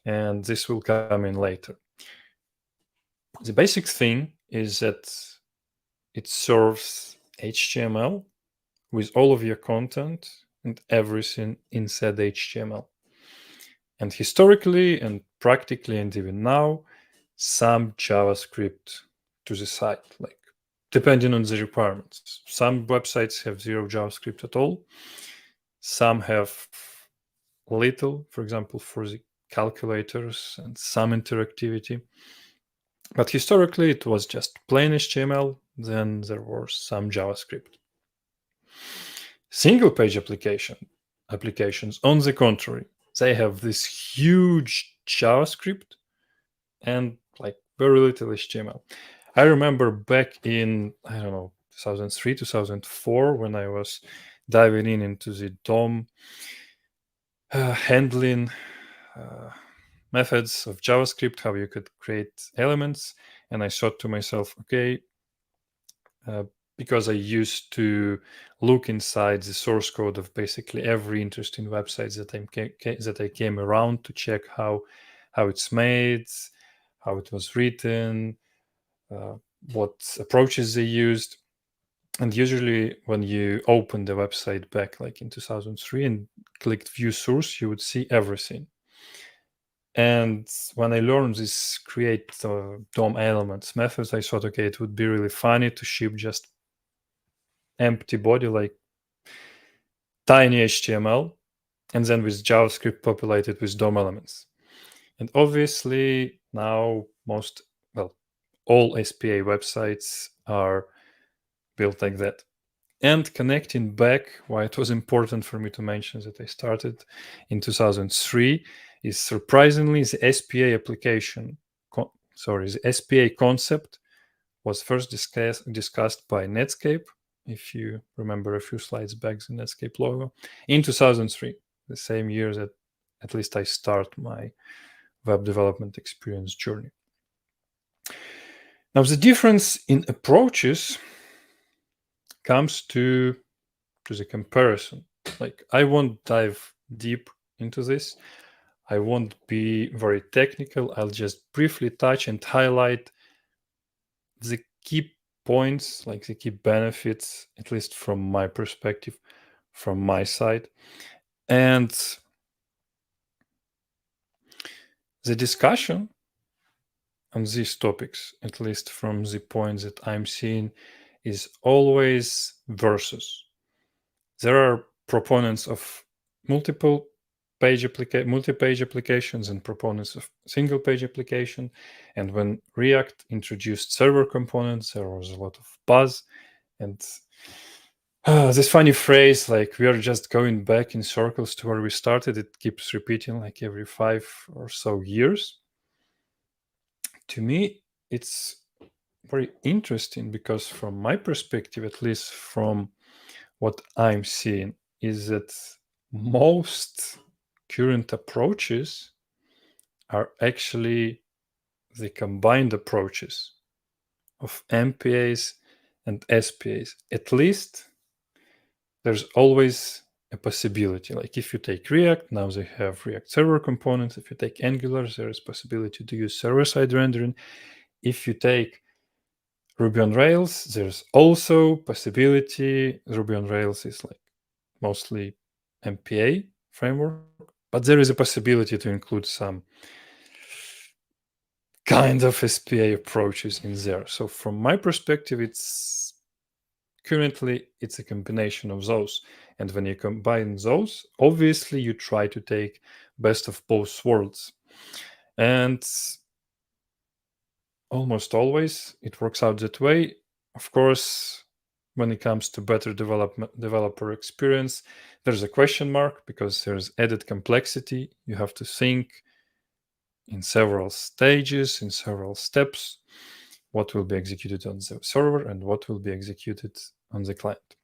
and this will come in later. The basic thing is that it serves HTML with all of your content and everything inside HTML. And historically and practically, and even now, some JavaScript to the side, like depending on the requirements. Some websites have zero JavaScript at all. Some have little, for example, for the calculators and some interactivity. But historically, it was just plain HTML. Then there was some JavaScript. Single page applications, on the contrary, they have this huge JavaScript and like very little HTML. I remember back in, 2003, 2004, when I was diving into the DOM handling methods of JavaScript, how you could create elements. And I thought to myself, okay, because I used to look inside the source code of basically every interesting website that I came around to check how it's made, how it was written, what approaches they used. And usually when you open the website back like in 2003 and clicked view source, you would see everything. And when I learned this create DOM elements methods, I thought, okay, it would be really funny to ship just empty body like tiny HTML, and then with JavaScript populated with DOM elements. And obviously now all SPA websites are built like that. And connecting back, why it was important for me to mention that I started in 2003 is surprisingly the SPA application, the SPA concept was first discussed by Netscape, if you remember a few slides back, the Netscape logo, in 2003, the same year that at least I start my web development experience journey. Now, the difference in approaches comes to the comparison. Like, I won't dive deep into this. I won't be very technical. I'll just briefly touch and highlight the key points, like the key benefits, at least from my perspective, from my side. And the discussion on these topics, at least from the points that I'm seeing, is always versus. There are proponents of multi-page applications and proponents of single-page application. And when React introduced server components, there was a lot of buzz. And this funny phrase, like, we are just going back in circles to where we started, it keeps repeating like every 5 or so years. To me, it's very interesting because from my perspective, at least from what I'm seeing, is that most current approaches are actually the combined approaches of MPAs and SPAs. At least there's always a possibility. Like if you take React, now they have React server components. If you take Angular, there is possibility to use server-side rendering. If you take Ruby on Rails, there's also possibility. Ruby on Rails is like mostly MPA framework, but there is a possibility to include some kind of SPA approaches in there. So from my perspective, currently it's a combination of those. And when you combine those, obviously you try to take best of both worlds. And almost always it works out that way. Of course, when it comes to better developer experience, there's a question mark because there's added complexity. You have to think in several stages, in several steps, what will be executed on the server and what will be executed on the client.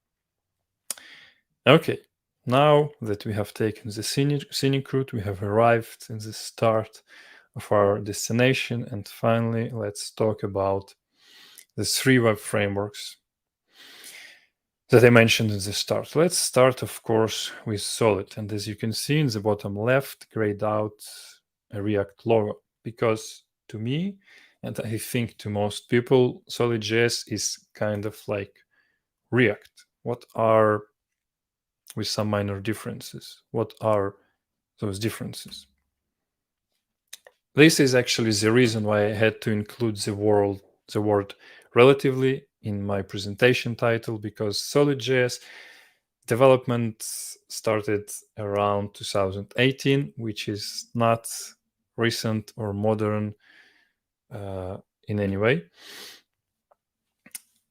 Okay, now that we have taken the scenic route, we have arrived in the start of our destination. And finally, let's talk about the 3 web frameworks that I mentioned in the start. Let's start, of course, with Solid. And as you can see in the bottom left, grayed out a React logo, because to me, and I think to most people, Solid.js is kind of like React. What are, with some minor differences, what are those differences? This is actually the reason why I had to include the word relatively in my presentation title, because Solid.js development started around 2018, which is not recent or modern in any way,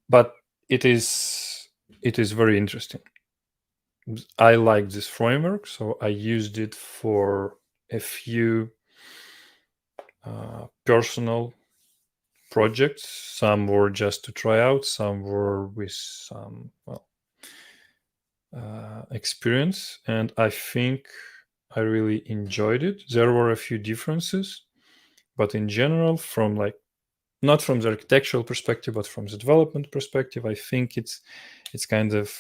but it is very interesting. I like this framework, so I used it for a few personal projects. Some were just to try out, some were with some experience, and I think I really enjoyed it. There were a few differences, but in general, from like, not from the architectural perspective, but from the development perspective, I think it's kind of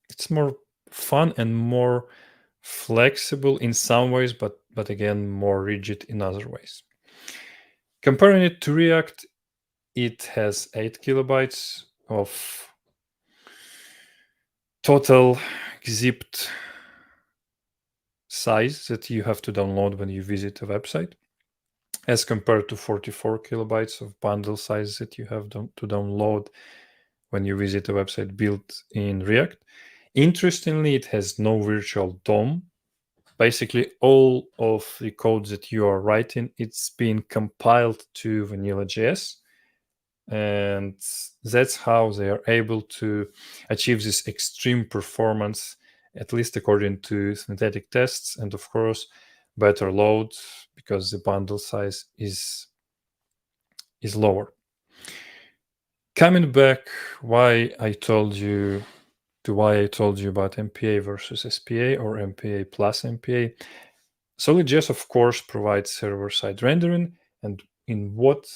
it's more fun and more flexible in some ways, but again more rigid in other ways. Comparing it to React, it has 8 kilobytes of total zipped size that you have to download when you visit a website, as compared to 44 kilobytes of bundle size that you have to download when you visit a website built in React. Interestingly, it has no virtual DOM. Basically, all of the code that you are writing, it's being compiled to vanilla.js. And that's how they are able to achieve this extreme performance, at least according to synthetic tests, and of course, better load because the bundle size is lower. Coming back, why I told you about MPA versus SPA or MPA plus MPA. Solid.js, of course, provides server-side rendering, and in what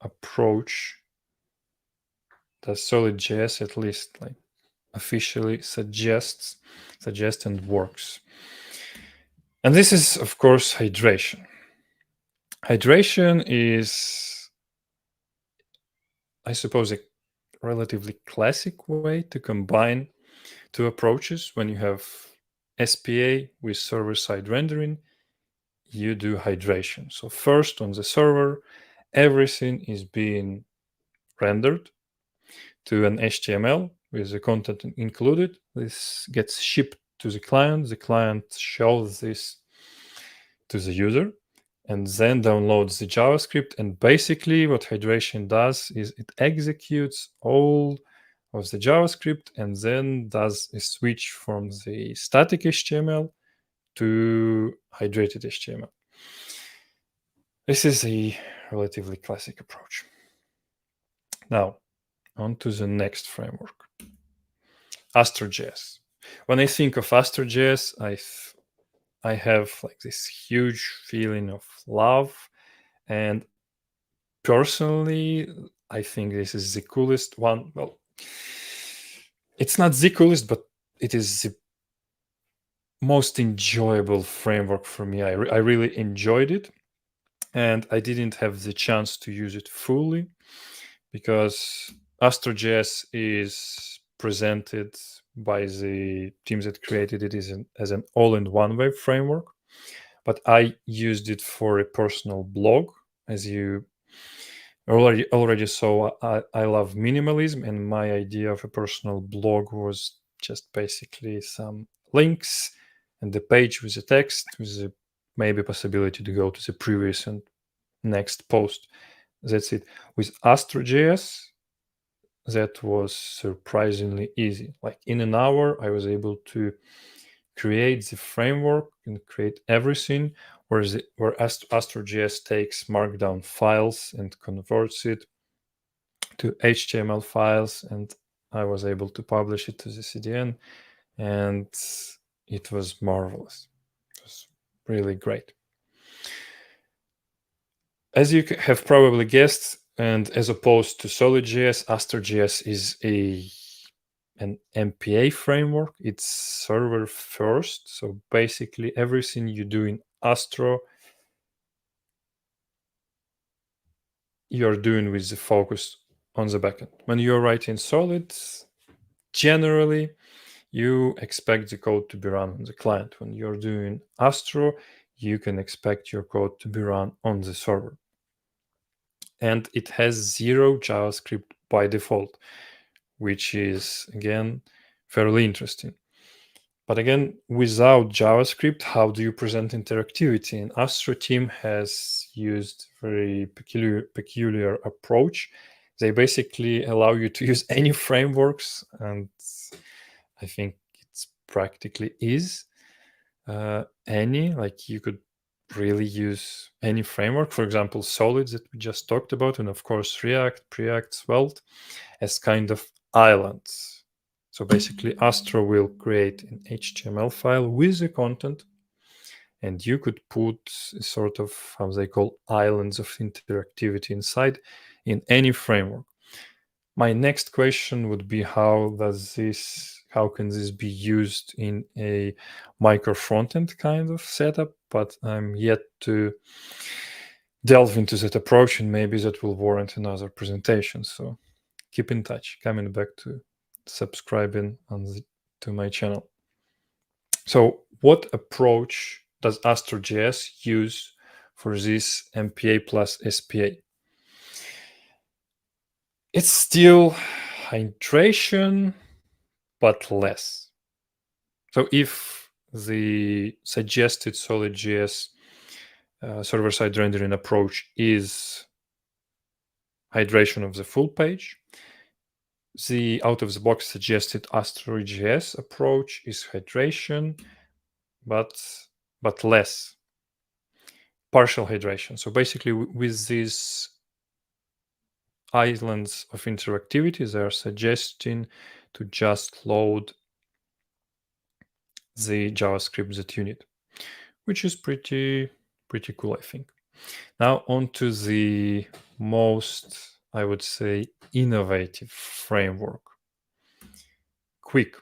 approach does Solid.js at least like officially suggest and works? And this is, of course, hydration. Hydration is, I suppose, a relatively classic way to combine two approaches. When you have SPA with server-side rendering, you do hydration. So first on the server, everything is being rendered to an HTML with the content included. This gets shipped to the client. The client shows this to the user and then downloads the JavaScript. And basically what hydration does is it executes all of the JavaScript and then does a switch from the static HTML to hydrated HTML. This is a relatively classic approach. Now, on to the next framework, Astro.js. When I think of Astro.js, I have like this huge feeling of love, and personally, I think this is the coolest one. Well, it's not the coolest, but it is the most enjoyable framework for me. I really enjoyed it, and I didn't have the chance to use it fully because Astro.js is presented by the teams that created it as an all-in-one web framework. But I used it for a personal blog. As you already saw, I love minimalism, and my idea of a personal blog was just basically some links and the page with the text with the maybe possibility to go to the previous and next post. That's it. With Astro.js, that was surprisingly easy. Like in an hour, I was able to create the framework and create everything, where Astro.js takes markdown files and converts it to HTML files, and I was able to publish it to the CDN, and it was marvelous. It was really great. As you have probably guessed, and as opposed to Solid.js, Astro.js is an MPA framework. It's server first. So basically everything you do in Astro, you're doing with the focus on the backend. When you're writing Solid, generally you expect the code to be run on the client. When you're doing Astro, you can expect your code to be run on the server. And it has 0 JavaScript by default, which is, again, fairly interesting. But again, without JavaScript, how do you present interactivity? And Astro team has used very peculiar approach. They basically allow you to use any frameworks, and I think it's practically is any. Like you could really use any framework, for example, Solid that we just talked about, and of course React, Preact, Svelte as kind of islands. So basically Astro will create an HTML file with the content, and you could put sort of how they call islands of interactivity inside in any framework. My next question would be how can this be used in a micro frontend kind of setup? But I'm yet to delve into that approach, and maybe that will warrant another presentation. So keep in touch, coming back to subscribing to my channel. So what approach does AstroJS use for this MPA plus SPA? It's still hydration, but less. So if the suggested SolidJS server-side rendering approach is hydration of the full page, the out-of-the-box suggested AstroJS approach is hydration, but less. Partial hydration. So basically, with these islands of interactivity, they are suggesting to just load the JavaScript that you need, which is pretty cool, I think. Now on to the most, I would say, innovative framework, Quick.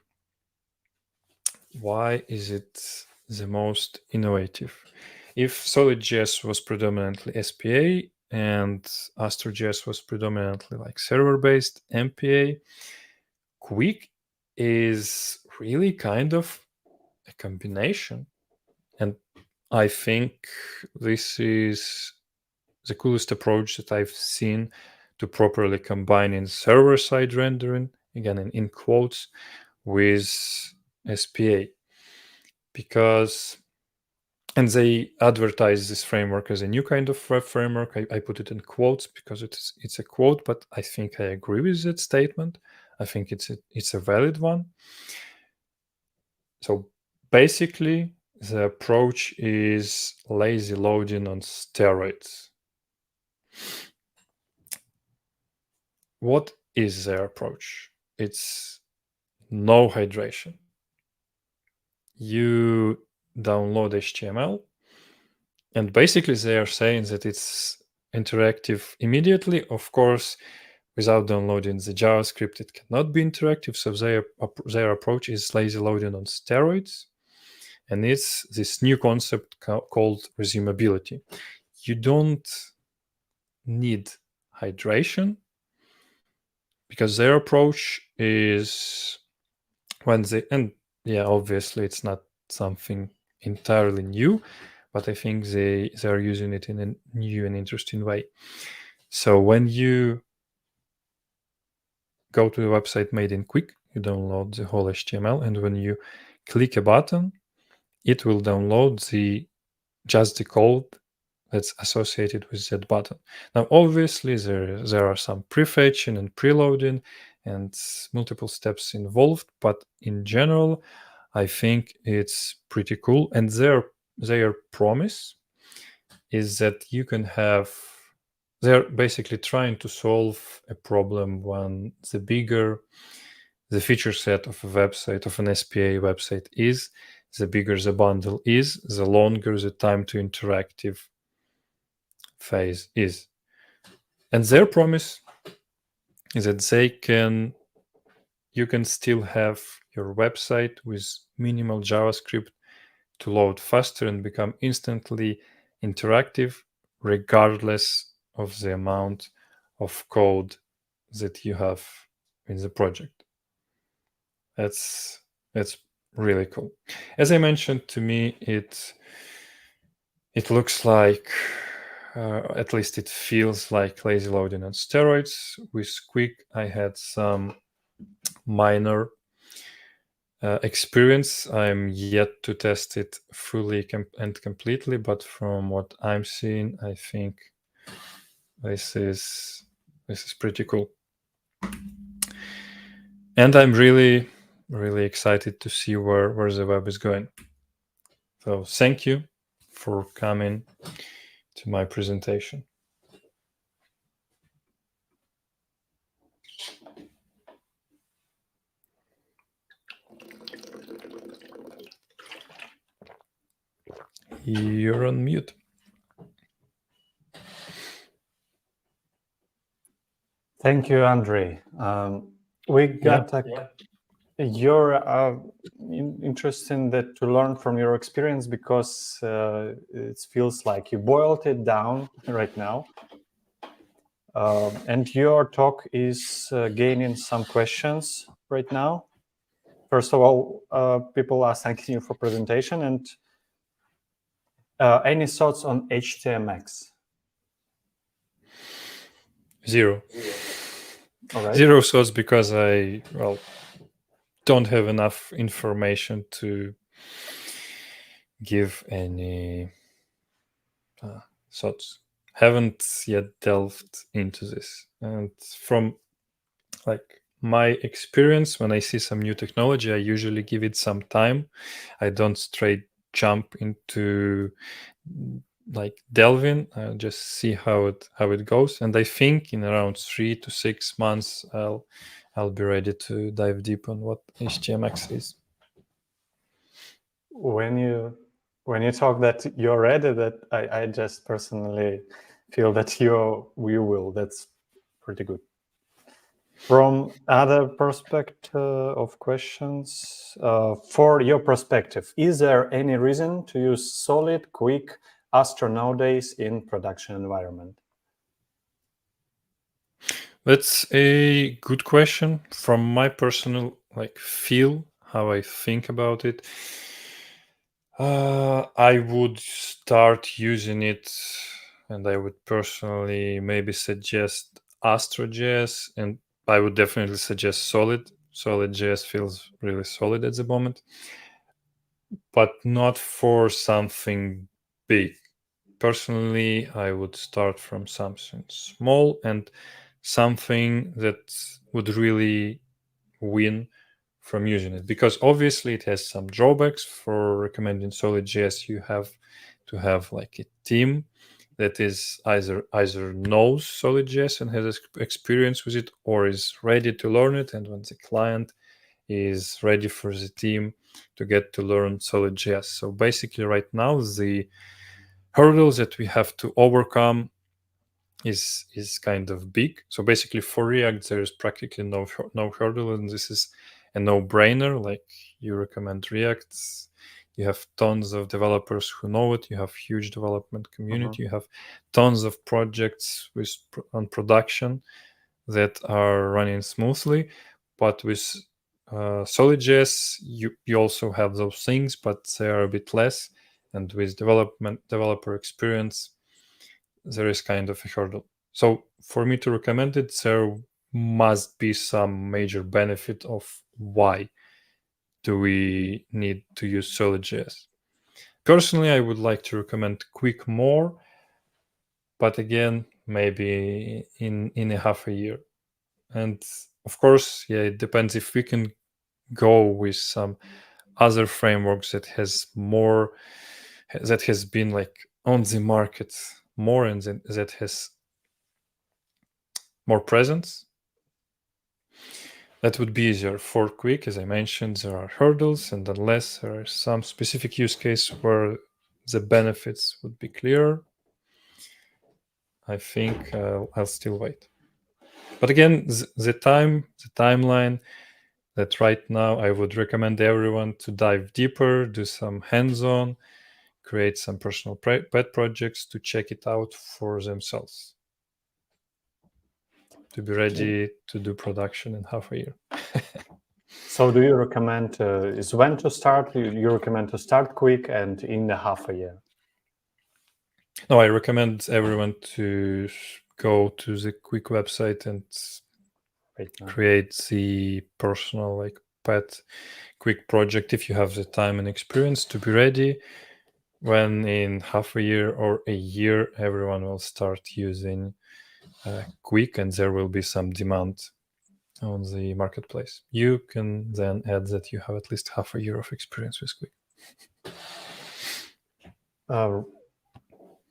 Why is it the most innovative? If SolidJS was predominantly SPA and AstroJS was predominantly like server-based MPA, Quick is really kind of a combination. And I think this is the coolest approach that I've seen to properly combining server-side rendering, again in quotes, with SPA. Because, and they advertise this framework as a new kind of web framework. I put it in quotes because it's a quote, but I think I agree with that statement. I think it's a valid one. So basically, the approach is lazy loading on steroids. What is their approach? It's no hydration. You download HTML, and basically they are saying that it's interactive immediately. Of course, without downloading the JavaScript, it cannot be interactive. So their approach is lazy loading on steroids. And it's this new concept called resumability. You don't need hydration because their approach is obviously it's not something entirely new, but I think they are using it in a new and interesting way. So when you go to the website made in Quick, you download the whole HTML, and when you click a button, it will download just the code that's associated with that button. Now, obviously, there are some prefetching and preloading and multiple steps involved, but in general, I think it's pretty cool. And their promise is that you can have, they're basically trying to solve a problem when the bigger the feature set of a website, of an SPA website is, the bigger the bundle is, the longer the time to interactive phase is. And their promise is that you can still have your website with minimal JavaScript to load faster and become instantly interactive, regardless of the amount of code that you have in the project. That's really cool. As I mentioned, to me, it looks like, at least it feels like lazy loading on steroids. With Quick, I had some minor experience. I'm yet to test it fully and completely, but from what I'm seeing, I think this is pretty cool. And I'm really excited to see where the web is going. So thank you for coming to my presentation. You're on mute. Thank you, Andrei. We got You're interested that to learn from your experience because it feels like you boiled it down right now. And your talk is gaining some questions right now. First of all, people are thanking you for presentation. And any thoughts on HTMX? Zero. All right. Zero thoughts because I don't have enough information to give any thoughts. Haven't yet delved into this. And from like my experience, when I see some new technology, I usually give it some time. I don't straight jump into like delving. I just see how it goes. And I think in around 3 to 6 months, I'll be ready to dive deep on what HTMX is. When you talk that you're ready, that I just personally feel that you will. That's pretty good. From other perspective of questions, for your perspective, is there any reason to use solid, quick Astro nowadays in production environment? That's a good question. From my personal feel, how I think about it, I would start using it, and I would personally maybe suggest AstroJS, and I would definitely suggest Solid. Solid.js feels really solid at the moment, but not for something big. Personally, I would start from something small and something that would really win from using it, because obviously it has some drawbacks. For recommending Solid.js, you have to have like a team that is either knows Solid.js and has experience with it, or is ready to learn it. And when the client is ready for the team to get to learn Solid.js, so basically right now the hurdles that we have to overcome is kind of big. So basically for React there is practically no hurdle, and this is a no-brainer. Like, you recommend React, you have tons of developers who know it, you have huge development community, you have tons of projects on production that are running smoothly. But with Solid.js you also have those things, but they are a bit less, and with developer experience there is kind of a hurdle. So for me to recommend it, there must be some major benefit of why do we need to use Solid.js. Personally, I would like to recommend Quick more, but again, maybe in a half a year. And of course, yeah, it depends if we can go with some other frameworks that has been like on the market more, and that has more presence. That would be easier. For Quick, as I mentioned, there are hurdles, and unless there is some specific use case where the benefits would be clear, I think I'll still wait. But again, the timeline, that right now I would recommend everyone to dive deeper, do some hands-on, create some personal pet projects to check it out for themselves, to be ready to do production in half a year. So do you recommend is when to start? You recommend to start quick and in a half a year? No, I recommend everyone to go to the Quick website and create the personal pet Quick project if you have the time and experience to be ready when in half a year or a year everyone will start using Quick, and there will be some demand on the marketplace. You can then add that you have at least half a year of experience with Quick.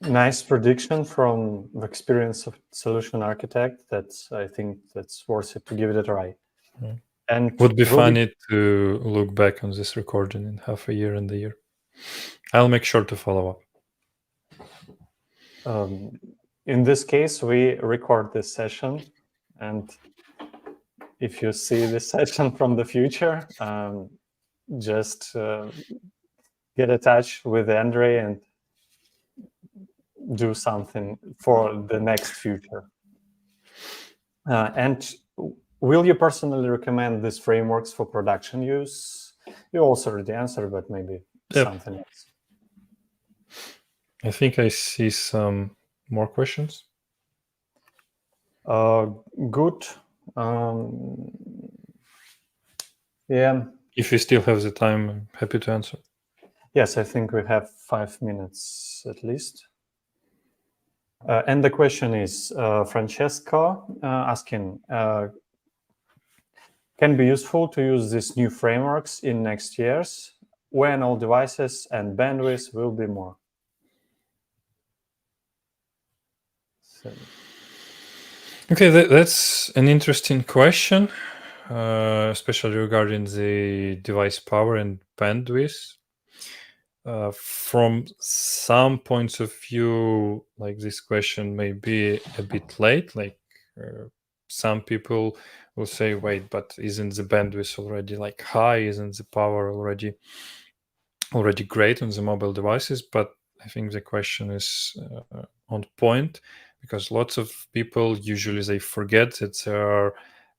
Nice prediction from the experience of solution architect. I think that's worth it to give it a try. Yeah. And would be funny to look back on this recording in half a year and a year. I'll make sure to follow up. In this case, we record this session, and if you see this session from the future, just get in touch with Andre and do something for the next future. And will you personally recommend these frameworks for production use? You also already answered, but maybe something else. I think I see some more questions. Good. Yeah. If you still have the time, I'm happy to answer. Yes, I think we have 5 minutes at least. And the question is, Francesco asking, can be useful to use these new frameworks in next years when all devices and bandwidth will be more? So. Okay, that's an interesting question, especially regarding the device power and bandwidth. From some points of view, like this question may be a bit late. Like some people will say, wait, but isn't the bandwidth already like high? Isn't the power already great on the mobile devices? But I think the question is on point, because lots of people usually they forget that there are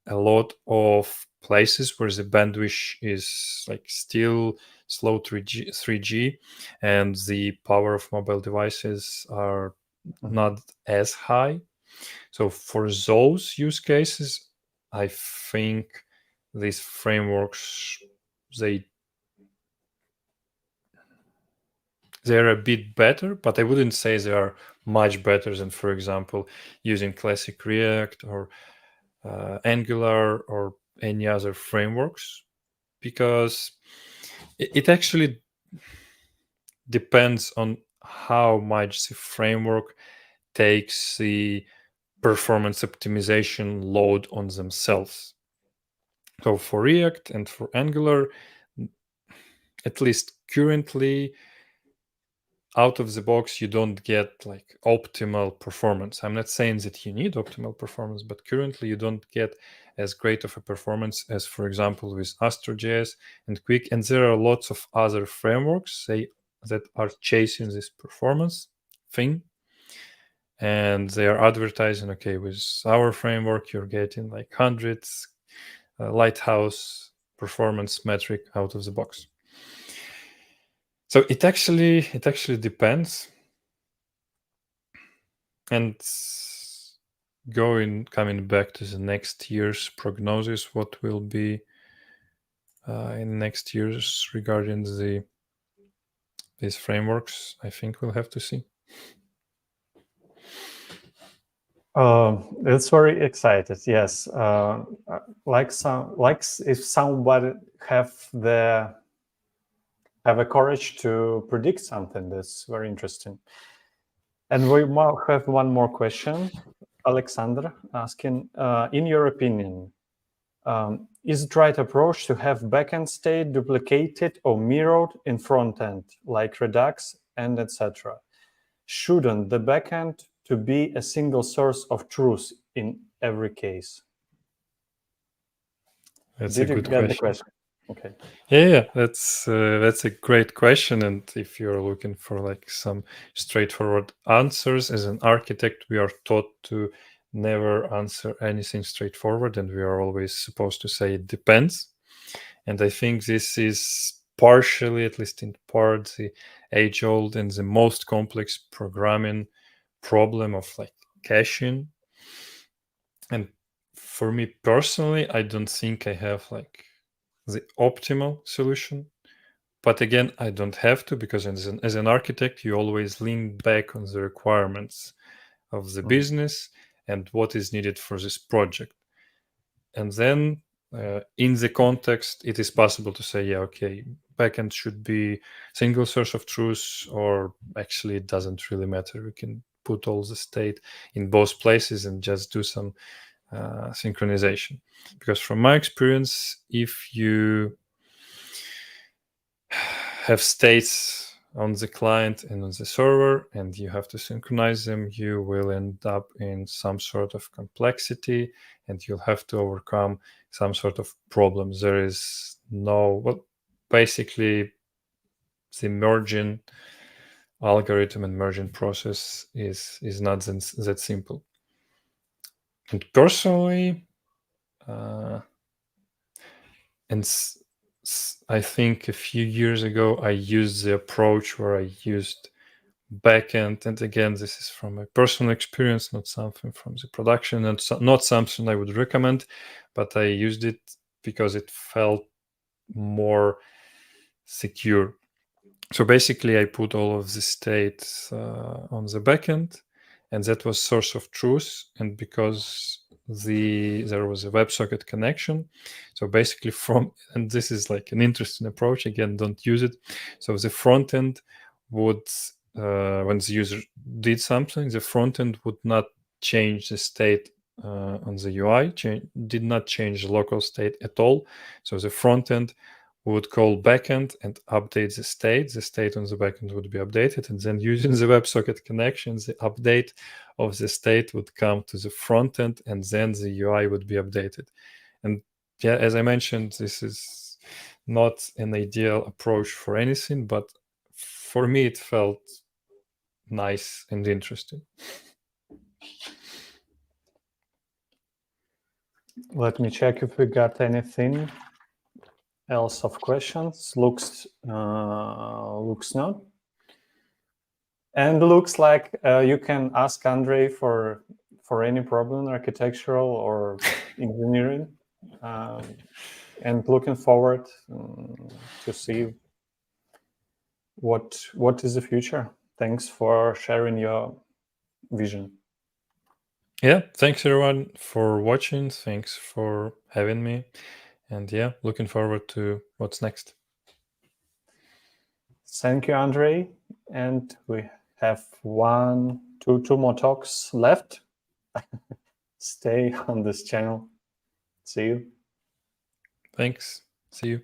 a lot of places where the bandwidth is like still slow 3G and the power of mobile devices are not as high. So for those use cases, I think these frameworks they're a bit better, but I wouldn't say they are much better than, for example, using classic React or Angular or any other frameworks, because it actually depends on how much the framework takes the performance optimization load on themselves. So for React and for Angular, at least currently, out of the box, you don't get like optimal performance. I'm not saying that you need optimal performance, but currently you don't get as great of a performance as, for example, with Astro.js and Quick. And there are lots of other frameworks that are chasing this performance thing. And they are advertising, okay, with our framework, you're getting like hundreds lighthouse performance metric out of the box. So it actually depends. And coming back to the next year's prognosis, what will be in next years regarding these frameworks, I think we'll have to see. It's very excited. Yes, like if somebody have a courage to predict something, that's very interesting. And we have one more question. Alexander asking, in your opinion, is it right approach to have backend state duplicated or mirrored in front end, like Redux and etc.? Shouldn't the backend to be a single source of truth in every case? That's Did a you good get the question. Okay. Yeah, that's a great question. And if you're looking for like some straightforward answers, as an architect, we are taught to never answer anything straightforward, and we are always supposed to say it depends. And I think this is partially, at least in part, the age-old and the most complex programming problem of like caching. And for me personally, I don't think I have like the optimal solution. But again, I don't have to, because as an architect, you always lean back on the requirements of the business and what is needed for this project. And then in the context, it is possible to say, yeah, okay, backend should be single source of truth, or actually it doesn't really matter. We can put all the state in both places and just do some synchronization. Because from my experience, if you have states on the client and on the server and you have to synchronize them, you will end up in some sort of complexity, and you'll have to overcome some sort of problems. There is no, well, basically the merging algorithm and merging process is not that simple. And personally, I think a few years ago, I used the approach where I used backend. And again, this is from my personal experience, not something from the production, and not something I would recommend, but I used it because it felt more secure. So basically, I put all of the state on the backend, and that was source of truth. And because there was a WebSocket connection, so basically and this is like an interesting approach. Again, don't use it. So the front end would, when the user did something, the front end would not change the state on the UI, did not change the local state at all. So the front end would call backend and update the state. The state on the backend would be updated, and then using the WebSocket connection, the update of the state would come to the front end, and then the UI would be updated. And yeah, as I mentioned, this is not an ideal approach for anything, but for me, it felt nice and interesting. Let me check if we got anything else of questions. Looks not. And looks like you can ask Andrei for any problem, architectural or engineering. And looking forward to see what is the future. Thanks for sharing your vision. Yeah, thanks everyone for watching. Thanks for having me. And yeah, looking forward to what's next. Thank you, Andrei. And we have two more talks left. Stay on this channel. See you. Thanks. See you.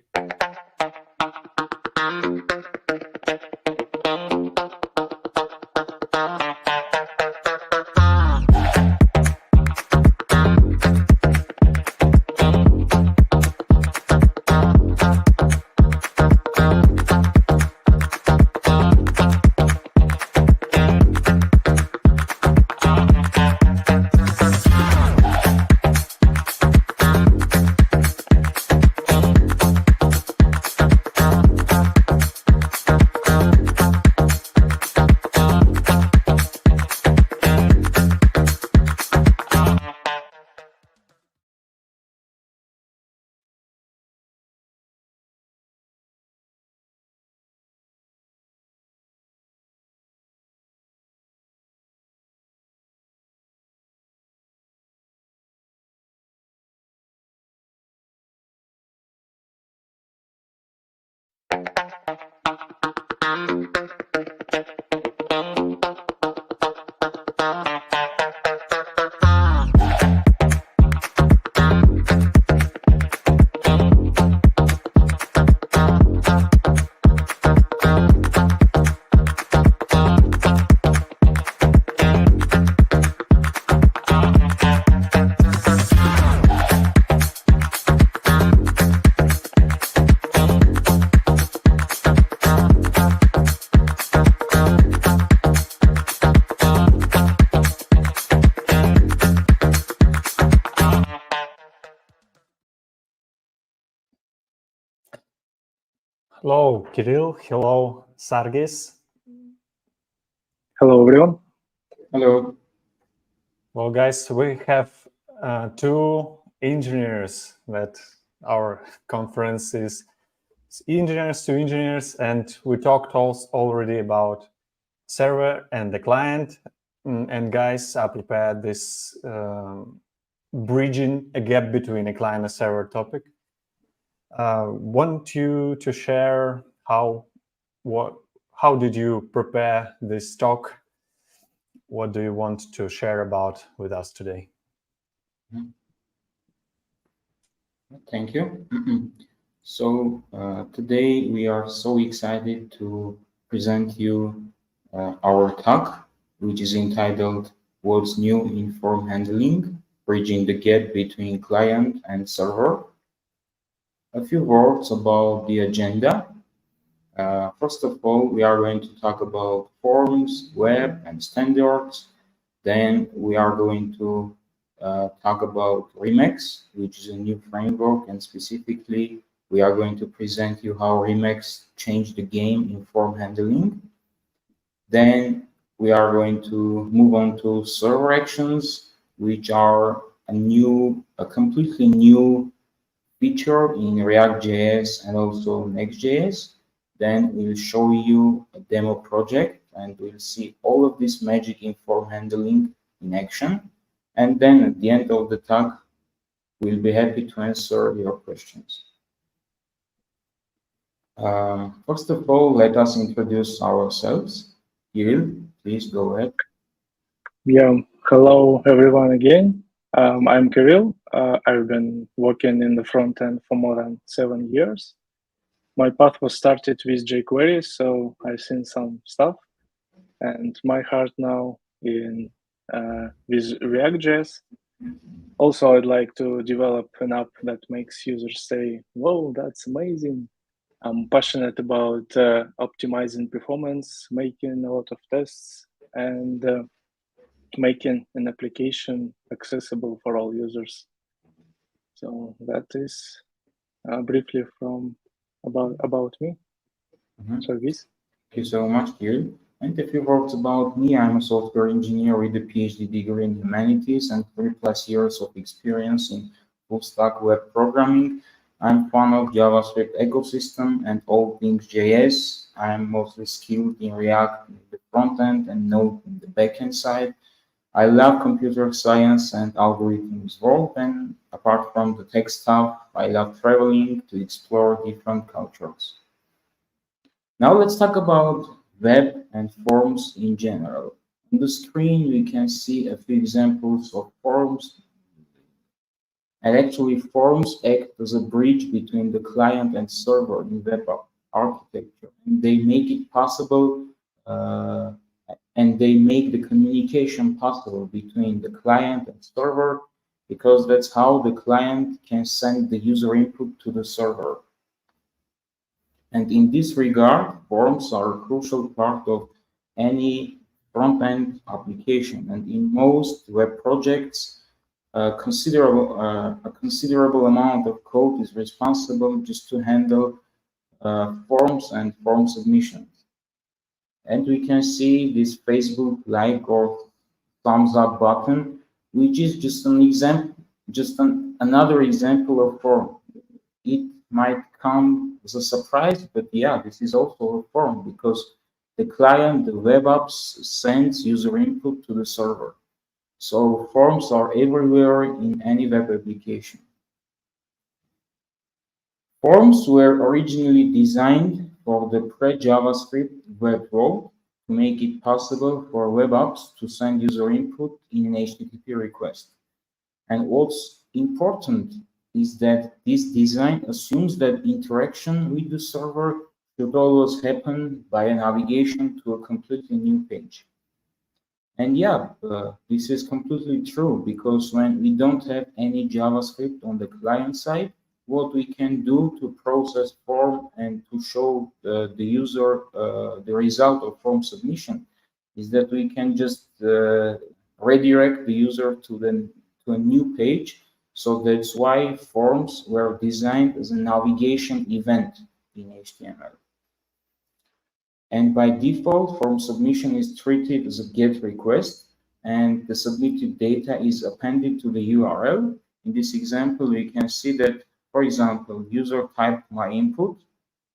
Hello, Kirill. Hello, Sargis. Hello, everyone. Hello. Well, guys, we have two engineers that our conference is engineers to engineers, and we talked already about server and the client. And guys, I prepared this bridging a gap between a client and server topic. Want you to share how did you prepare this talk? What do you want to share about with us today? Thank you. So today we are so excited to present you our talk, which is entitled "What's New in Form Handling: bridging the gap between client and server. A few words about the agenda. First of all, we are going to talk about forms, web, and standards. Then we are going to talk about Remix, which is a new framework, and specifically, we are going to present you how Remix changed the game in form handling. Then we are going to move on to server actions, which are a completely new feature in React.js and also Next.js. Then we'll show you a demo project and we'll see all of this magic in form handling in action. And then at the end of the talk, we'll be happy to answer your questions. First of all, let us introduce ourselves. Kirill, please go ahead. Yeah, hello everyone again. I'm Kirill. I've been working in the front end for more than 7 years. My path was started with jQuery, so I've seen some stuff. And my heart now in with React.js. Also, I'd like to develop an app that makes users say, "Whoa, that's amazing." I'm passionate about optimizing performance, making a lot of tests, and making an application accessible for all users. So that is briefly from about me. Service. Thank you so much, Kirill. And a few words about me. I'm a software engineer with a PhD degree in humanities and 3+ years of experience in full stack web programming. I'm fan of JavaScript ecosystem and all things JS. I'm mostly skilled in React in the front end and Node in the backend side. I love computer science and algorithms world, and apart from the tech stuff, I love traveling to explore different cultures. Now let's talk about web and forms in general. On the screen, we can see a few examples of forms. And actually, forms act as a bridge between the client and server in web architecture. And they make it possible, and they make the communication possible between the client and server, because that's how the client can send the user input to the server. And in this regard, forms are a crucial part of any front-end application. And in most web projects, a considerable amount of code is responsible just to handle forms and form submissions. And we can see this Facebook like or thumbs up button, which is just an example, another example of form. It might come as a surprise, but yeah, this is also a form because the client, the web apps, sends user input to the server. So forms are everywhere in any web application. Forms were originally designed for the pre-JavaScript web world to make it possible for web apps to send user input in an HTTP request. And what's important is that this design assumes that interaction with the server should always happen by a navigation to a completely new page. And yeah, this is completely true, because when we don't have any JavaScript on the client side, what we can do to process form and to show the user the result of form submission is that we can just redirect the user to a new page. So that's why forms were designed as a navigation event in HTML. And by default, form submission is treated as a GET request, and the submitted data is appended to the URL. In this example, we can see that, for example, user typed my input,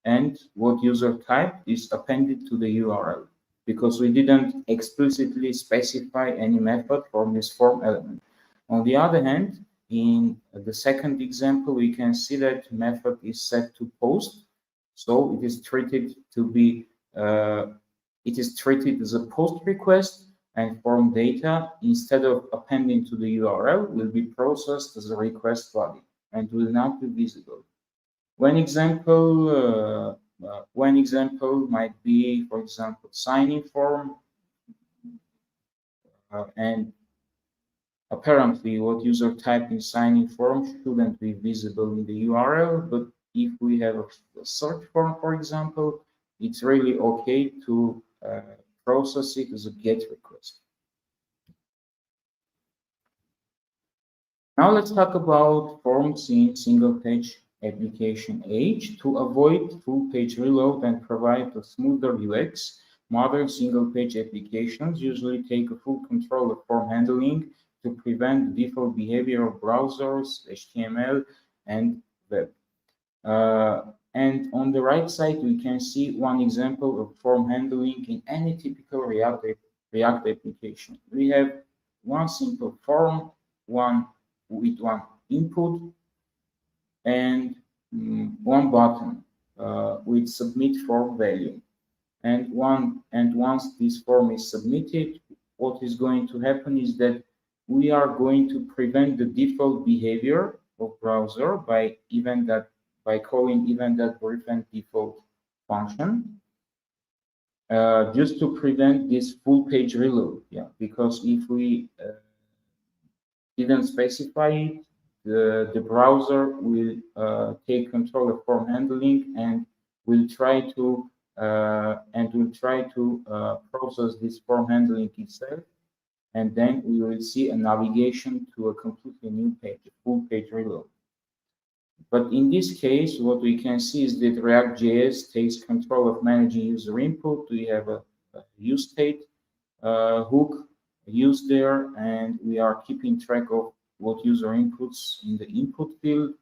and what user typed is appended to the URL, because we didn't explicitly specify any method for this form element. On the other hand, in the second example, we can see that method is set to post, so it is treated to be it is treated as a post request, and form data, instead of appending to the URL, will be processed as a request body and will not be visible. One example might be, for example, sign-in form, and apparently what user typed in sign-in form shouldn't be visible in the URL, but if we have a search form, for example, it's really okay to process it as a GET request. Now let's talk about forms in single-page application age. To avoid full-page reload and provide a smoother UX, modern single-page applications usually take a full control of form handling to prevent the default behavior of browsers, HTML, and web. And on the right side, we can see one example of form handling in any typical React application. We have one simple form, one with one input, and one button with submit form value. And once this form is submitted, what is going to happen is that we are going to prevent the default behavior of browser by calling event.prevent default function, just to prevent this full page reload. Yeah, because if we didn't specify it, the browser will take control of form handling and will try to process this form handling itself, and then we will see a navigation to a completely new page, a full page reload. But in this case, what we can see is that React.js takes control of managing user input. We have a use state hook used there, and we are keeping track of what user inputs in the input field.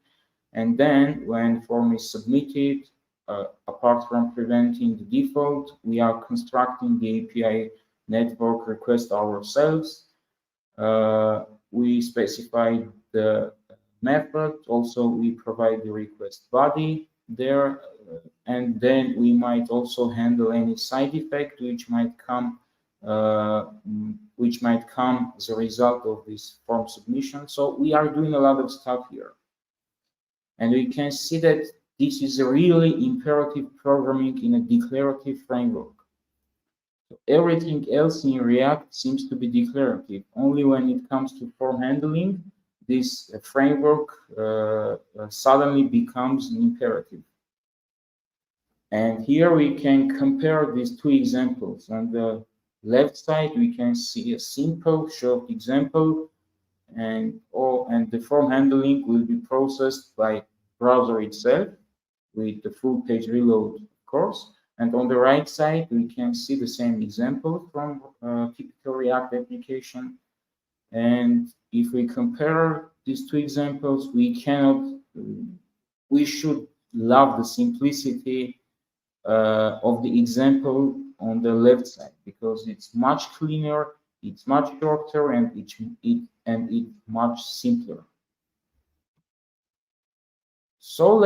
And then when form is submitted, apart from preventing the default, we are constructing the API network request ourselves. We specify the method. Also, we provide the request body there, and then we might also handle any side effect which might come as a result of this form submission. So we are doing a lot of stuff here. And we can see that this is a really imperative programming in a declarative framework. So everything else in React seems to be declarative. Only when it comes to form handling, this framework suddenly becomes an imperative. And here we can compare these two examples. On the left side, we can see a simple short example, and the form handling will be processed by browser itself with the full page reload, of course. And on the right side, we can see the same example from a typical React application. And if we compare these two examples, we should love the simplicity of the example on the left side, because it's much cleaner, it's much shorter, and it's much simpler. So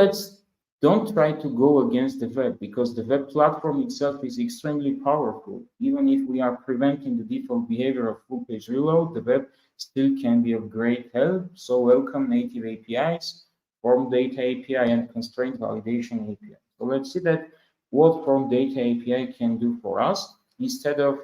don't try to go against the web, because the web platform itself is extremely powerful. Even if we are preventing the default behavior of full page reload, the web still can be of great help. So welcome native APIs, form data API, and constraint validation API. So let's see what form data API can do for us. Instead of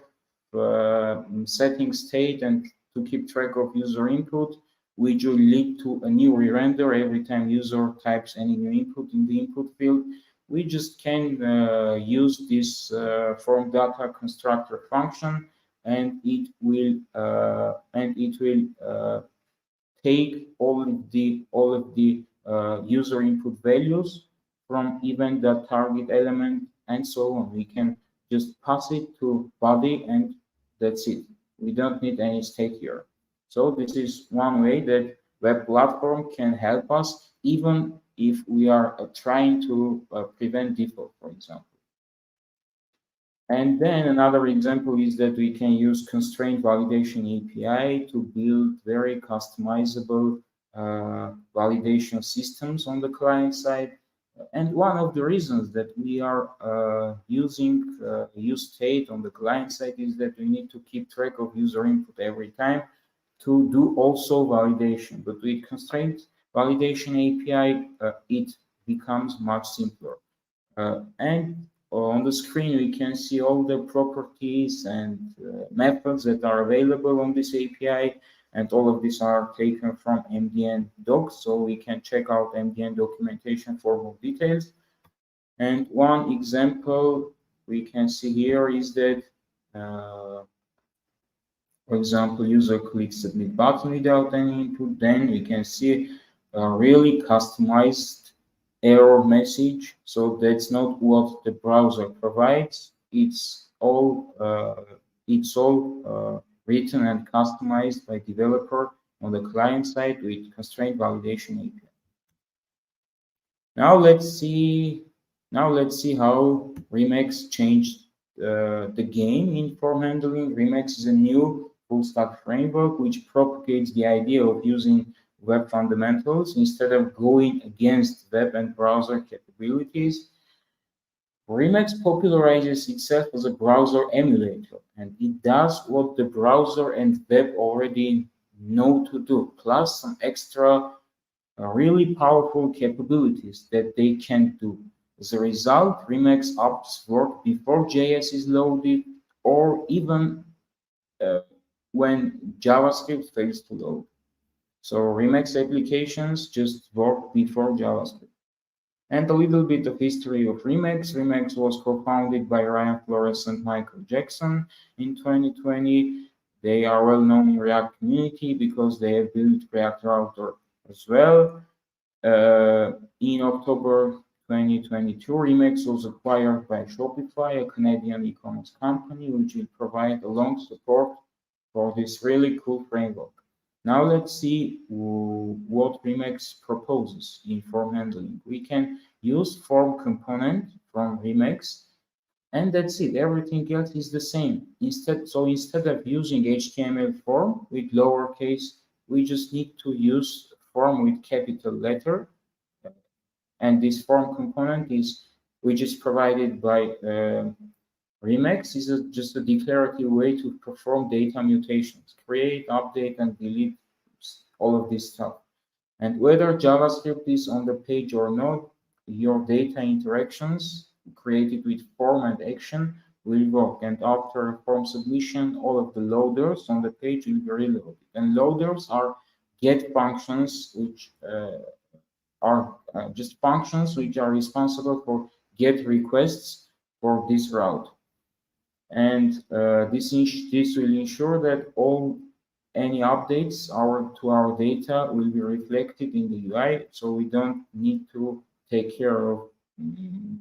setting state and to keep track of user input, which will lead to a new re-render every time user types any new input in the input field, we just can use this form data constructor function, and it will take all of the user input values from event.target element and so on. We can just pass it to body, and that's it. We don't need any state here. So this is one way that web platform can help us, even if we are trying to prevent default, for example. And then another example is that we can use constraint validation API to build very customizable validation systems on the client side. And one of the reasons that we are using use state on the client side is that we need to keep track of user input every time to do also validation. But with constraint validation API, it becomes much simpler. And on the screen, we can see all the properties and methods that are available on this API. And all of these are taken from MDN docs, so we can check out MDN documentation for more details. And one example we can see here is that, for example, user clicks submit button without any input, then we can see a really customized error message. So that's not what the browser provides. It's all written and customized by developer on the client side with constraint validation API. Now let's see how Remix changed the game in form handling. Remix is a new full-stack framework which propagates the idea of using web fundamentals instead of going against web and browser capabilities. Remix popularizes itself as a browser emulator, and it does what the browser and web already know to do, plus some extra really powerful capabilities that they can do. As a result, Remix apps work before JS is loaded or even when JavaScript fails to load. So Remix applications just work before JavaScript. And a little bit of history of Remix. Remix was co-founded by Ryan Flores and Michael Jackson in 2020. They are well known in React community because they have built React Router as well. In October 2022, Remix was acquired by Shopify, a Canadian e-commerce company, which will provide a long support for this really cool framework. Now let's see what Remix proposes in form handling. We can use form component from Remix, and that's it. Everything else is the same. Instead of using HTML form with lowercase, we just need to use form with capital letter. And this form component which is provided by Remix is just a declarative way to perform data mutations, create, update, and delete all of this stuff. And whether JavaScript is on the page or not, your data interactions created with form and action will work. And after form submission, all of the loaders on the page will be reloaded. And loaders are get functions, which are just functions which are responsible for get requests for this route. And this will ensure that any updates to our data will be reflected in the UI, so we don't need to take care of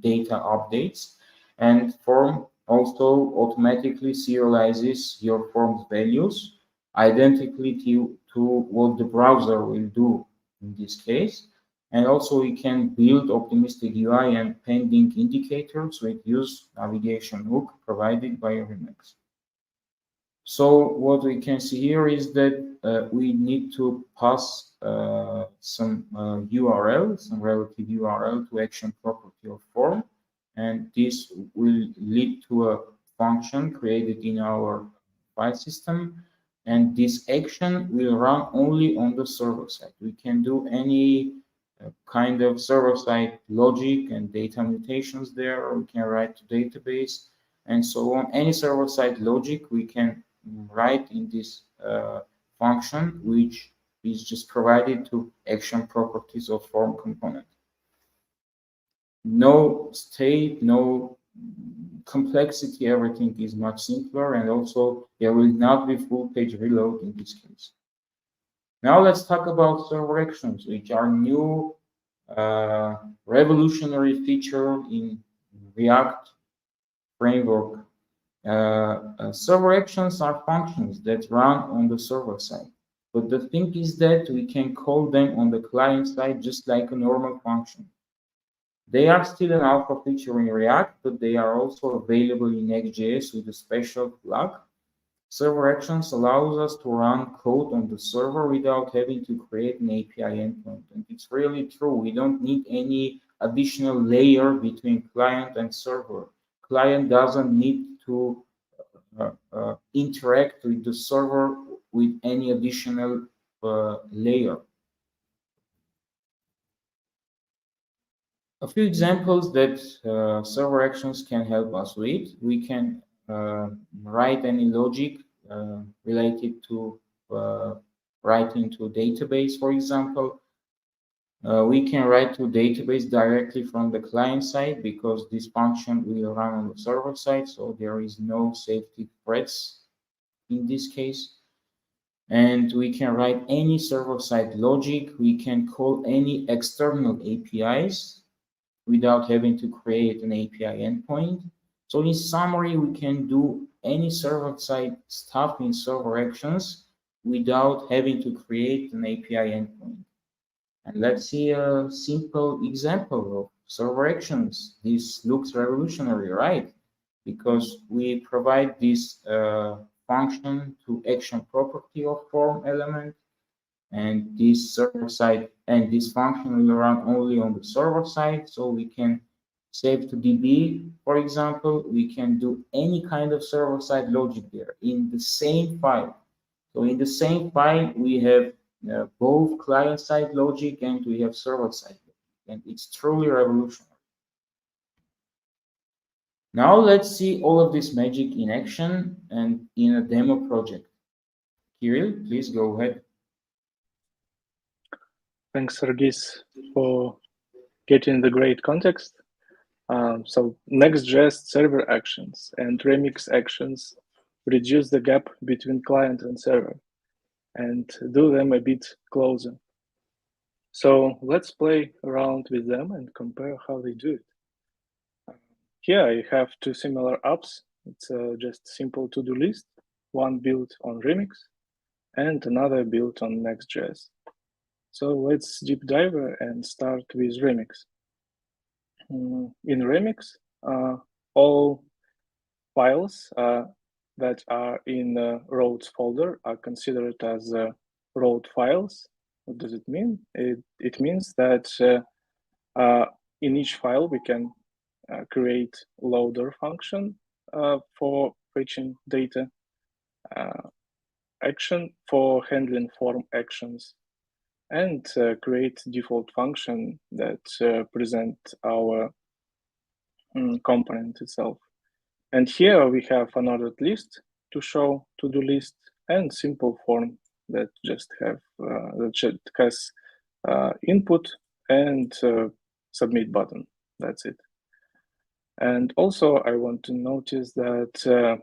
data updates. And form also automatically serializes your form's values identically to what the browser will do in this case. And also we can build optimistic UI and pending indicators with use navigation hook provided by Remix. So what we can see here is that we need to pass some URL, some relative URL to action property of form. And this will lead to a function created in our file system. And this action will run only on the server side. We can do any kind of server-side logic and data mutations there, or we can write to database and so on. Any server-side logic we can write in this function, which is just provided to action properties of form component. No state, no complexity, everything is much simpler, and also there will not be full page reload in this case. Now let's talk about server actions, which are new revolutionary feature in React framework. Server actions are functions that run on the server side. But the thing is that we can call them on the client side just like a normal function. They are still an alpha feature in React, but they are also available in Next.js with a special flag. Server actions allows us to run code on the server without having to create an API endpoint. And it's really true. We don't need any additional layer between client and server. Client doesn't need to interact with the server with any additional layer. A few examples that server actions can help us with. We can write any logic related to writing to a database, for example. We can write to database directly from the client side because this function will run on the server side, so there is no safety threats in this case. And we can write any server-side logic. We can call any external APIs without having to create an API endpoint. So in summary, we can do any server-side stuff in server actions without having to create an API endpoint. And let's see a simple example of server actions. This looks revolutionary, right? Because we provide this function to action property of form element, and this server side and this function will run only on the server side. So we can save to DB, for example. We can do any kind of server side logic there in the same file. So in the same file, we have both client-side logic and we have server-side logic, and it's truly revolutionary. Now let's see all of this magic in action and in a demo project. Kirill, please go ahead. Thanks, Sergis, for getting the great context. So Next.js server actions and Remix actions reduce the gap between client and server and do them a bit closer. So let's play around with them and compare how they do it. Here I have two similar apps. It's just simple to-do list, one built on Remix and another built on Next.js. So let's deep dive and start with Remix. In Remix, all files that are in the roads folder are considered as road files. What does it mean? It means that in each file we can create loader function for fetching data, action for handling form actions, and create default function that present our component itself. And here we have an ordered list to show to-do list and simple form that just have that has input and submit button. That's it. And also I want to notice that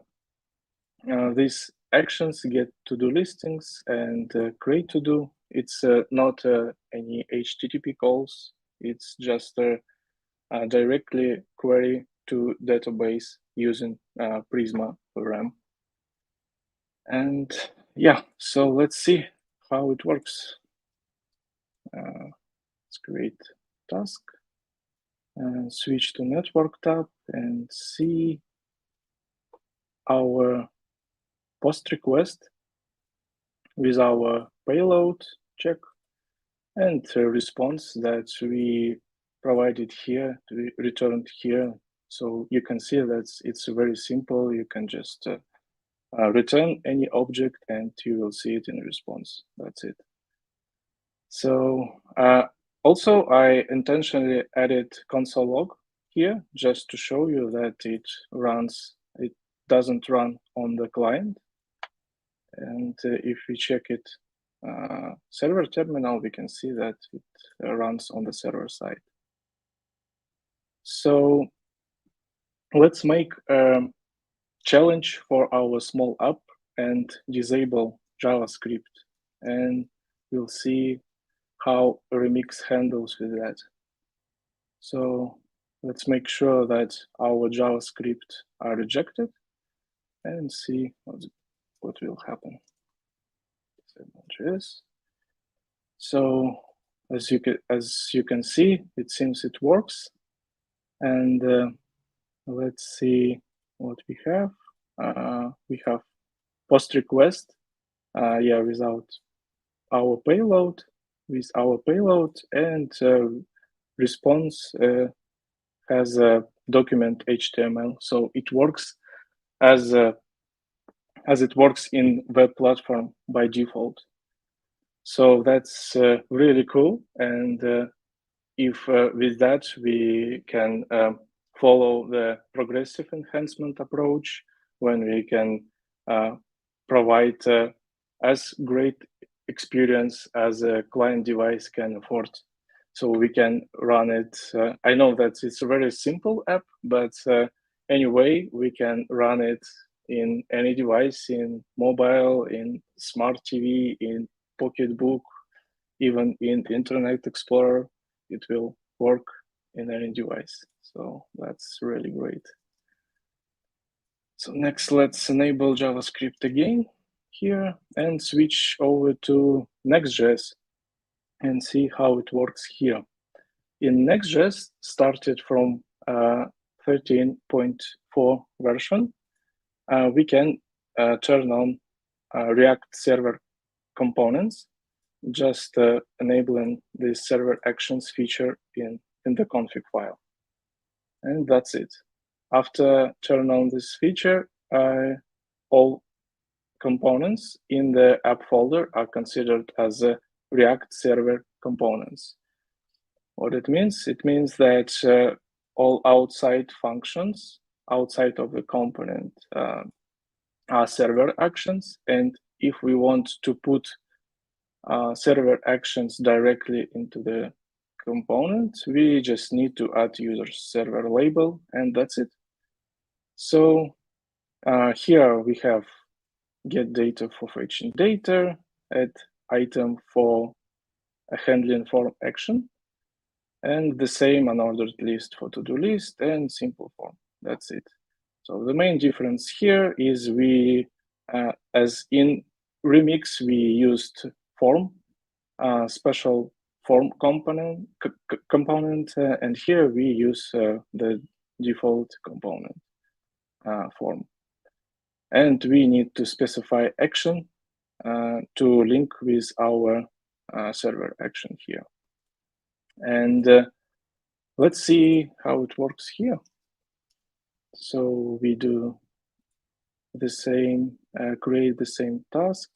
these actions get to-do listings and create to-do. It's not any HTTP calls. It's just directly query to database using Prisma RAM. And yeah, so let's see how it works. Let's create task and switch to network tab and see our post request with our payload check and response that we provided here, returned here. So you can see that it's very simple. You can just return any object and you will see it in response. That's it. So also I intentionally added console log here just to show you that it doesn't run on the client. And if we check it server terminal, we can see that it runs on the server side. So let's make a challenge for our small app and disable JavaScript, and we'll see how Remix handles with that. So let's make sure that our JavaScript are rejected and see what will happen. So as you can see, it seems it works. And let's see what we have. We have post request, without our payload, with our payload, and response has a document HTML. So it works as it works in web platform by default. So that's really cool. And if with that we can follow the progressive enhancement approach, when we can provide as great experience as a client device can afford. So we can run it. I know that it's a very simple app, but anyway, we can run it in any device, in mobile, in smart TV, in Pocketbook, even in Internet Explorer. It will work in any device. So that's really great. So next, let's enable JavaScript again here and switch over to Next.js and see how it works here. In Next.js, started from 13.4 version, we can turn on React server components, just enabling the server actions feature in the config file. And that's it. After turn on this feature, all components in the app folder are considered as React server components. What it means? It means that all outside functions outside of the component are server actions. And if we want to put server actions directly into the component, we just need to add user server label, and that's it. So here we have get data for fetching data, add item for a handling form action, and the same unordered list for to-do list and simple form. That's it. So the main difference here is we, as in Remix, we used form, special form component, and here we use the default component form. And we need to specify action to link with our server action here. And let's see how it works here. So we do the same, create the same task.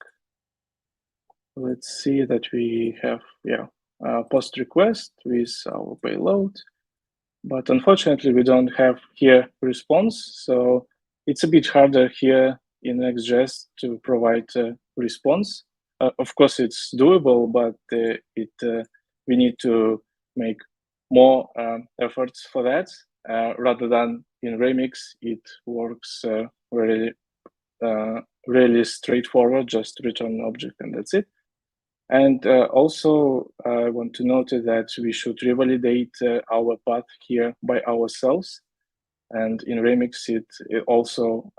Let's see that we have post request with our payload, but unfortunately we don't have here response. So it's a bit harder here in Next.js to provide a response. Of course, it's doable, but we need to make more efforts for that. Rather than in Remix, it works really straightforward, just return an object and that's it. And also, I want to note that we should revalidate our path here by ourselves. And in Remix, it also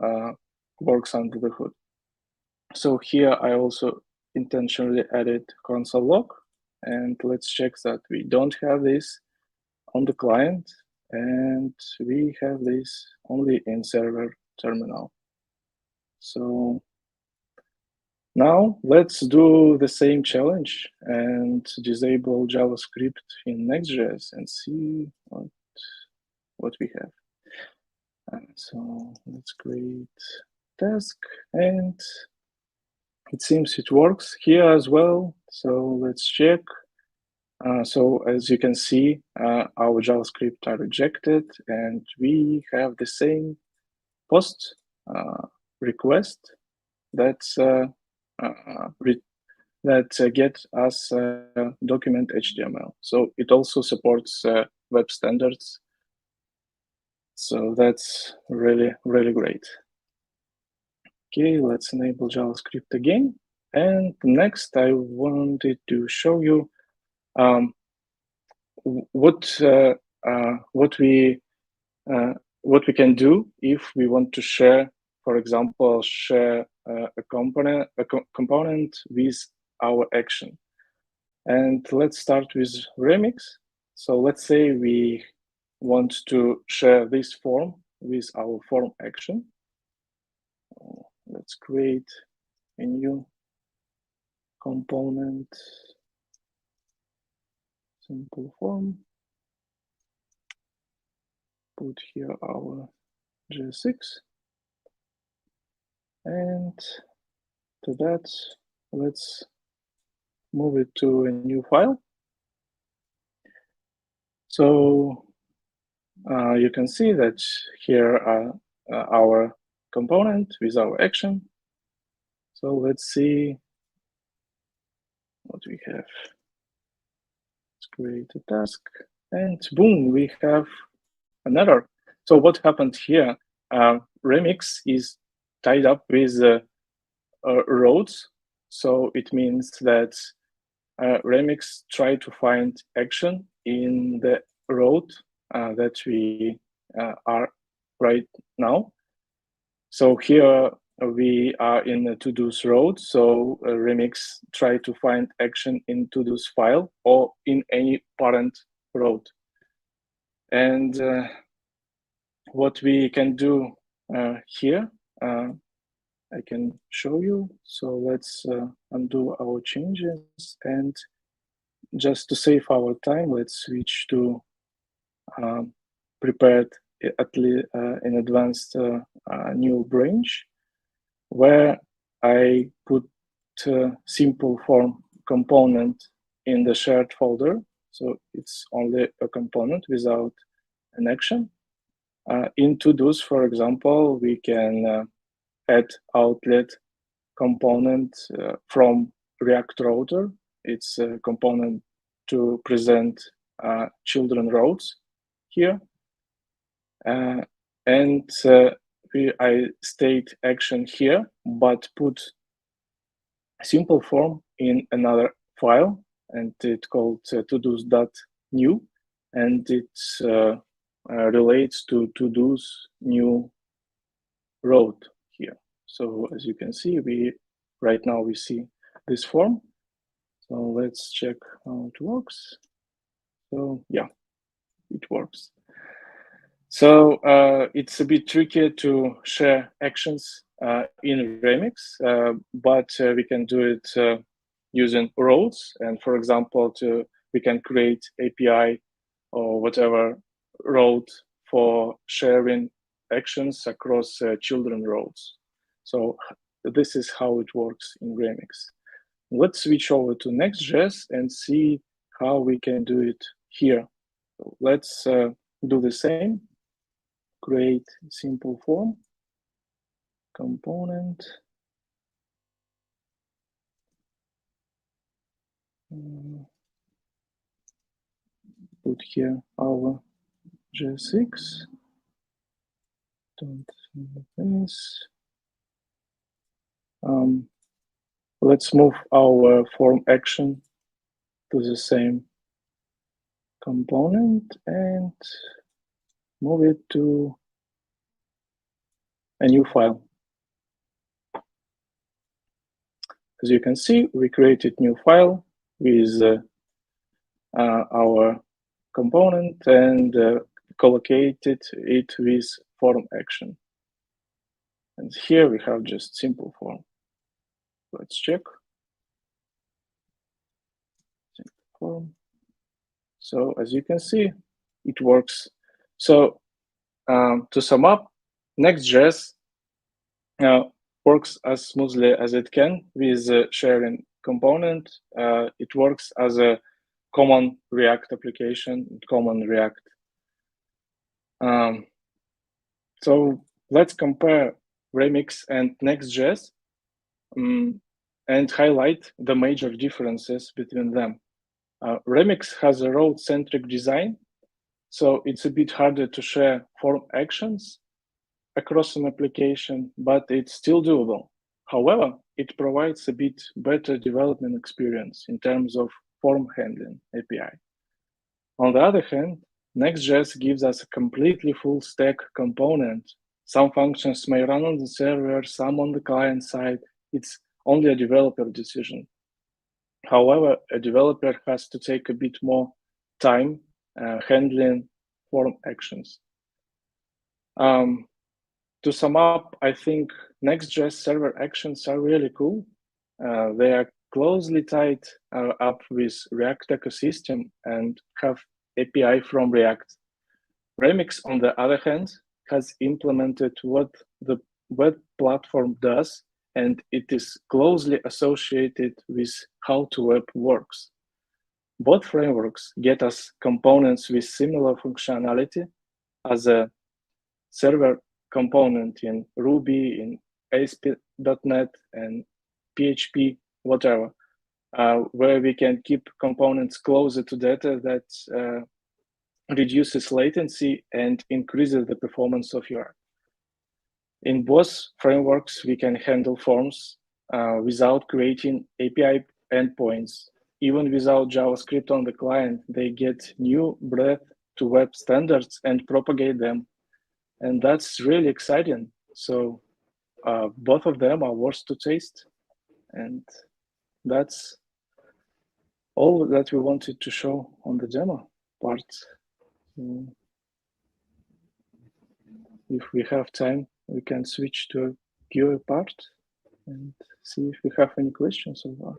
works under the hood. So here I also intentionally added console log. And let's check that we don't have this on the client. And we have this only in server terminal. So now let's do the same challenge and disable JavaScript in Next.js and see what we have. So let's create task, and it seems it works here as well. So let's check. So as you can see, our JavaScript are rejected, and we have the same post request that's that get us document HTML. So it also supports web standards. So that's really, really great. Okay, let's enable JavaScript again. And next, I wanted to show you what we can do if we want to share, for example, share a component with our action. And let's start with Remix. So let's say we want to share this form with our form action. Let's create a new component, simple form. Put here our JS6. And to that, let's move it to a new file. So you can see that here are our component with our action. So let's see what we have. Let's create a task, and boom, we have an error. So what happened here? Remix is tied up with roads, so it means that Remix try to find action in the road that we are right now. So here we are in the to-dos road. So Remix try to find action in to-dos file or in any parent road. And what we can do here, I can show you. So let's undo our changes, and just to save our time, let's switch to prepared at least in advanced new branch, where I put simple form component in the shared folder. So it's only a component without an action. In to-dos, for example, we can add outlet component from React router. It's a component to present children roads here. And I state action here, but put simple form in another file, and it's called todos.new, and it relates to to-dos new road here. So as you can see, right now we see this form. So let's check how it works. So yeah, it works. So it's a bit tricky to share actions in Remix, but we can do it using roles. And for example, we can create API or whatever road for sharing actions across children roles. So this is how it works in Remix. Let's switch over to Next.js and see how we can do it here. So let's do the same. Create simple form component. Put here our JSX. Don't this. Let's move our form action to the same component and move it to a new file. As you can see, we created new file with our component and collocated it with form action. And here we have just simple form. Let's check. Simple form. So as you can see, it works. So to sum up, Next.js works as smoothly as it can with sharing component. It works as a common React application, common React. So let's compare Remix and Next.js and highlight the major differences between them. Remix has a road-centric design, so it's a bit harder to share form actions across an application, but it's still doable. However, it provides a bit better development experience in terms of form handling API. On the other hand, Next.js gives us a completely full stack component. Some functions may run on the server, some on the client side. It's only a developer decision. However, a developer has to take a bit more time handling form actions. To sum up, I think Next.js server actions are really cool. They are closely tied up with React ecosystem and have API from React. Remix, on the other hand, has implemented what the web platform does, and it is closely associated with how the web works. Both frameworks get us components with similar functionality as a server component in Ruby, in ASP.NET, and PHP, whatever. where we can keep components closer to data that reduces latency and increases the performance of your app. In both frameworks, we can handle forms without creating API endpoints. Even without JavaScript on the client, they get new breadth to web standards and propagate them. And that's really exciting. So both of them are worth to taste. And that's all that we wanted to show on the demo part. If we have time, we can switch to a QA part and see if we have any questions so far.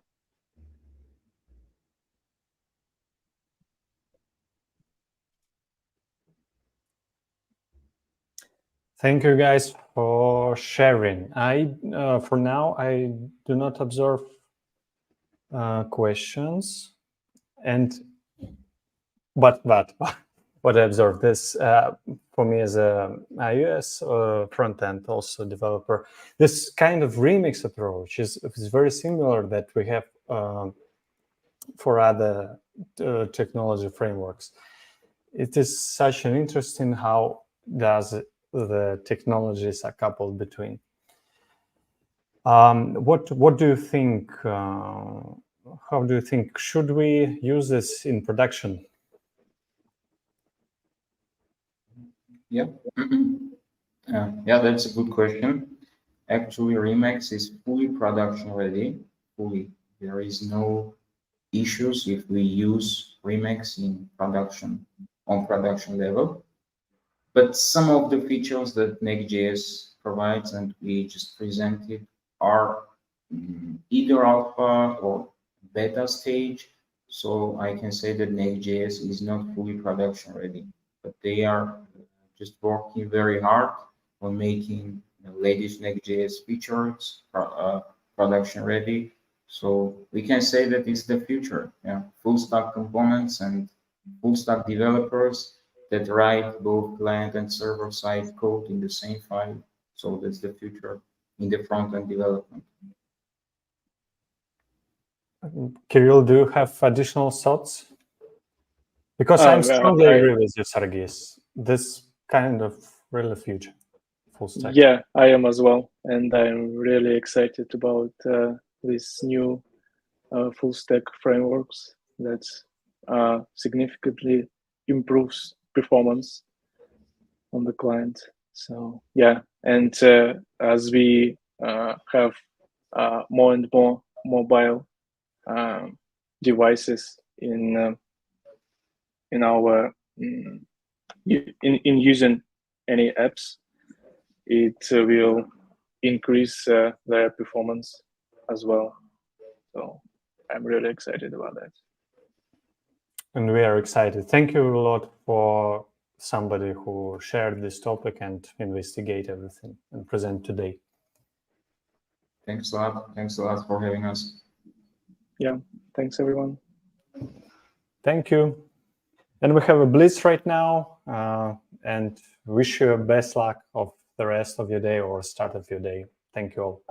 Thank you guys for sharing. For now, I do not observe questions, but what I observed this for me as a iOS front-end also developer, this kind of remix approach is very similar that we have for other technology frameworks. It is such an interesting how does the technologies are coupled between. What do you think? How do you think should we use this in production? Yeah, yeah, that's a good question. Actually, Remix is fully production ready. Fully, there is no issues if we use Remix in production on production level. But some of the features that Next.js provides and we just presented are either alpha or beta stage. So I can say that Next.js is not fully production ready, but they are just working very hard on making the latest Next.js features production ready. So we can say that it's the future. Yeah, full stack components and full stack developers that write both client and server side code in the same file. So that's the future in the front end development. Kirill, do you have additional thoughts? Because I'm strongly agree with you, Sergis. This kind of really future, full stack. Yeah, I am as well, and I'm really excited about this new full stack frameworks that significantly improves performance on the client. So yeah, and as we have more and more mobile devices in our in using any apps, it will increase their performance as well. So I'm really excited about that. And we are excited. Thank you a lot for somebody who shared this topic and investigate everything and present today. Thanks a lot. Thanks a lot for having us. Yeah, thanks everyone. Thank you. And we have a blitz right now, and wish you best luck of the rest of your day or start of your day. Thank you all.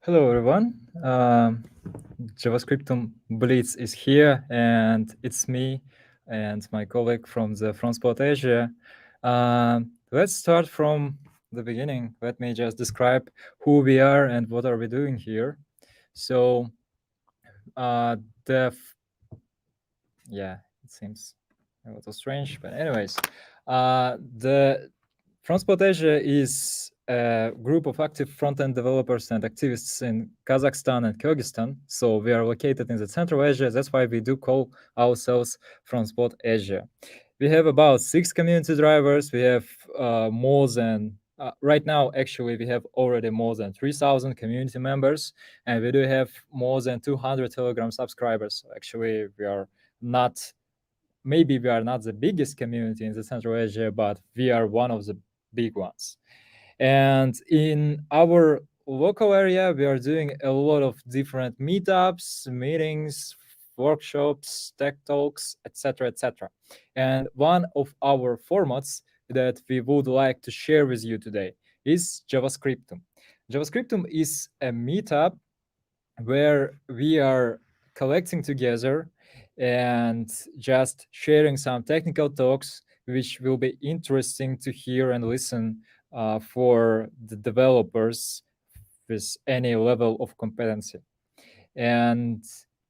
Hello, everyone. JavaScript Blitz is here, and it's me and my colleague from the Front Asia. Let's start from the beginning. Let me just describe who we are and what are we doing here. So, yeah, it seems a little strange, but anyways, the FrontSpot Asia is a group of active front-end developers and activists in Kazakhstan and Kyrgyzstan. So we are located in the Central Asia. That's why we do call ourselves FrontSpot Asia. We have about 6 community drivers. We have more than, right now, actually, we have already more than 3,000 community members. And we do have more than 200 Telegram subscribers. So actually, we are not, maybe we are not the biggest community in the Central Asia, but we are one of the big ones. And in our local area, we are doing a lot of different meetups, meetings, workshops, tech talks, etc., etc. And one of our formats that we would like to share with you today is JavaScriptum. JavaScriptum is a meetup where we are collecting together and just sharing some technical talks, which will be interesting to hear and listen for the developers with any level of competency. And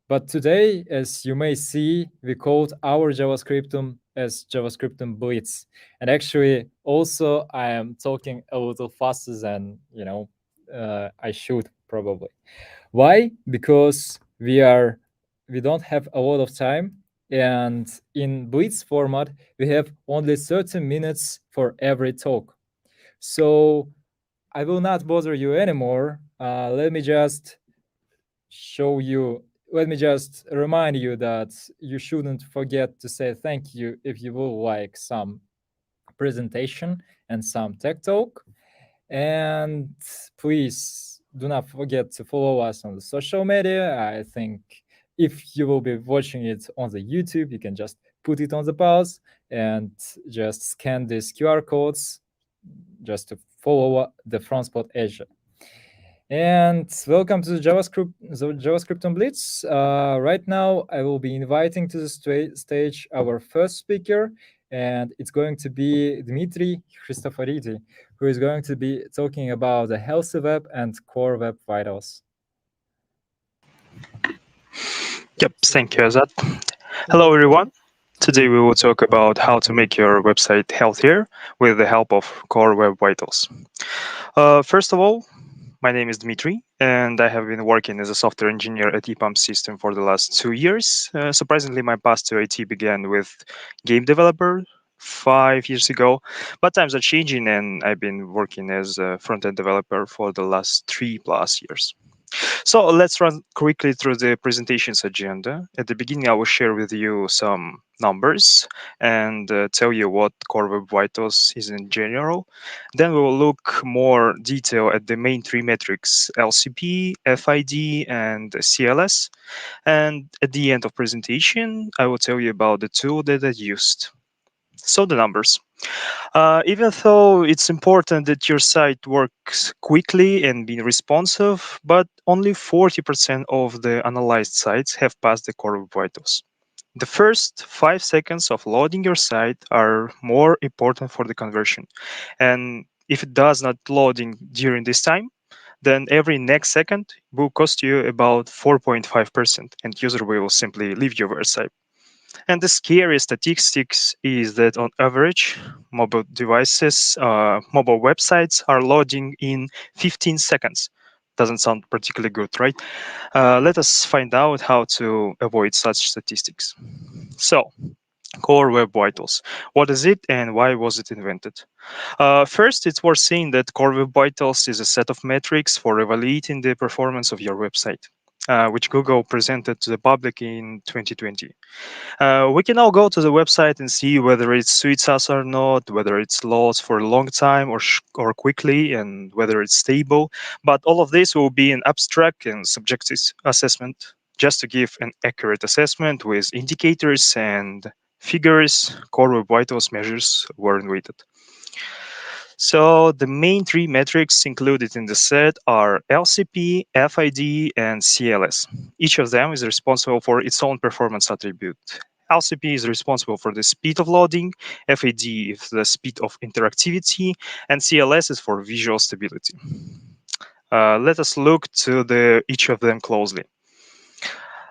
but today, as you may see, we called our JavaScriptum as JavaScriptum Blitz. And actually, also I am talking a little faster than I should probably. Why? Because we don't have a lot of time, and in Blitz format, we have only 30 minutes for every talk. So I will not bother you anymore. Let me just remind you that you shouldn't forget to say thank you if you will like some presentation and some tech talk. And please do not forget to follow us on the social media. I think if you will be watching it on the YouTube, you can just put it on the pause and just scan these QR codes just to follow the FrontSpot Asia. And welcome to the JavaScript on Blitz. Right now, I will be inviting to the stage our first speaker, and it's going to be Dmitry Christoforidi, who is going to be talking about the healthy web and core web vitals. Yep, thank you, Azad. Hello, everyone. Today we will talk about how to make your website healthier with the help of core web vitals. First of all, my name is Dmitry, and I have been working as a software engineer at EPAM System for the last 2 years. Surprisingly, my path to IT began with game developer 5 years ago, but times are changing, and I've been working as a front-end developer for the last 3+ years. So let's run quickly through the presentation's agenda. At the beginning, I will share with you some numbers and tell you what Core Web Vitals is in general. Then we will look more detail at the main 3 metrics, LCP, FID, and CLS. And at the end of presentation, I will tell you about the tool that I used. So the numbers. Even though it's important that your site works quickly and be responsive, but only 40% of the analyzed sites have passed the Core Web Vitals. The first 5 seconds of loading your site are more important for the conversion. And if it does not loading during this time, then every next second will cost you about 4.5%, and user will simply leave your website. And the scariest statistics is that on average, mobile devices, mobile websites are loading in 15 seconds. Doesn't sound particularly good, right? Let us find out how to avoid such statistics. So, Core Web Vitals. What is it and why was it invented? First, it's worth saying that Core Web Vitals is a set of metrics for evaluating the performance of your website, which Google presented to the public in 2020. We can now go to the website and see whether it suits us or not, whether it's loads for a long time or quickly, and whether it's stable. But all of this will be an abstract and subjective assessment. Just to give an accurate assessment with indicators and figures, Core Web Vitals measures weren't weighted. So the main 3 metrics included in the set are LCP, FID, and CLS. Each of them is responsible for its own performance attribute. LCP is responsible for the speed of loading, FID is the speed of interactivity, and CLS is for visual stability. Let us look to each of them closely.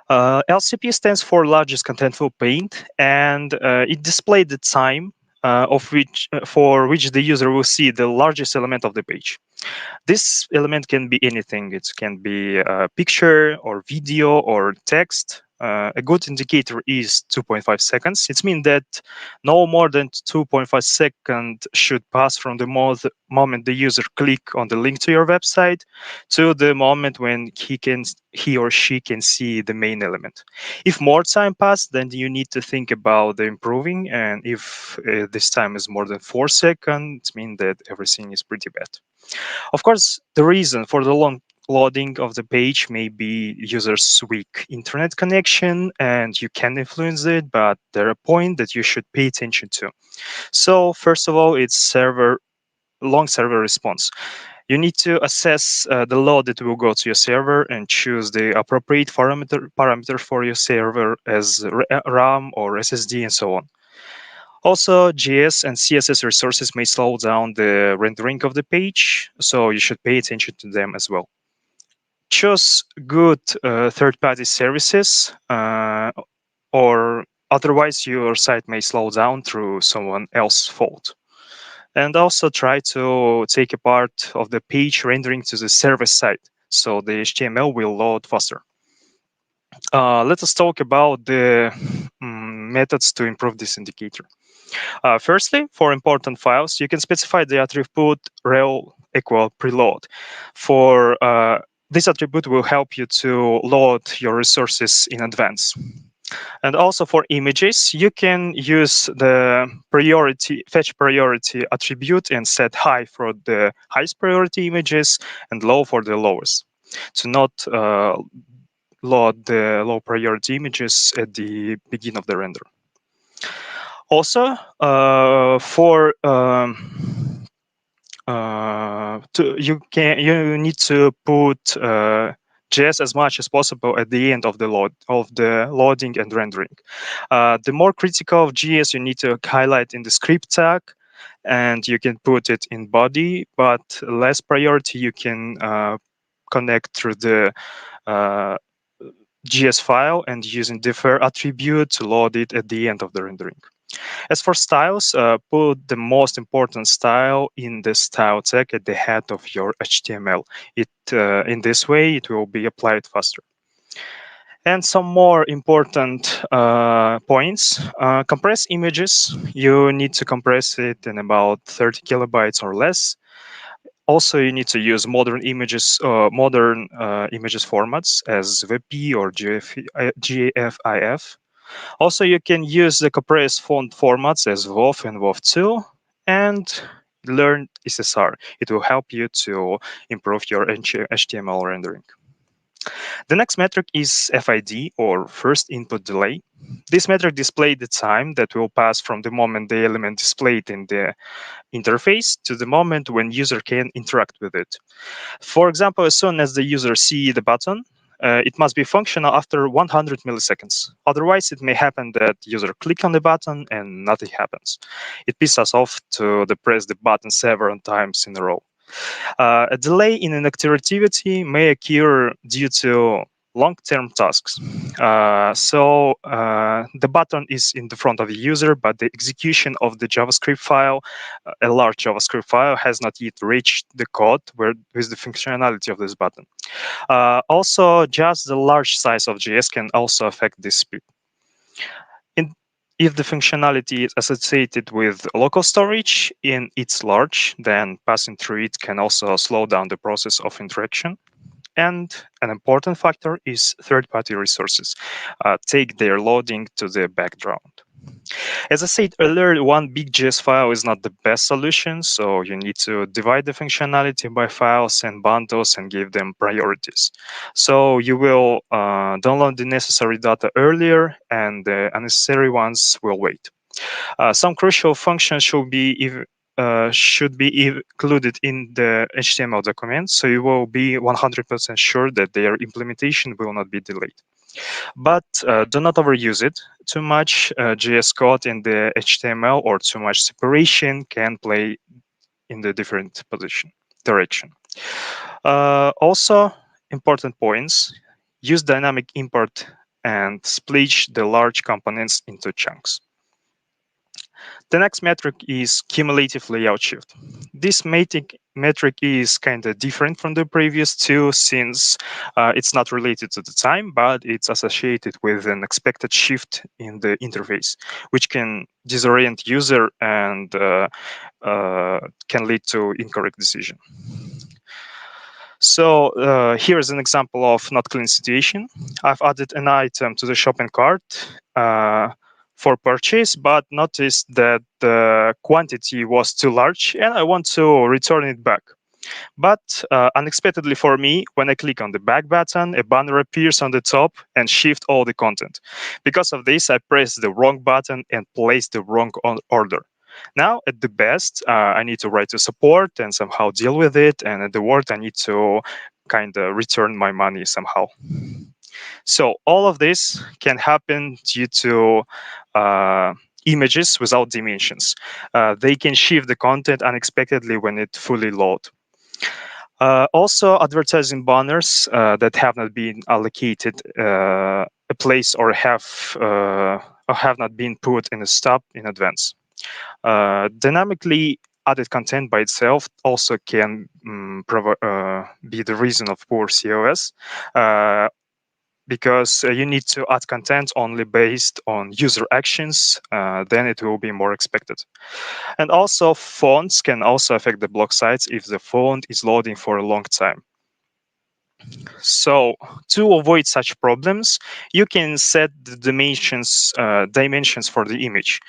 LCP stands for largest contentful paint, and it displayed the time for which the user will see the largest element of the page. This element can be anything. It can be a picture or video or text. A good indicator is 2.5 seconds. It means that no more than 2.5 seconds should pass from the moment the user click on the link to your website to the moment when he or she can see the main element. If more time passes, then you need to think about the improving. And if this time is more than 4 seconds, it means that everything is pretty bad. Of course, the reason for the long loading of the page may be users' weak internet connection, and you can influence it, but there are points that you should pay attention to. So first of all, it's long server response. You need to assess the load that will go to your server and choose the appropriate parameter for your server as RAM or SSD and so on. Also, JS and CSS resources may slow down the rendering of the page, so you should pay attention to them as well. Choose good third-party services, or otherwise your site may slow down through someone else's fault. And also try to take a part of the page rendering to the server side, so the HTML will load faster. Let us talk about the methods to improve this indicator. Firstly, for important files, you can specify the attribute rel equal preload. For this attribute will help you to load your resources in advance. And also for images, you can use the fetch priority attribute and set high for the highest priority images and low for the lowest, to not load the low priority images at the beginning of the render. Also, you need to put JS as much as possible at the end of the loading and rendering. The more critical of JS you need to highlight in the script tag, and you can put it in body, but less priority you can connect through the JS file and using defer attribute to load it at the end of the rendering. As for styles, put the most important style in the style tag at the head of your HTML. In this way, it will be applied faster. And some more important points. Compress images. You need to compress it in about 30 kilobytes or less. Also, you need to use modern images formats as WebP or GIF. Also, you can use the compressed font formats as WOF and WOF2 and learn SSR. It will help you to improve your HTML rendering. The next metric is FID, or first input delay. This metric displays the time that will pass from the moment the element displayed in the interface to the moment when user can interact with it. For example, as soon as the user sees the button, it must be functional after 100 milliseconds. Otherwise, it may happen that user click on the button and nothing happens. It pisses us off to press the button several times in a row. A delay in an activity may occur due to long-term tasks. The button is in the front of the user, but the execution of the JavaScript file, a large JavaScript file, has not yet reached the code with the functionality of this button. Also, just the large size of JS can also affect this speed. If the functionality is associated with local storage and it's large, then passing through it can also slow down the process of interaction. And an important factor is third-party resources. Take their loading to the background. As I said earlier, one big JS file is not the best solution, so you need to divide the functionality by files and bundles and give them priorities. So you will download the necessary data earlier, and the unnecessary ones will wait. Some crucial functions should be included in the HTML document, so you will be 100% sure that their implementation will not be delayed. But do not overuse it. Too much JS code in the HTML or too much separation can play in the different direction. Also, important points. Use dynamic import and split the large components into chunks. The next metric is cumulative layout shift. This metric is kind of different from the previous two since it's not related to the time, but it's associated with an expected shift in the interface, which can disorient user and can lead to incorrect decision. So here is an example of not clean situation. I've added an item to the shopping cart for purchase, but noticed that the quantity was too large and I want to return it back. But unexpectedly for me, when I click on the back button, a banner appears on the top and shift all the content. Because of this, I pressed the wrong button and placed the wrong order. Now, at the best, I need to write to support and somehow deal with it. And at the worst, I need to kind of return my money somehow. So all of this can happen due to images without dimensions. They can shift the content unexpectedly when it fully loads. Also, advertising banners that have not been allocated a place or have not been put in a stop in advance. Dynamically added content by itself also can be the reason of poor COS. Because you need to add content only based on user actions, then it will be more expected. And also fonts can also affect the blog sites if the font is loading for a long time. So to avoid such problems, you can set the dimensions for the image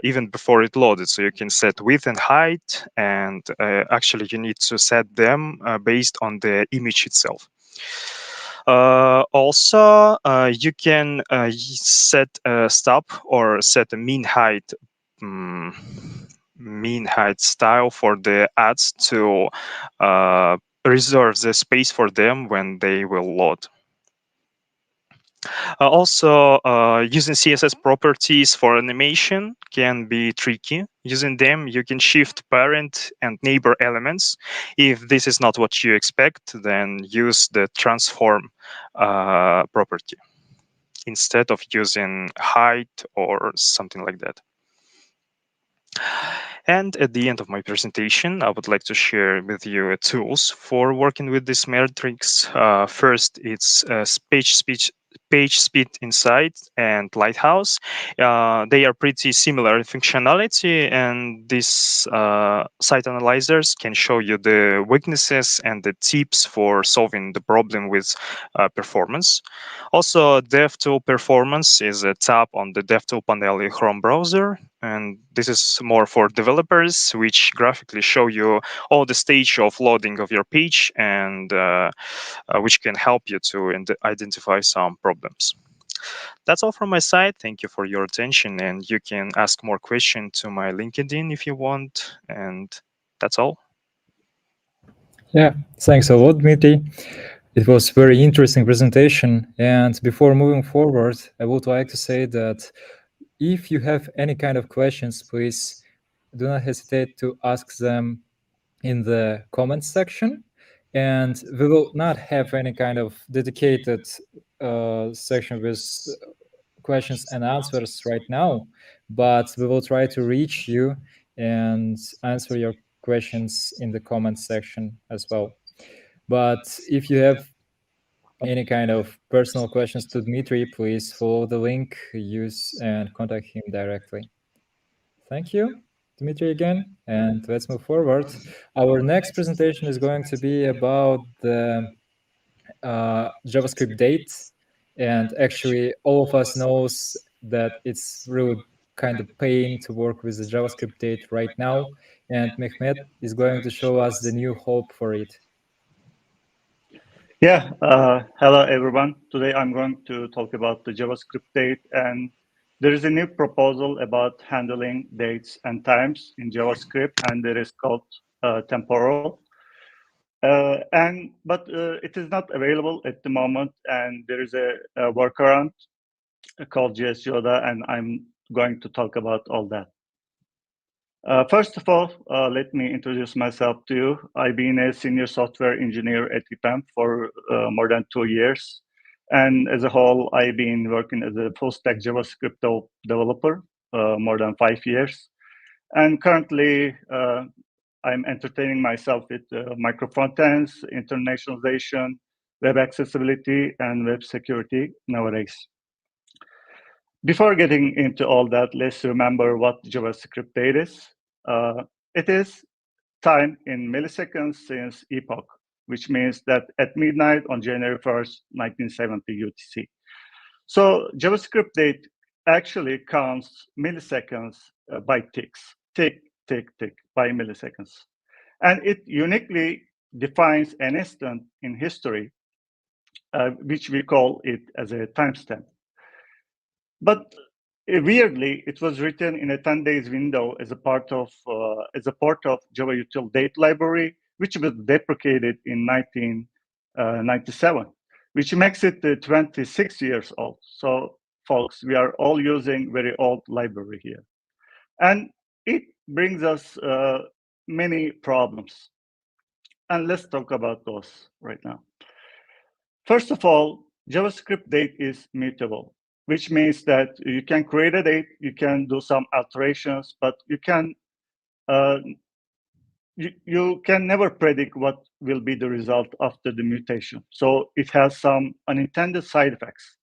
even before it loaded. So you can set width and height, and actually you need to set them based on the image itself. Also, you can set a stop or set a mean height style for the ads to reserve the space for them when they will load. Also, using CSS properties for animation can be tricky. Using them, you can shift parent and neighbor elements. If this is not what you expect, then use the transform property instead of using height or something like that. And at the end of my presentation, I would like to share with you tools for working with these metrics. First, it's page speed insight and lighthouse. They are pretty similar in functionality, and these site analyzers can show you the weaknesses and the tips for solving the problem with performance. Also, DevTool performance is a tab on the DevTool panel in Chrome browser, and this is more for developers, which graphically show you all the stage of loading of your page and which can help you to identify some problems. That's all from my side. Thank you for your attention, and you can ask more questions to my LinkedIn if you want, and that's all. Yeah, thanks a lot, Dmitry. It was a very interesting presentation. And before moving forward, I would like to say that if you have any kind of questions, please do not hesitate to ask them in the comments section. And we will not have any kind of dedicated section with questions and answers right now, but we will try to reach you and answer your questions in the comments section as well. But if you have any kind of personal questions to Dmitry, please follow the link, use and contact him directly. Thank you, Dmitry, again, and let's move forward. Our next presentation is going to be about the JavaScript date, and actually all of us knows that it's really kind of pain to work with the JavaScript date right now, and Mehmet is going to show us the new hope for it. Yeah, hello everyone. Today I'm going to talk about the JavaScript date, and there is a new proposal about handling dates and times in JavaScript, and it is called temporal. But it is not available at the moment, and there is a workaround called JS Joda, and I'm going to talk about all that. First of all, let me introduce myself to you. I've been a senior software engineer at EPAM for more than 2 years. And as a whole, I've been working as a full stack JavaScript developer. more than 5 years. And currently, I'm entertaining myself with micro frontends, internationalization, web accessibility, and web security nowadays. Before getting into all that, let's remember what JavaScript date is. It is time in milliseconds since epoch, which means that at midnight on January 1st, 1970 UTC. So JavaScript date actually counts milliseconds by ticks, tick, tick, tick, by milliseconds. And it uniquely defines an instant in history, which we call it as a timestamp. But weirdly, it was written in a 10 days window as a part of Java util date library, which was deprecated in 1997, which makes it 26 years old. So folks, we are all using very old library here. And it brings us many problems. And let's talk about those right now. First of all, JavaScript date is mutable, which means that you can create a date, you can do some alterations, but you can never predict what will be the result after the mutation. So it has some unintended side effects.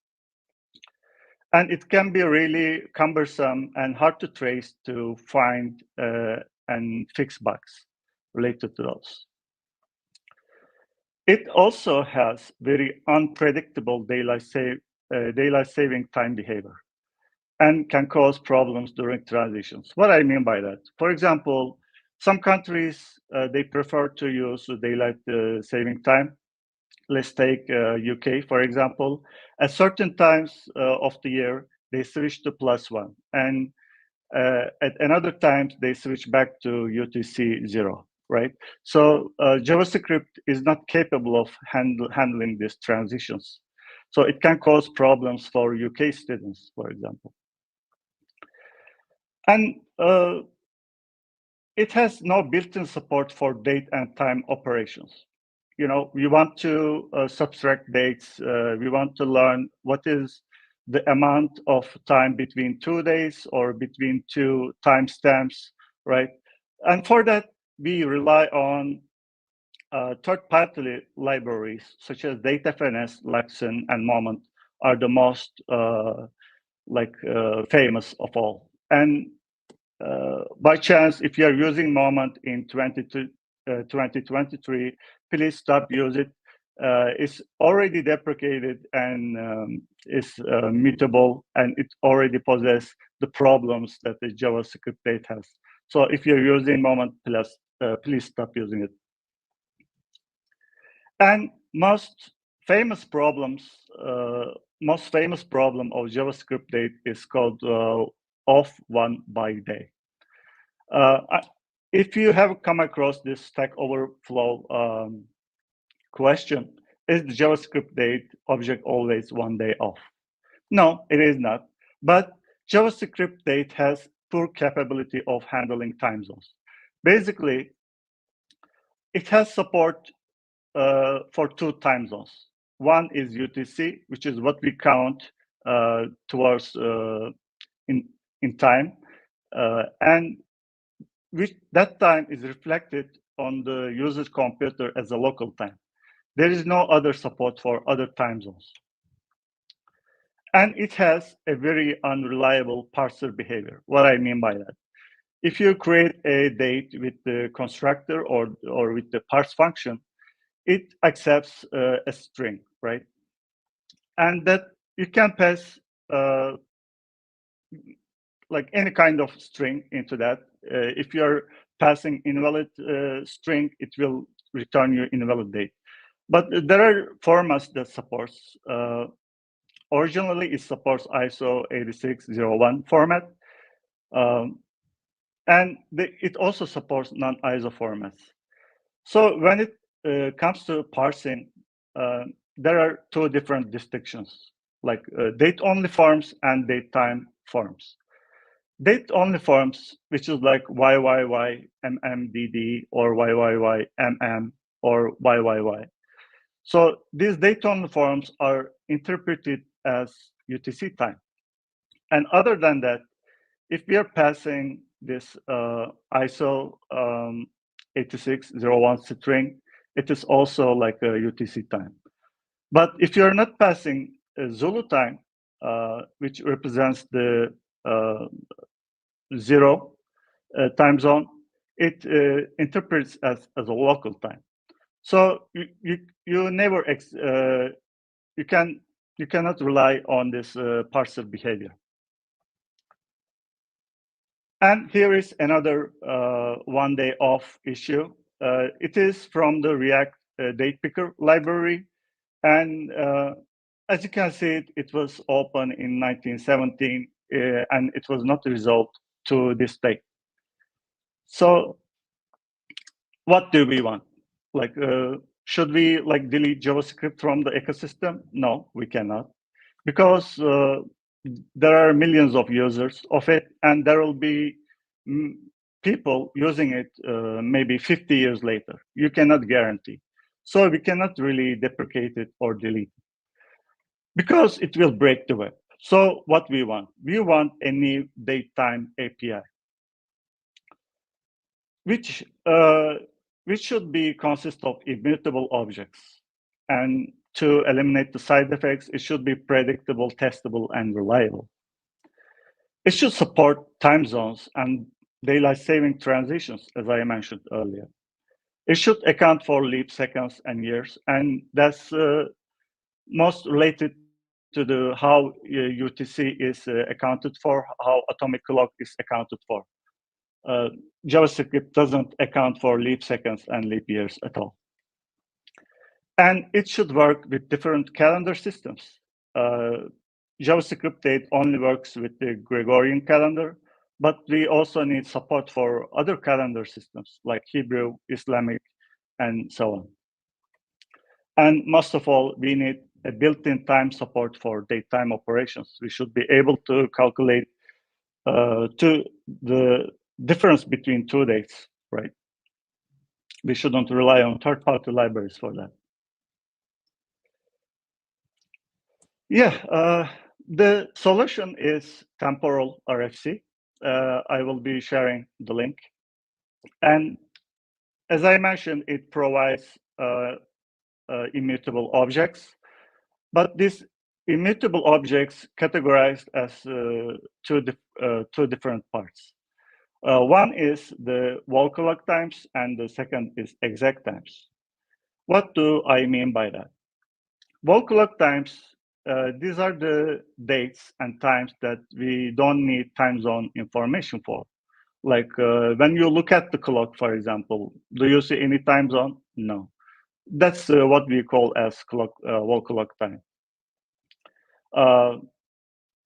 And it can be really cumbersome and hard to trace to find and fix bugs related to those. It also has very unpredictable daylight saving time behavior and can cause problems during transitions. What I mean by that, for example, some countries, they prefer to use daylight saving time. Let's take UK, for example. At certain times of the year, they switch to +1. And at another times, they switch back to UTC 0, right? So JavaScript is not capable of handling these transitions. So it can cause problems for UK students, for example. And it has no built-in support for date and time operations. You know, we want to subtract dates. We want to learn what is the amount of time between 2 days or between 2 timestamps, right? And for that, we rely on third-party libraries such as DateFNS, Lexen, and Moment are the most famous of all. And by chance, if you are using Moment in 2023, please stop using it. It's already deprecated and is mutable, and it already possesses the problems that the JavaScript date has. So if you're using Moment, please stop using it. And most famous problem of JavaScript date is called off one by day. If you have come across this Stack Overflow question, is the JavaScript date object always 1 day off? No, it is not. But JavaScript date has poor capability of handling time zones. Basically, it has support for 2 time zones. One is UTC, which is what we count towards in time, and that time is reflected on the user's computer as a local time. There is no other support for other time zones. And it has a very unreliable parser behavior. What I mean by that, if you create a date with the constructor or with the parse function, it accepts a string, right? And that you can pass like any kind of string into that. If you're passing invalid string, it will return you invalid date. But there are formats that supports. Originally, it supports ISO 8601 format. And it also supports non-ISO formats. So when it comes to parsing, there are 2 different distinctions, like date-only forms and date-time forms. Date-only forms, which is like YYY, MMDD, or YYY, MM, or YYY. So these date-only forms are interpreted as UTC time. And other than that, if we are passing this ISO 8601 string, it is also like a UTC time. But if you're not passing Zulu time, which represents the 0 time zone, it interprets as a local time. So you never you cannot rely on this parser behavior. And here is another one day off issue. It is from the React date picker library. And as you can see, it was open in 1917, and it was not resolved to this day. So what do we want? Like, should we like delete JavaScript from the ecosystem? No, we cannot, because there are millions of users of it, and there will be people using it maybe 50 years later. You cannot guarantee. So we cannot really deprecate it or delete it, because it will break the web. So what we want a new datetime API, which should be consist of immutable objects. And to eliminate the side effects, it should be predictable, testable, and reliable. It should support time zones and daylight saving transitions, as I mentioned earlier. It should account for leap seconds and years, and that's most related to the how UTC is accounted for, how atomic clock is accounted for. JavaScript doesn't account for leap seconds and leap years at all. And it should work with different calendar systems. JavaScript date only works with the Gregorian calendar, but we also need support for other calendar systems like Hebrew, Islamic, and so on. And most of all, we need a built-in time support for datetime operations. We should be able to calculate the difference between two dates, right? We shouldn't rely on third-party libraries for that. Yeah, the solution is temporal RFC. I will be sharing the link. And as I mentioned, it provides immutable objects, but these immutable objects categorized as two different parts. One is the wall clock times, and the second is exact times. What do I mean by that? Wall clock times, these are the dates and times that we don't need time zone information for. Like when you look at the clock, for example, do you see any time zone? No. That's what we call as wall clock time.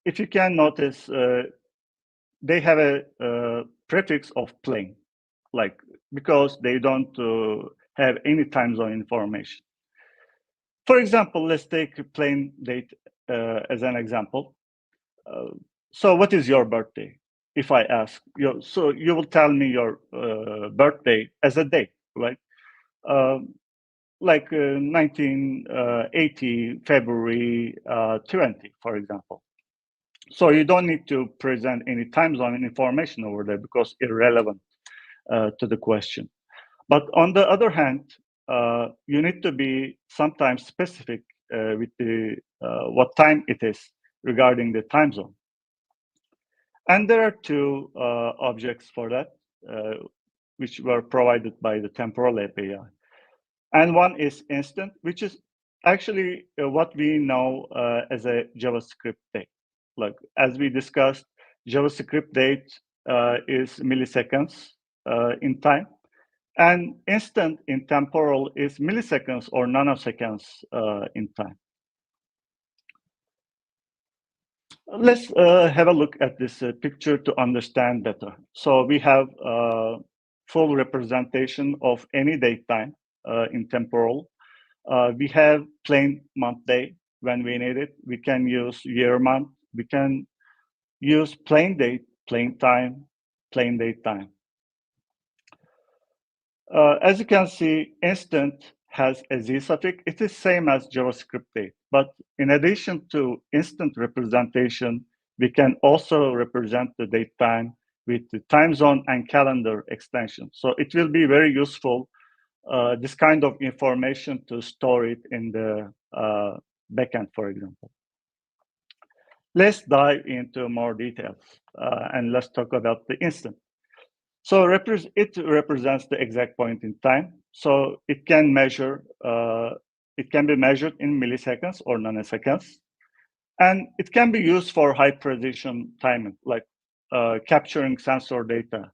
If you can notice, they have a prefix of plain, like because they don't have any time zone information. For example, let's take plain date as an example. So what is your birthday? If I ask you, so you will tell me your birthday as a date, right? Like 1980, February 20, for example. So you don't need to present any time zone information over there because irrelevant to the question. But on the other hand, you need to be sometimes specific with the what time it is regarding the time zone. And there are two objects for that, which were provided by the temporal API. And one is instant, which is actually what we know as a JavaScript date. Like as we discussed, JavaScript date is milliseconds in time. And instant in temporal is milliseconds or nanoseconds in time. Let's have a look at this picture to understand better. So we have full representation of any date time in temporal. We have plain month day when we need it. We can use year month. We can use plain date, plain time, plain date time. As you can see, instant has a Z suffix. It is same as JavaScript date, but in addition to instant representation, We can also represent the date time with the time zone and calendar extension. So it will be very useful, this kind of information, to store it in the backend, for example. Let's dive into more details, and let's talk about the instant. So it represents the exact point in time. So it can measure, it can be measured in milliseconds or nanoseconds. And it can be used for high precision timing, like capturing sensor data.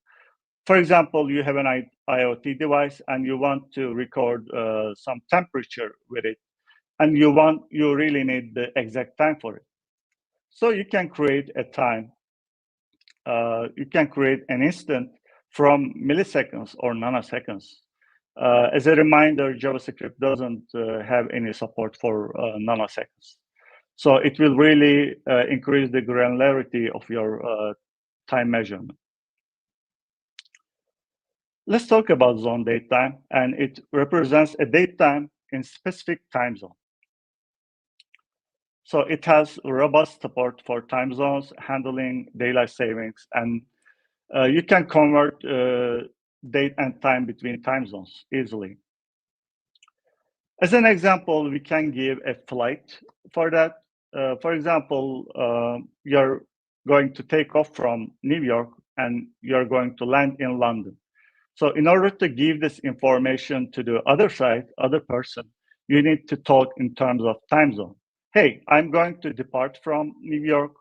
For example, you have an IoT device and you want to record some temperature with it, and you really need the exact time for it. So you can create a time, you can create an instant from milliseconds or nanoseconds. As a reminder, JavaScript doesn't have any support for nanoseconds. So it will really increase the granularity of your time measurement. Let's talk about zone date time, and it represents a date time in specific time zone. So it has robust support for time zones, handling daylight savings, and you can convert date and time between time zones easily. As an example, we can give a flight for that. For example, you're going to take off from New York and you're going to land in London. So in order to give this information to the other side, other person, you need to talk in terms of time zone. Hey, I'm going to depart from New York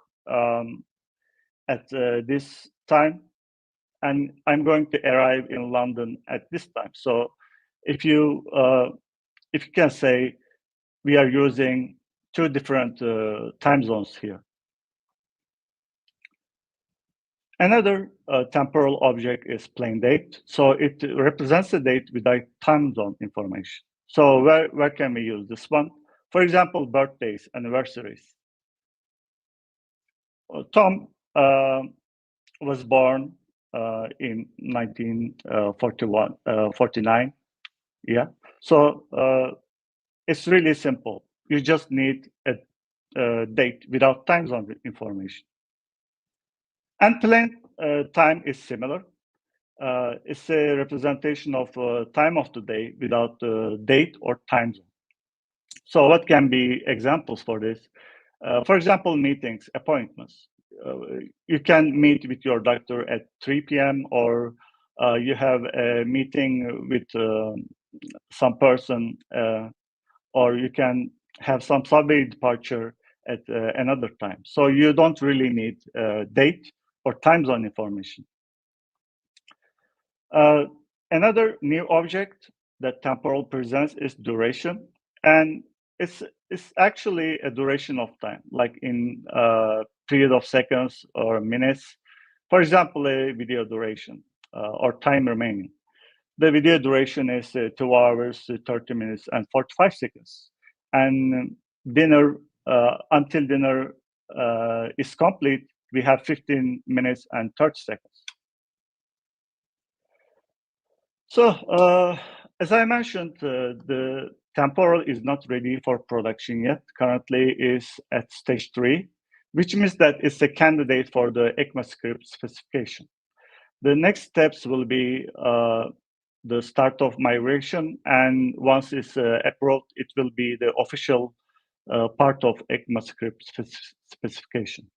at this time, and I'm going to arrive in London at this time. So if you can say, we are using two different time zones here. Another temporal object is plain date. So it represents the date without time zone information. So where can we use this one? For example, birthdays, anniversaries. Tom was born in 1949. Yeah. So it's really simple. You just need a date without time zone information. And plain time is similar. It's a representation of time of the day without date or time zone. So what can be examples for this? For example, meetings, appointments. You can meet with your doctor at 3 p.m. or you have a meeting with some person, or you can have some subway departure at another time. So you don't really need date or time zone information. Another new object that temporal presents is duration, and it's actually a duration of time, like in period of seconds or minutes. For example, a video duration or time remaining. The video duration is 2 hours, 30 minutes, and 45 seconds. And dinner, until dinner is complete, we have 15 minutes and 30 seconds. So as I mentioned, the temporal is not ready for production yet. Currently is at stage 3, which means that it's a candidate for the ECMAScript specification. The next steps will be the start of migration, and once it's approved, it will be the official part of ECMAScript specification.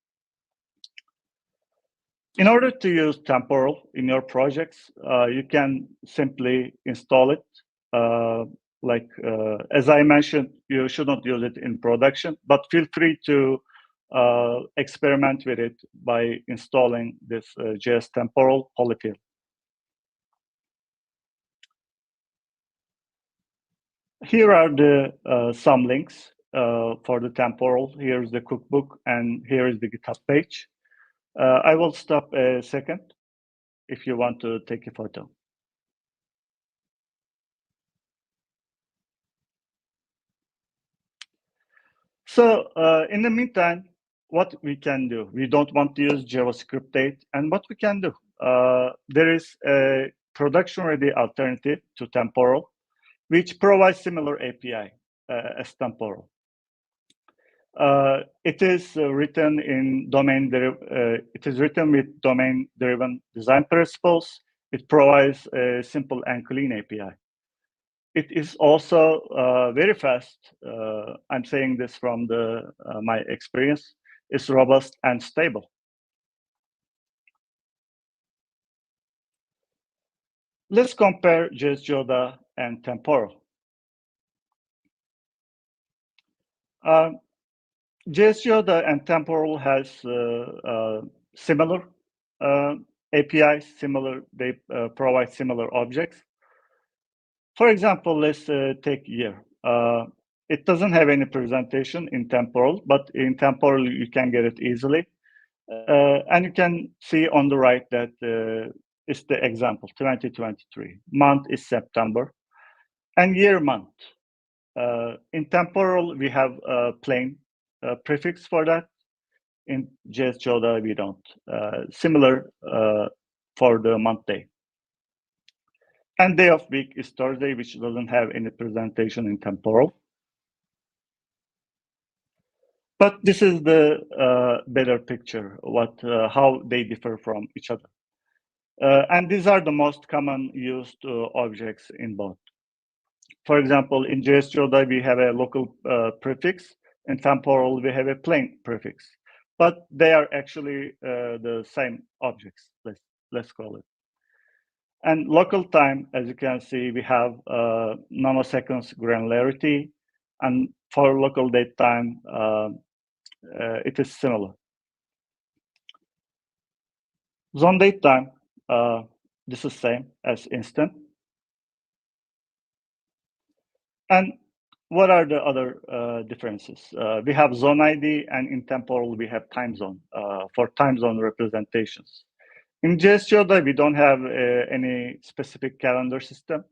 In order to use temporal in your projects, you can simply install it. As I mentioned, you shouldn't use it in production, but feel free to experiment with it by installing this JS temporal polyfill. Here are the some links for the temporal. Here's the cookbook, and here is the GitHub page. I will stop a second if you want to take a photo. So in the meantime, what we can do, we don't want to use JavaScript date, and what we can do, there is a production-ready alternative to temporal, which provides similar API as temporal. It is written in it is written with domain-driven design principles. It provides a simple and clean API. It is also very fast. I'm saying this from my experience. It's robust and stable. Let's compare JS and Temporal. JS and Temporal has similar APIs, they provide similar objects. For example, let's take year. It doesn't have any presentation in Temporal, but in Temporal you can get it easily. And you can see on the right that it's the example, 2023. Month is September, and year month. In Temporal, we have a plain prefix for that. In JS we don't. Similar for the month day. And day of week is Thursday, which doesn't have any presentation in Temporal. But this is the better picture, how they differ from each other. And these are the most common used objects in both. For example, in JS we have a local prefix. In Temporal, we have a plain prefix. But they are actually the same objects, let's call it. And local time, as you can see, we have nanoseconds granularity. And for local date time, it is similar. Zone date time, this is same as instant. And what are the other differences? We have zone ID, and in Temporal, we have time zone for time zone representations. In JS we don't have any specific calendar system,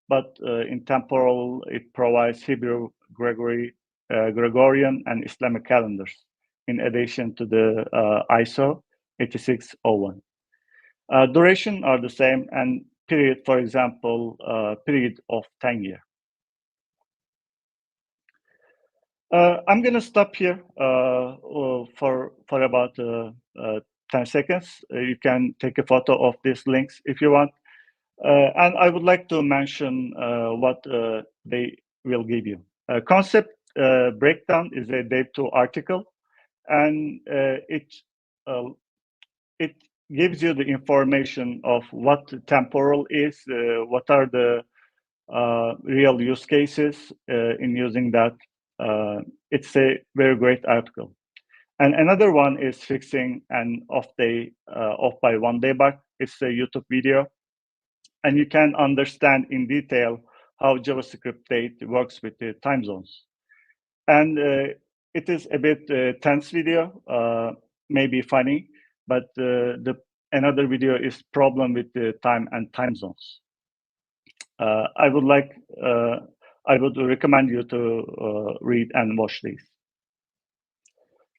but in Temporal, it provides Hebrew, Gregorian, and Islamic calendars, in addition to the ISO 8601. Duration are the same, and period, for example, period of 10 years. I'm going to stop here for about 10 seconds. You can take a photo of these links if you want. And I would like to mention what they will give you. Concept breakdown is a Dev2 article, and it gives you the information of what Temporal is, what are the real use cases in using that. It's a very great article. And another one is fixing an off by 1 day bug. It's a YouTube video. And you can understand in detail how JavaScript date works with the time zones. And it is a bit tense video, maybe funny, but another video is problem with the time and time zones. I would recommend you to read and watch these.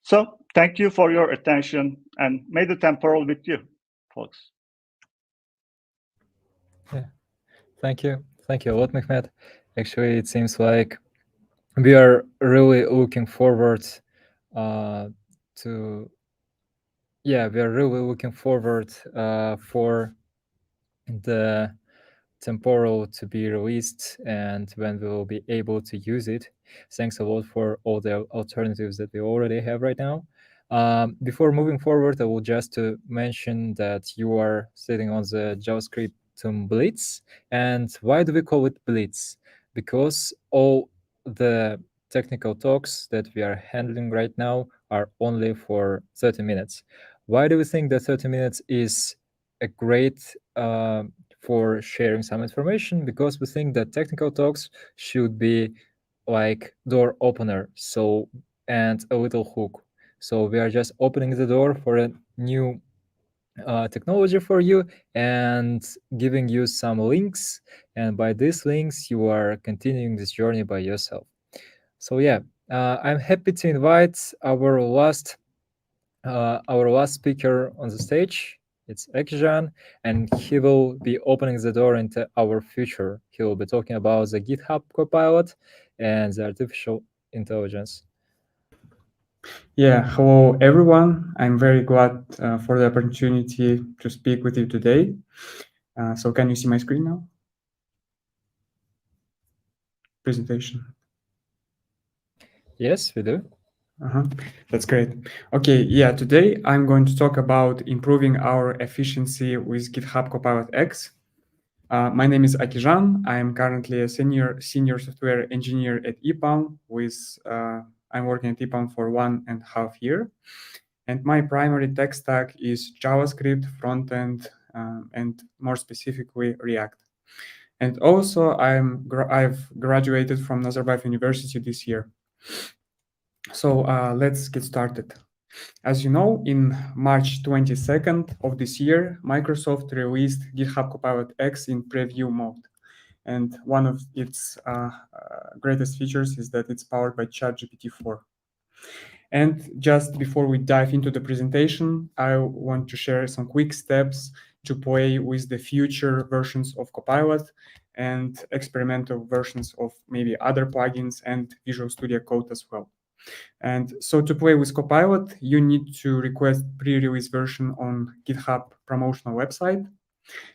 So thank you for your attention, and may the Temporal with you, folks. Yeah, thank you a lot, Mehmet. Actually, it seems like we are really looking forward we are really looking forward for the Temporal to be released and when we will be able to use it. Thanks a lot for all the alternatives that we already have right now. Before moving forward, I will just to mention that you are sitting on the JavaScript Blitz. And why do we call it Blitz? Because all the technical talks that we are handling right now are only for 30 minutes. Why do we think that 30 minutes is a great for sharing some information? Because we think that technical talks should be like door opener, and a little hook. So we are just opening the door for a new technology for you and giving you some links. And by these links, you are continuing this journey by yourself. So yeah, I'm happy to invite our last speaker on the stage. It's Ekjan, and he will be opening the door into our future. He will be talking about the GitHub Copilot and the artificial intelligence. Yeah, hello everyone. I'm very glad for the opportunity to speak with you today. So can you see my screen now? Presentation. Yes, we do. That's great. Okay, yeah, today I'm going to talk about improving our efficiency with GitHub Copilot X. My name is Akijan. I am currently a senior software engineer at EPAM. I'm working at EPAM for 1.5 years. And my primary tech stack is JavaScript, frontend, and more specifically React. And also I've graduated from Nazarbayev University this year. So let's get started. As you know, in March 22nd of this year, Microsoft released GitHub Copilot X in preview mode. And one of its greatest features is that it's powered by ChatGPT 4. And just before we dive into the presentation, I want to share some quick steps to play with the future versions of Copilot and experimental versions of maybe other plugins and Visual Studio Code as well. And so to play with Copilot, you need to request pre-release version on GitHub promotional website.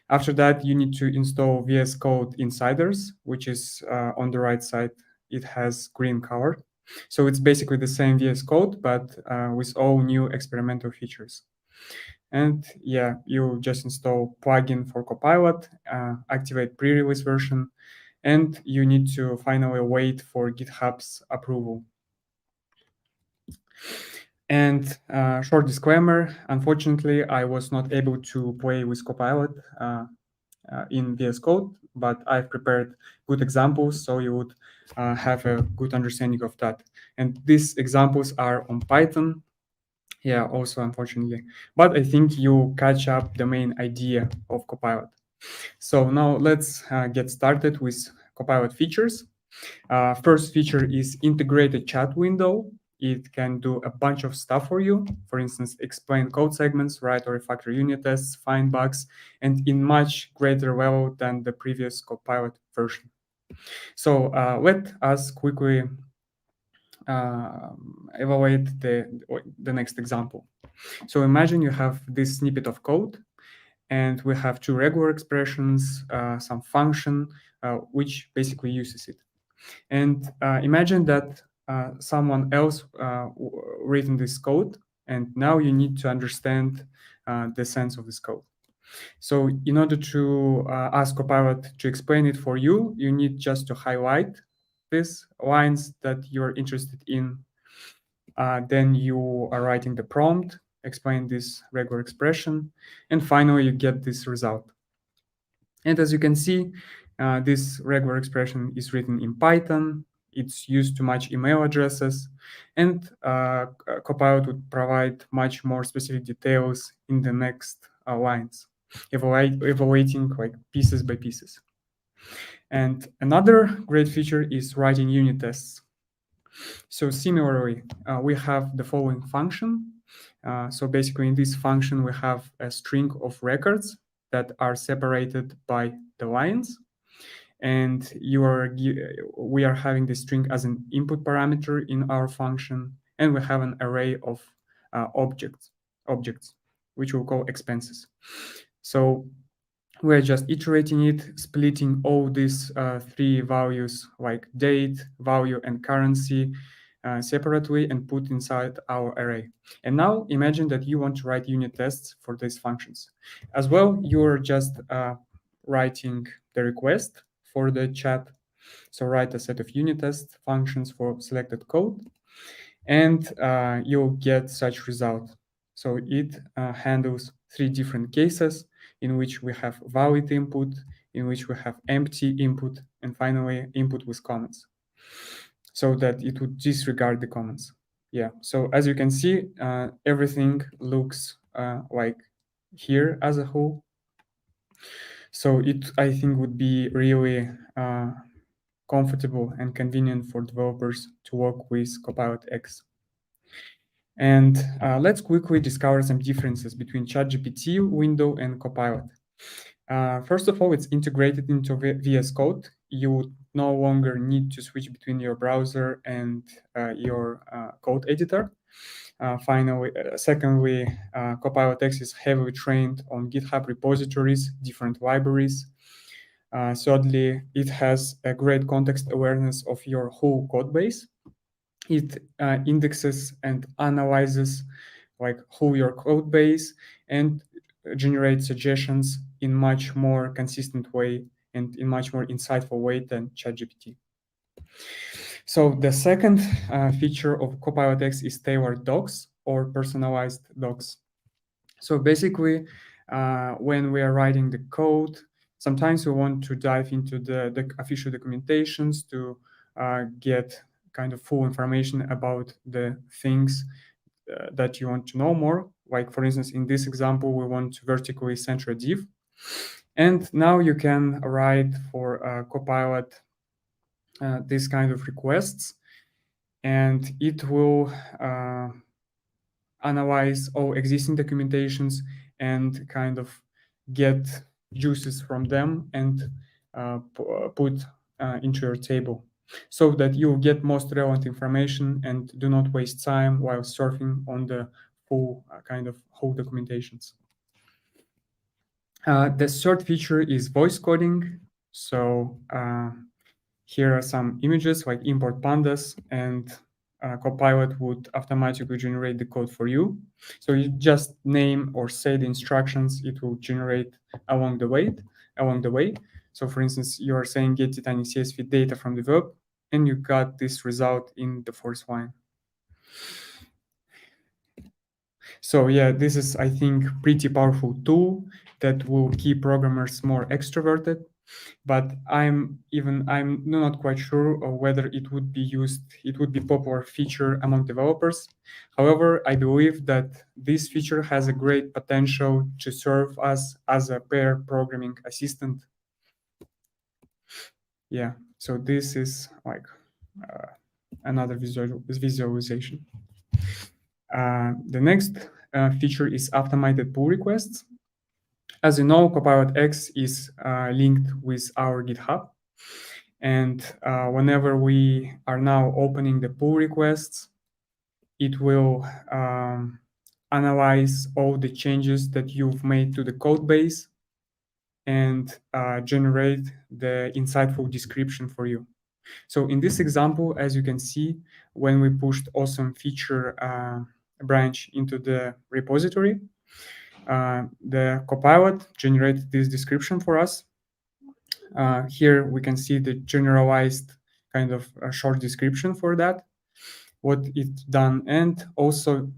After that, you need to install VS Code Insiders, which is on the right side. It has green color. So it's basically the same VS Code, but with all new experimental features. And yeah, you just install plugin for Copilot, activate pre-release version, and you need to finally wait for GitHub's approval. And short disclaimer, unfortunately, I was not able to play with Copilot in VS Code, but I've prepared good examples so you would have a good understanding of that. And these examples are on Python, yeah, also unfortunately, but I think you catch up the main idea of Copilot. So now let's get started with Copilot features. First feature is integrated chat window. It can do a bunch of stuff for you. For instance, explain code segments, write or refactor unit tests, find bugs, and in much greater level than the previous Copilot version. So let us quickly evaluate the next example. So imagine you have this snippet of code, and we have two regular expressions, some function, which basically uses it. And imagine that someone else written this code, and now you need to understand the sense of this code. So in order to ask Copilot to explain it for you, you need just to highlight these lines that you're interested in. Then you are writing the prompt, explain this regular expression, and finally you get this result. And as you can see, this regular expression is written in Python. It's used to match email addresses, and Copilot would provide much more specific details in the next lines, evaluating like pieces by pieces. And another great feature is writing unit tests. So similarly, we have the following function. So basically in this function, we have a string of records that are separated by the lines. And we are having the string as an input parameter in our function. And we have an array of objects, which we'll call expenses. So we're just iterating it, splitting all these three values like date, value, and currency separately and put inside our array. And now imagine that you want to write unit tests for these functions. As well, you're just writing the request for the chat. So write a set of unit test functions for selected code, and you'll get such result. So it handles three different cases in which we have valid input, in which we have empty input, and finally input with comments, so that it would disregard the comments. Yeah, so as you can see, everything looks like here as a whole. So it, I think, would be really comfortable and convenient for developers to work with Copilot X. And let's quickly discover some differences between ChatGPT window and Copilot. First of all, it's integrated into VS Code. You would no longer need to switch between your browser and your code editor. Secondly, Copilot X is heavily trained on GitHub repositories, different libraries. Thirdly, it has a great context awareness of your whole code base. It indexes and analyzes like whole your code base and generates suggestions in much more consistent way and in much more insightful way than ChatGPT. So the second feature of Copilot X is tailored docs or personalized docs. So basically, when we are writing the code, sometimes we want to dive into the official documentations to get kind of full information about the things that you want to know more. Like for instance, in this example, we want to vertically center a div. And now you can write for Copilot this kind of requests, and it will analyze all existing documentations and kind of get juices from them and put into your table so that you get most relevant information and do not waste time while surfing on the full kind of whole documentations. The third feature is voice coding. So here are some images like import pandas, and Copilot would automatically generate the code for you. So you just name or say the instructions, it will generate along the way. So for instance, you are saying get Titanic CSV data from the web, and you got this result in the first line. So yeah, this is, I think, pretty powerful tool that will keep programmers more extroverted. But I'm not quite sure whether it would be popular feature among developers. However, I believe that this feature has a great potential to serve us as a pair programming assistant. Yeah, so this is like another visualization. The next feature is automated pull requests. As you know, Copilot X is linked with our GitHub. And whenever we are now opening the pull requests, it will analyze all the changes that you've made to the code base and generate the insightful description for you. So in this example, as you can see, when we pushed awesome feature branch into the repository, the Copilot generated this description for us. Here we can see the generalized kind of a short description for that, what it's done, and also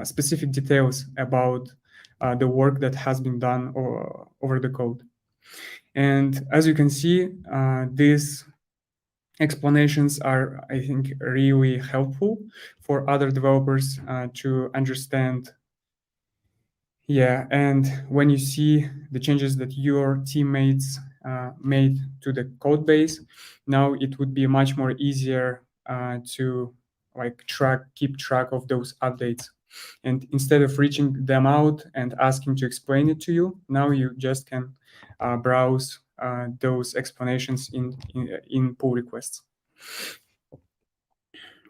specific details about the work that has been done over the code. And as you can see, these explanations are, I think, really helpful for other developers to understand. Yeah, and when you see the changes that your teammates made to the code base, now it would be much more easier to like keep track of those updates. And instead of reaching them out and asking to explain it to you, now you just can browse those explanations in pull requests.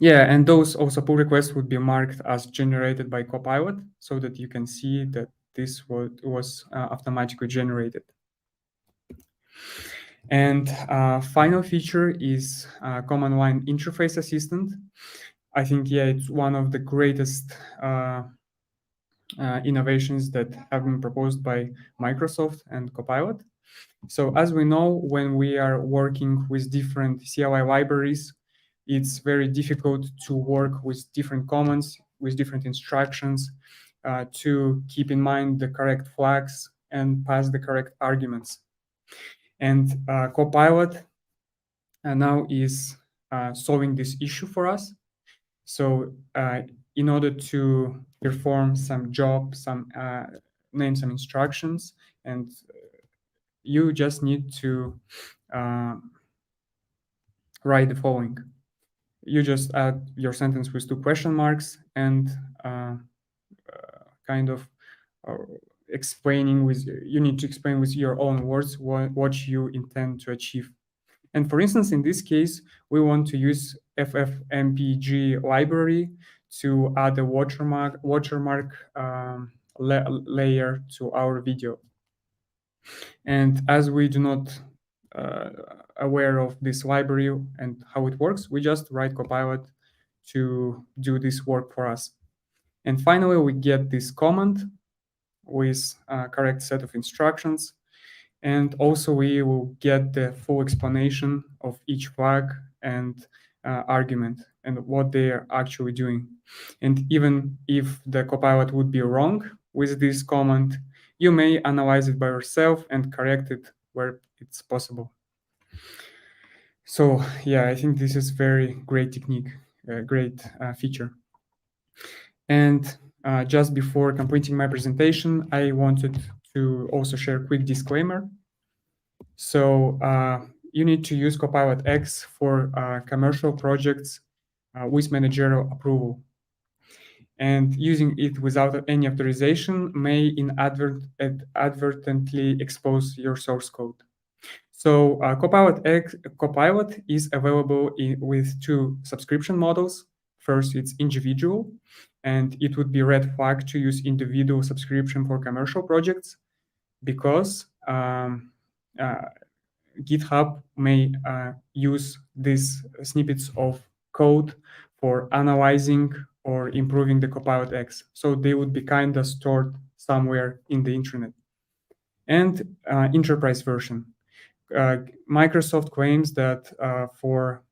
Yeah, and those also pull requests would be marked as generated by Copilot so that you can see that this was automatically generated. And final feature is command line interface assistant. I think, yeah, it's one of the greatest innovations that have been proposed by Microsoft and Copilot. So as we know, when we are working with different CLI libraries, it's very difficult to work with different commands, with different instructions, to keep in mind the correct flags and pass the correct arguments. And Copilot now is solving this issue for us. So in order to perform some job, name some instructions, and you just need to write the following. You just add your sentence with 2 question marks and kind of you need to explain with your own words what you intend to achieve. And for instance, in this case, we want to use FFmpeg library to add a watermark layer to our video. And as we do not aware of this library and how it works, we just write Copilot to do this work for us. And finally, we get this command with a correct set of instructions. And also we will get the full explanation of each flag and argument and what they are actually doing. And even if the Copilot would be wrong with this command, you may analyze it by yourself and correct it where it's possible. So yeah, I think this is very great technique, great feature. And just before completing my presentation, I wanted to also share a quick disclaimer. So you need to use Copilot X for commercial projects with managerial approval. And using it without any authorization may inadvertently expose your source code. So Copilot is available with two subscription models. First, it's individual, and it would be red flag to use individual subscription for commercial projects because GitHub may use these snippets of code for analyzing or improving the Copilot X. So they would be kind of stored somewhere in the internet. And enterprise version. Microsoft claims that for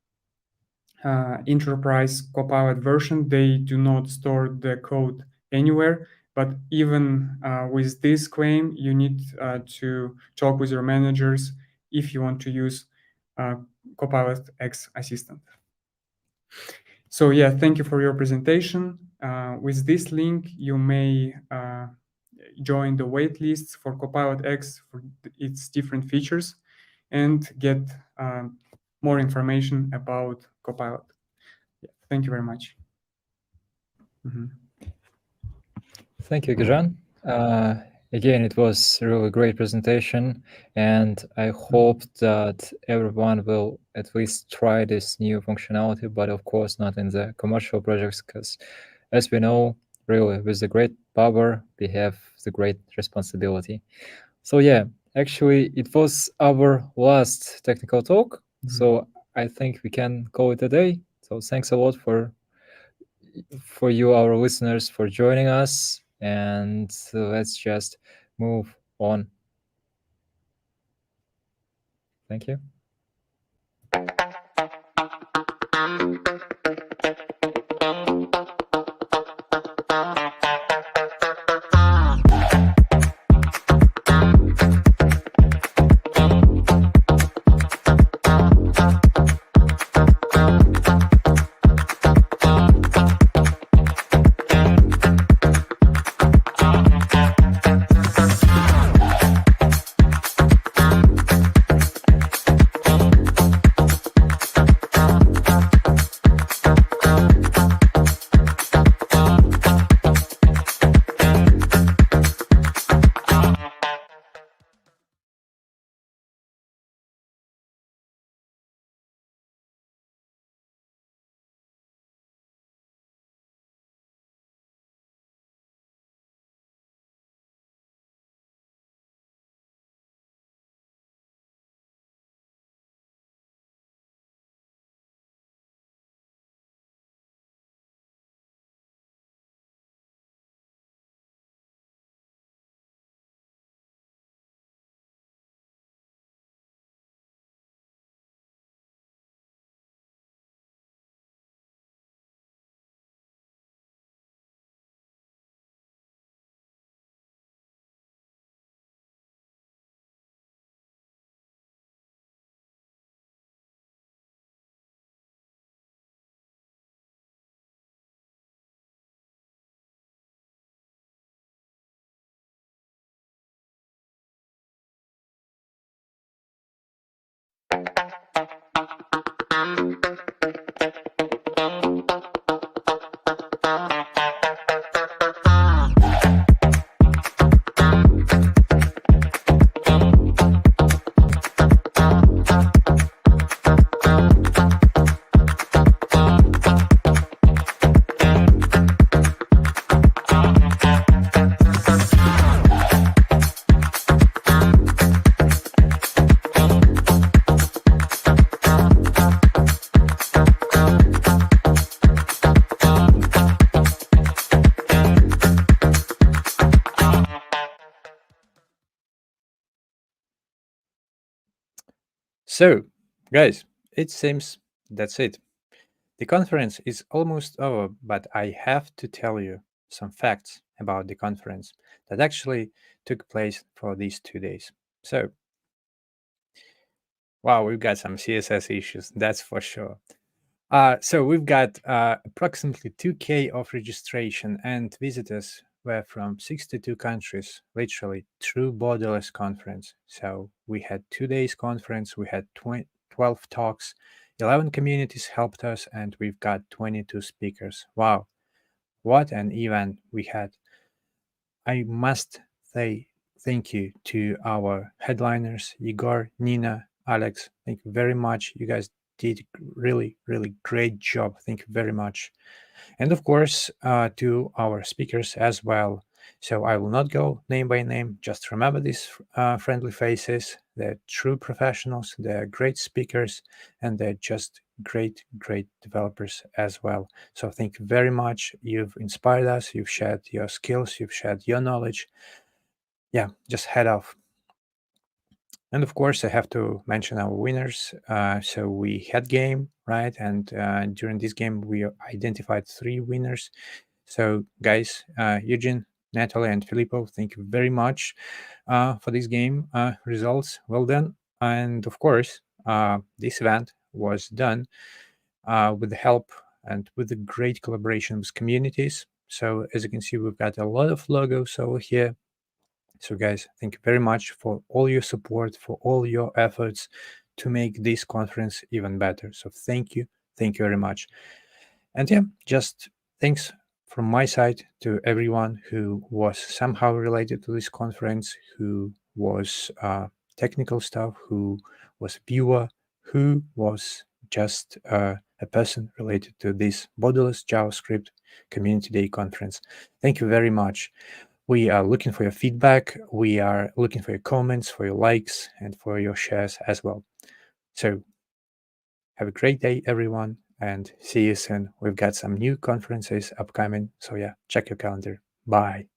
enterprise Copilot version, they do not store the code anywhere. But even with this claim, you need to talk with your managers if you want to use Copilot X Assistant. So yeah, thank you for your presentation. With this link, you may join the waitlists for Copilot X for its different features and get more information about Copilot. Yeah, thank you very much. Thank you, Gajan. Again, it was a really great presentation, and I hope that everyone will at least try this new functionality, but of course not in the commercial projects, because as we know, really, with the great power, we have the great responsibility. So yeah, actually, it was our last technical talk, so I think we can call it a day. So thanks a lot for you, our listeners, for joining us, and let's just move on. Thank you. So, guys, it seems that's it. The conference is almost over, but I have to tell you some facts about the conference that actually took place for these 2 days. So, wow, we've got some CSS issues, that's for sure. So we've got approximately 2K of registration, and visitors were from 62 countries, literally true borderless conference. So we had 2 days conference, we had 12 talks, 11 communities helped us, and we've got 22 speakers. Wow, what an event we had. I must say thank you to our headliners, Igor, Nina, Alex. Thank you very much. You guys did really, really great job. Thank you very much. And of course, to our speakers as well. So I will not go name by name. Just remember these friendly faces. They're true professionals. They're great speakers, and they're just great, great developers as well. So thank you very much. You've inspired us. You've shared your skills. You've shared your knowledge. Yeah, just head off. And of course, I have to mention our winners. So we had game, right? And during this game, we identified 3 winners. So guys, Eugene, Natalie, and Filippo, thank you very much for this game results. Well done. And of course, this event was done with the help and with the great collaboration with communities. So as you can see, we've got a lot of logos over here. So guys, thank you very much for all your support, for all your efforts to make this conference even better. So thank you very much. And yeah, just thanks from my side to everyone who was somehow related to this conference, who was technical staff, who was viewer, who was just a person related to this Borderless JavaScript Community Day conference. Thank you very much. We are looking for your feedback. We are looking for your comments, for your likes, and for your shares as well. So have a great day, everyone, and see you soon. We've got some new conferences upcoming. So yeah, check your calendar. Bye.